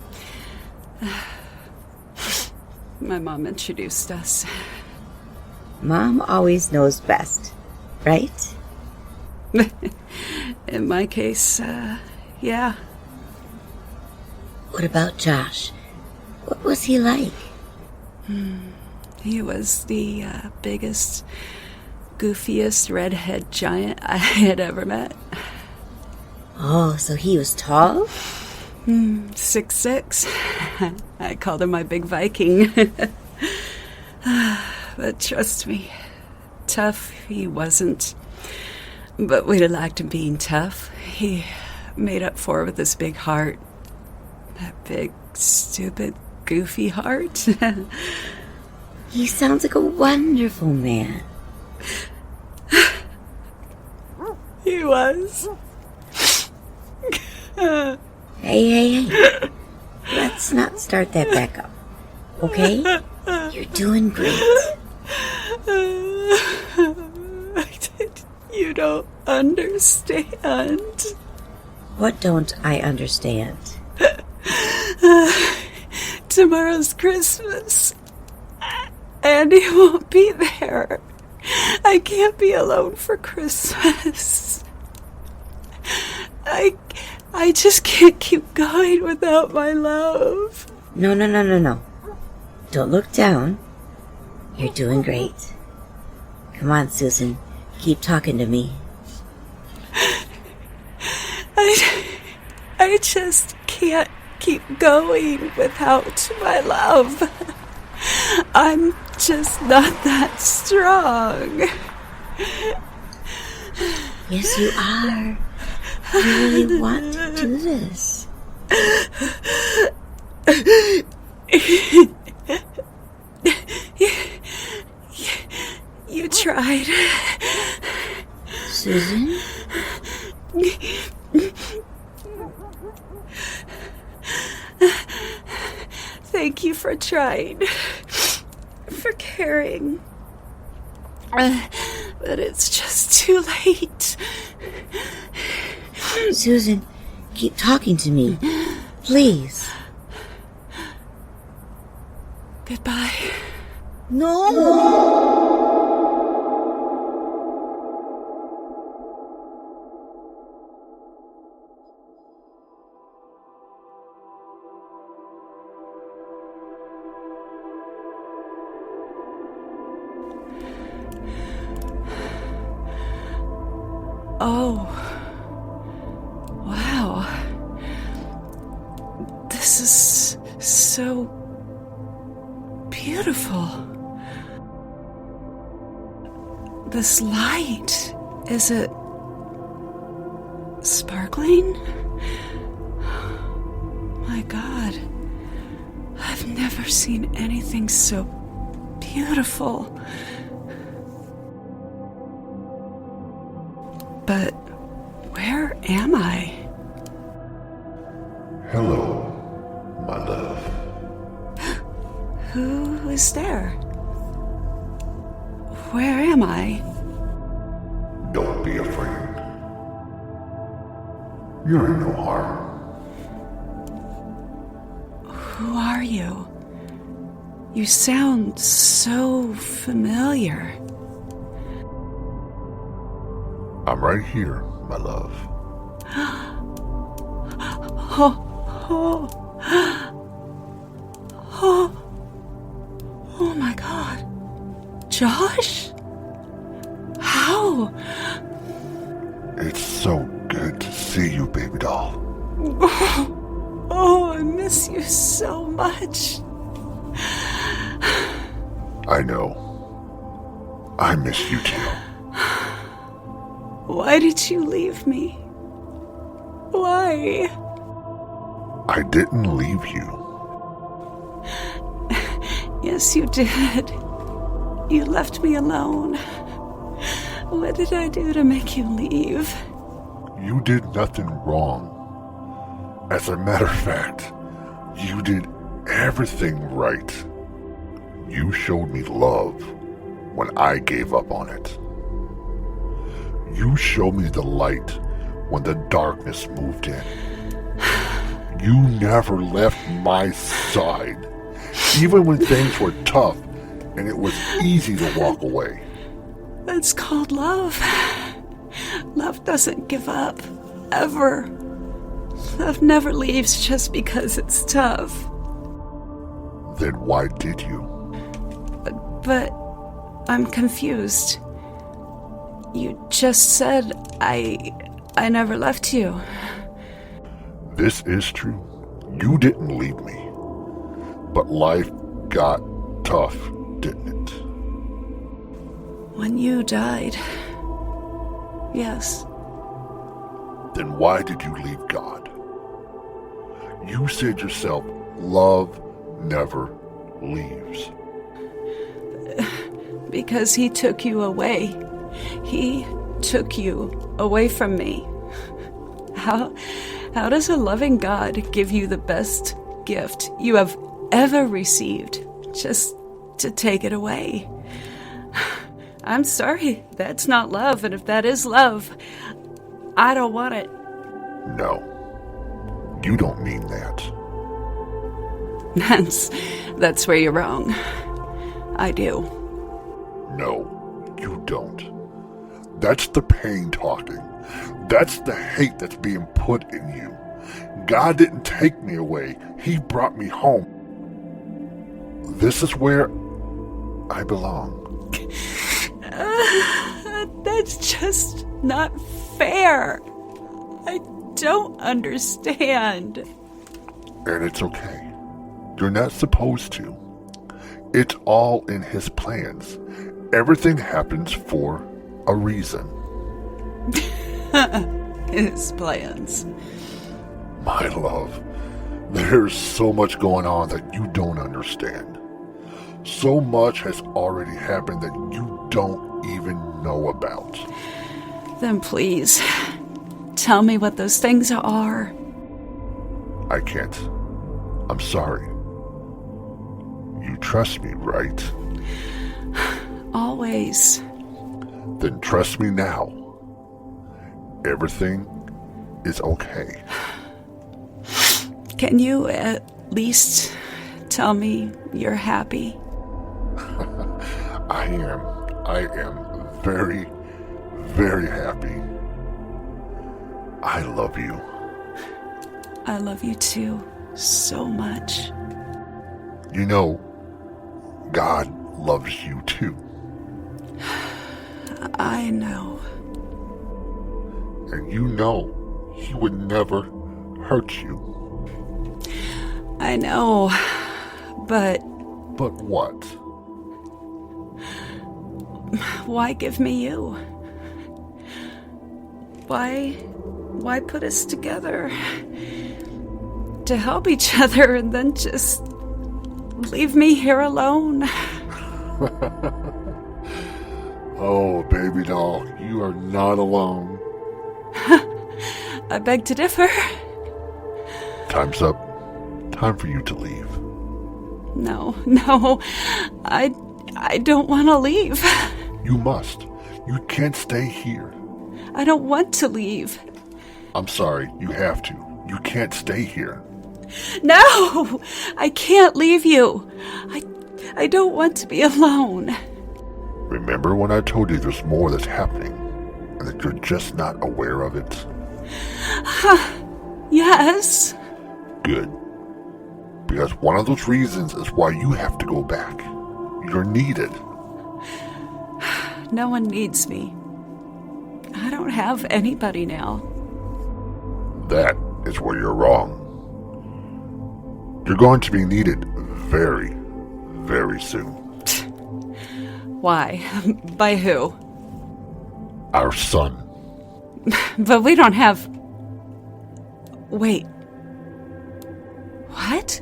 S20: My mom introduced us.
S19: Mom always knows best, right?
S20: In my case, yeah.
S19: What about Josh? What was he like?
S20: He was the biggest, goofiest redhead giant I had ever met.
S19: Oh, so he was tall?
S20: 6'6". I called him my big Viking. But trust me, tough he wasn't. But we liked him being tough. He made up for it with his big heart. That big, stupid, goofy heart.
S19: He sounds like a wonderful man.
S20: He was.
S19: Hey. Let's not start that back up, okay? You're doing great.
S20: You don't understand.
S19: What don't I understand?
S20: Tomorrow's Christmas. Andy won't be there. I can't be alone for Christmas. I just can't keep going without my love.
S19: No. Don't look down. You're doing great. Come on, Susan. Keep talking to me.
S20: I just can't keep going without my love. I'm just not that strong.
S19: Yes, you are. You really want to do this.
S20: You tried.
S19: Susan?
S20: Thank you for trying. For caring. But it's just too late.
S19: Susan, keep talking to me. Please.
S20: Goodbye.
S19: No!
S20: Oh. Wow. This is so beautiful. This light, is it sparkling? My God, I've never seen anything so beautiful. But where am I?
S12: Hello, my love.
S20: Who is there? Where am I?
S12: Don't be afraid. You're in no harm.
S20: Who are you? You sound so familiar.
S12: I'm right here, my love.
S20: Oh my God. Josh? How?
S12: It's so good to see you, baby doll.
S20: Oh, I miss you so much.
S1: I know. I miss you too.
S20: Why did you leave me? Why?
S1: I didn't leave you.
S20: Yes, you did. You left me alone. What did I do to make you leave?
S1: You did nothing wrong. As a matter of fact, you did everything right. You showed me love when I gave up on it. You showed me the light when the darkness moved in. You never left my side, even when things were tough and it was easy to walk away.
S20: That's called love. Love doesn't give up, ever. Love never leaves just because it's tough.
S1: Then why did you?
S20: But I'm confused. You just said I never left you.
S1: This is true. You didn't leave me. But life got tough, didn't it?
S20: When you died. Yes.
S1: Then why did you leave God? You said yourself, love never leaves.
S20: Because he took you away. He took you away from me. How does a loving God give you the best gift you have ever received just to take it away? I'm sorry, that's not love, and if that is love, I don't want it.
S1: No, you don't mean that.
S20: That's where you're wrong. I do.
S1: No, you don't. That's the pain talking. That's the hate that's being put in you. God didn't take me away. He brought me home. This is where I belong.
S20: That's just not fair. I don't understand.
S1: And it's okay. You're not supposed to. It's all in his plans. Everything happens for a reason.
S20: His plans.
S1: My love, there's so much going on that you don't understand. So much has already happened that you don't even know about.
S20: Then please, tell me what those things are.
S1: I can't. I'm sorry. You trust me, right?
S20: Always.
S1: Then trust me now. Everything is okay.
S20: Can you at least tell me you're happy?
S1: I am very, very happy. I love you.
S20: I love you too, so much.
S1: You know, God loves you too.
S20: I know.
S1: And you know he would never hurt you.
S20: I know, but...
S1: But what?
S20: Why give me you? Why put us together? To help each other and then just leave me here alone?
S1: Oh, baby doll, you are not alone.
S20: I beg to differ.
S1: Time's up. Time for you to leave.
S20: No, I don't want to leave.
S1: You must. You can't stay here.
S20: I don't want to leave.
S1: I'm sorry, you have to. You can't stay here.
S20: No! I can't leave you. I don't want to be alone.
S1: Remember when I told you there's more that's happening and that you're just not aware of it?
S20: Yes.
S1: Good. Because one of those reasons is why you have to go back. You're needed.
S20: No one needs me. I don't have anybody now.
S1: That is where you're wrong. You're going to be needed very, very soon.
S20: Why? By who?
S1: Our son.
S20: But we don't have... Wait. What?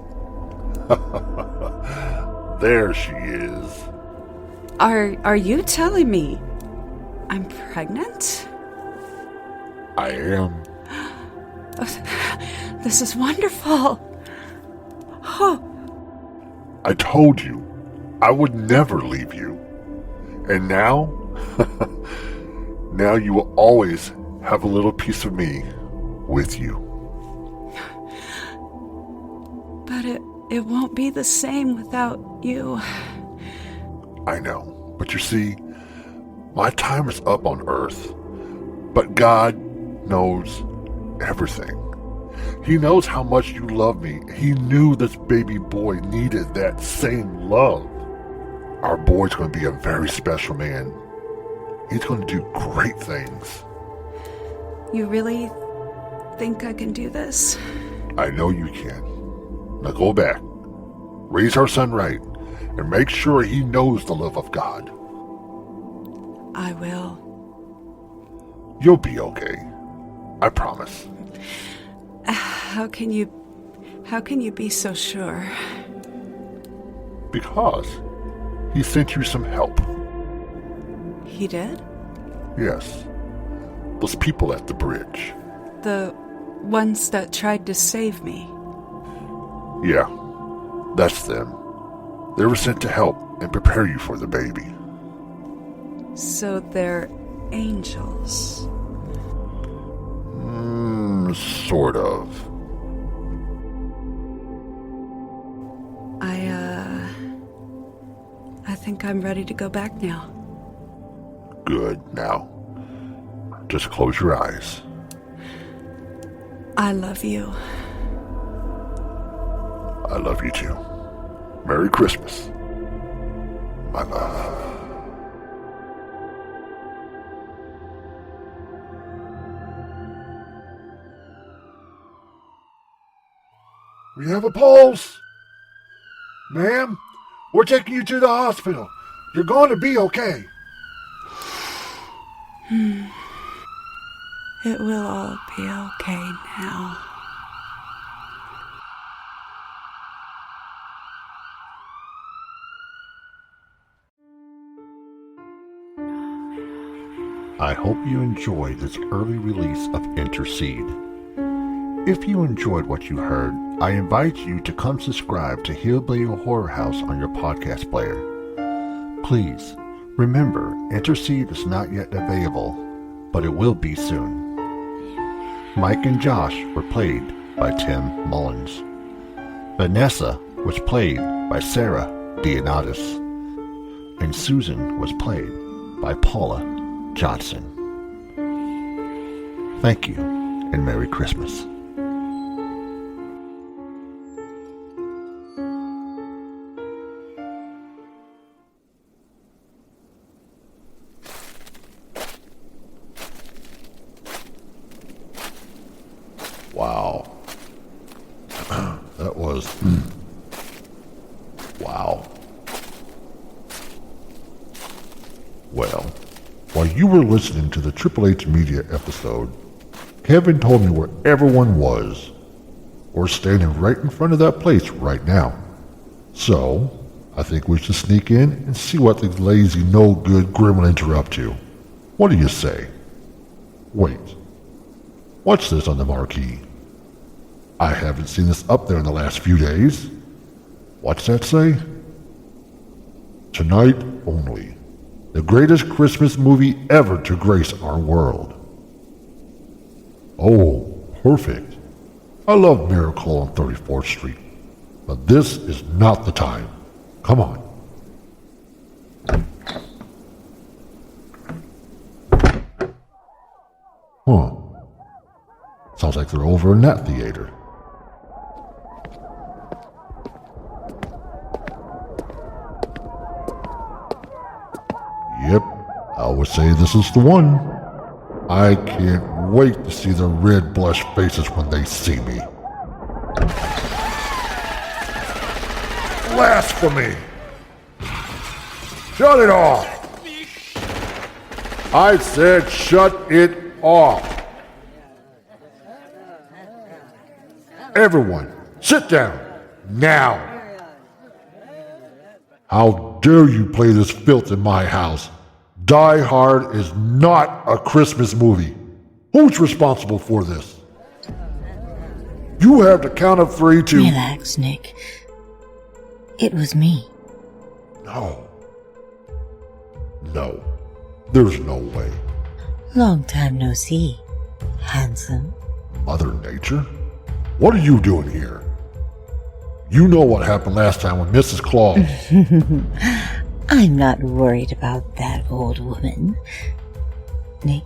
S1: There she is.
S20: Are you telling me I'm pregnant?
S1: I am.
S20: This is wonderful. Oh.
S1: I told you I would never leave you. And now, now you will always have a little piece of me with you.
S20: But it won't be the same without you.
S1: I know, but you see, my time is up on Earth. But God knows everything. He knows how much you love me. He knew this baby boy needed that same love. Our boy's going to be a very special man. He's going to do great things.
S20: You really think I can do this?
S1: I know you can. Now go back, raise our son right, and make sure he knows the love of God.
S20: I will.
S1: You'll be okay. I promise.
S20: How can you be so sure?
S1: Because he sent you some help.
S20: He did?
S1: Yes. Those people at the bridge.
S20: The ones that tried to save me.
S1: Yeah, that's them. They were sent to help and prepare you for the baby.
S20: So they're angels.
S1: Sort of.
S20: I think I'm ready to go back now.
S1: Good. Now, just close your eyes.
S20: I love you.
S1: I love you too. Merry Christmas, my love. We have a pulse. Ma'am, we're taking you to the hospital. You're going to be okay.
S20: It will all be okay now.
S18: I hope you enjoyed this early release of Intercede. If you enjoyed what you heard, I invite you to come subscribe to Hillbilly Horror House on your podcast player. Please, remember, Intercede is not yet available, but it will be soon. Mike and Josh were played by Tim Mullins. Vanessa was played by Sarah Dionatis. And Susan was played by Paula Johnson. Thank you, and Merry Christmas.
S1: Wow. That was... Wow. Well, while you were listening to the Triple H Media episode, Kevin told me where everyone was. We're standing right in front of that place right now. So, I think we should sneak in and see what the lazy, no-good gremlins are up to. What do you say? Wait. What's this on the marquee? I haven't seen this up there in the last few days. What's that say? Tonight only. The greatest Christmas movie ever to grace our world. Oh, perfect. I love Miracle on 34th Street. But this is not the time. Come on. Huh. Sounds like they're over in that theater. Yep, I would say this is the one. I can't wait to see their red blush faces when they see me. Blasphemy! Shut it off! I said shut it off! Everyone, sit down, now! How dare you play this filth in my house? Die Hard is not a Christmas movie. Who's responsible for this? You have the count of 3 to...
S19: Relax, Nick. It was me.
S1: No. No. There's no way.
S19: Long time no see, handsome.
S1: Mother Nature? What are you doing here? You know what happened last time with Mrs. Claus.
S19: I'm not worried about that old woman, Nick.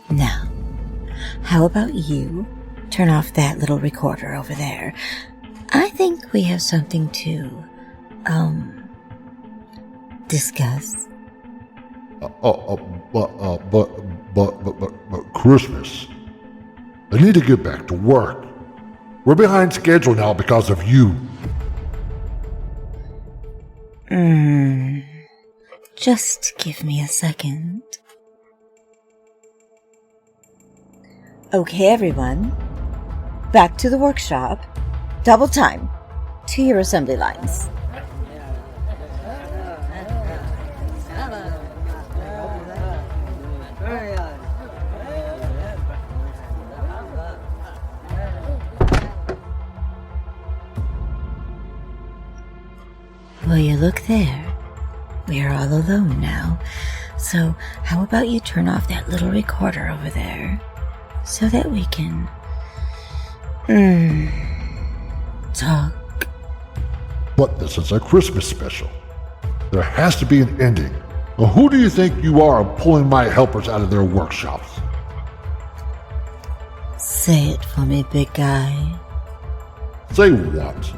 S19: Now, how about you turn off that little recorder over there? I think we have something to, discuss.
S1: But Christmas. I need to get back to work. We're behind schedule now because of you.
S19: Just give me a second. Okay, everyone. Back to the workshop. Double time. To your assembly lines. Will you look there? We are all alone now. So how about you turn off that little recorder over there so that we can talk.
S1: But this is a Christmas special. There has to be an ending. Well, who do you think you are pulling my helpers out of their workshops?
S19: Say it for me, big guy.
S1: Say what?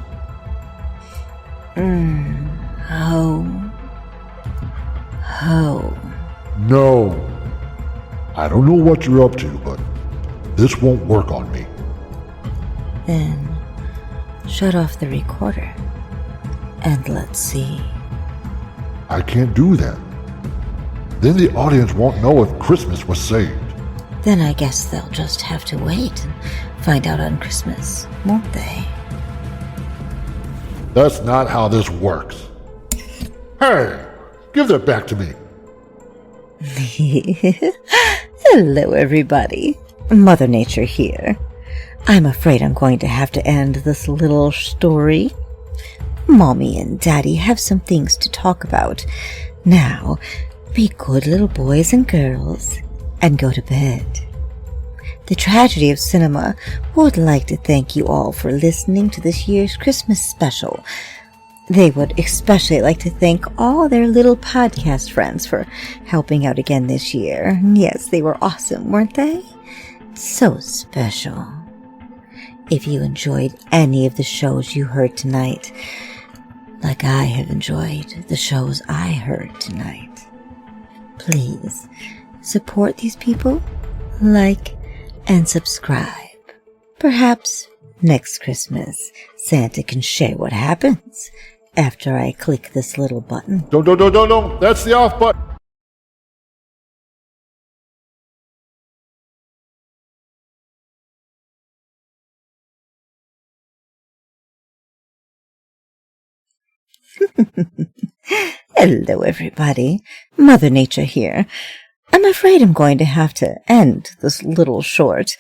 S19: Ho.
S1: No. I don't know what you're up to, but this won't work on me.
S19: Then shut off the recorder and let's see.
S1: I can't do that. Then the audience won't know if Christmas was saved.
S19: Then I guess they'll just have to wait and find out on Christmas, won't they?
S1: That's not how this works. Hey, give that back to me.
S19: Hello, everybody. Mother Nature here. I'm afraid I'm going to have to end this little story. Mommy and Daddy have some things to talk about. Now, be good little boys and girls and go to bed. The Tragedy of Cinema would like to thank you all for listening to this year's Christmas special. They would especially like to thank all their little podcast friends for helping out again this year. Yes, they were awesome, weren't they? So special. If you enjoyed any of the shows you heard tonight, like I have enjoyed the shows I heard tonight, please support these people, like and subscribe. Perhaps next Christmas, Santa can share what happens after I click this little button.
S1: No. That's the off button.
S19: Hello, everybody. Mother Nature here. I'm afraid I'm going to have to end this little short.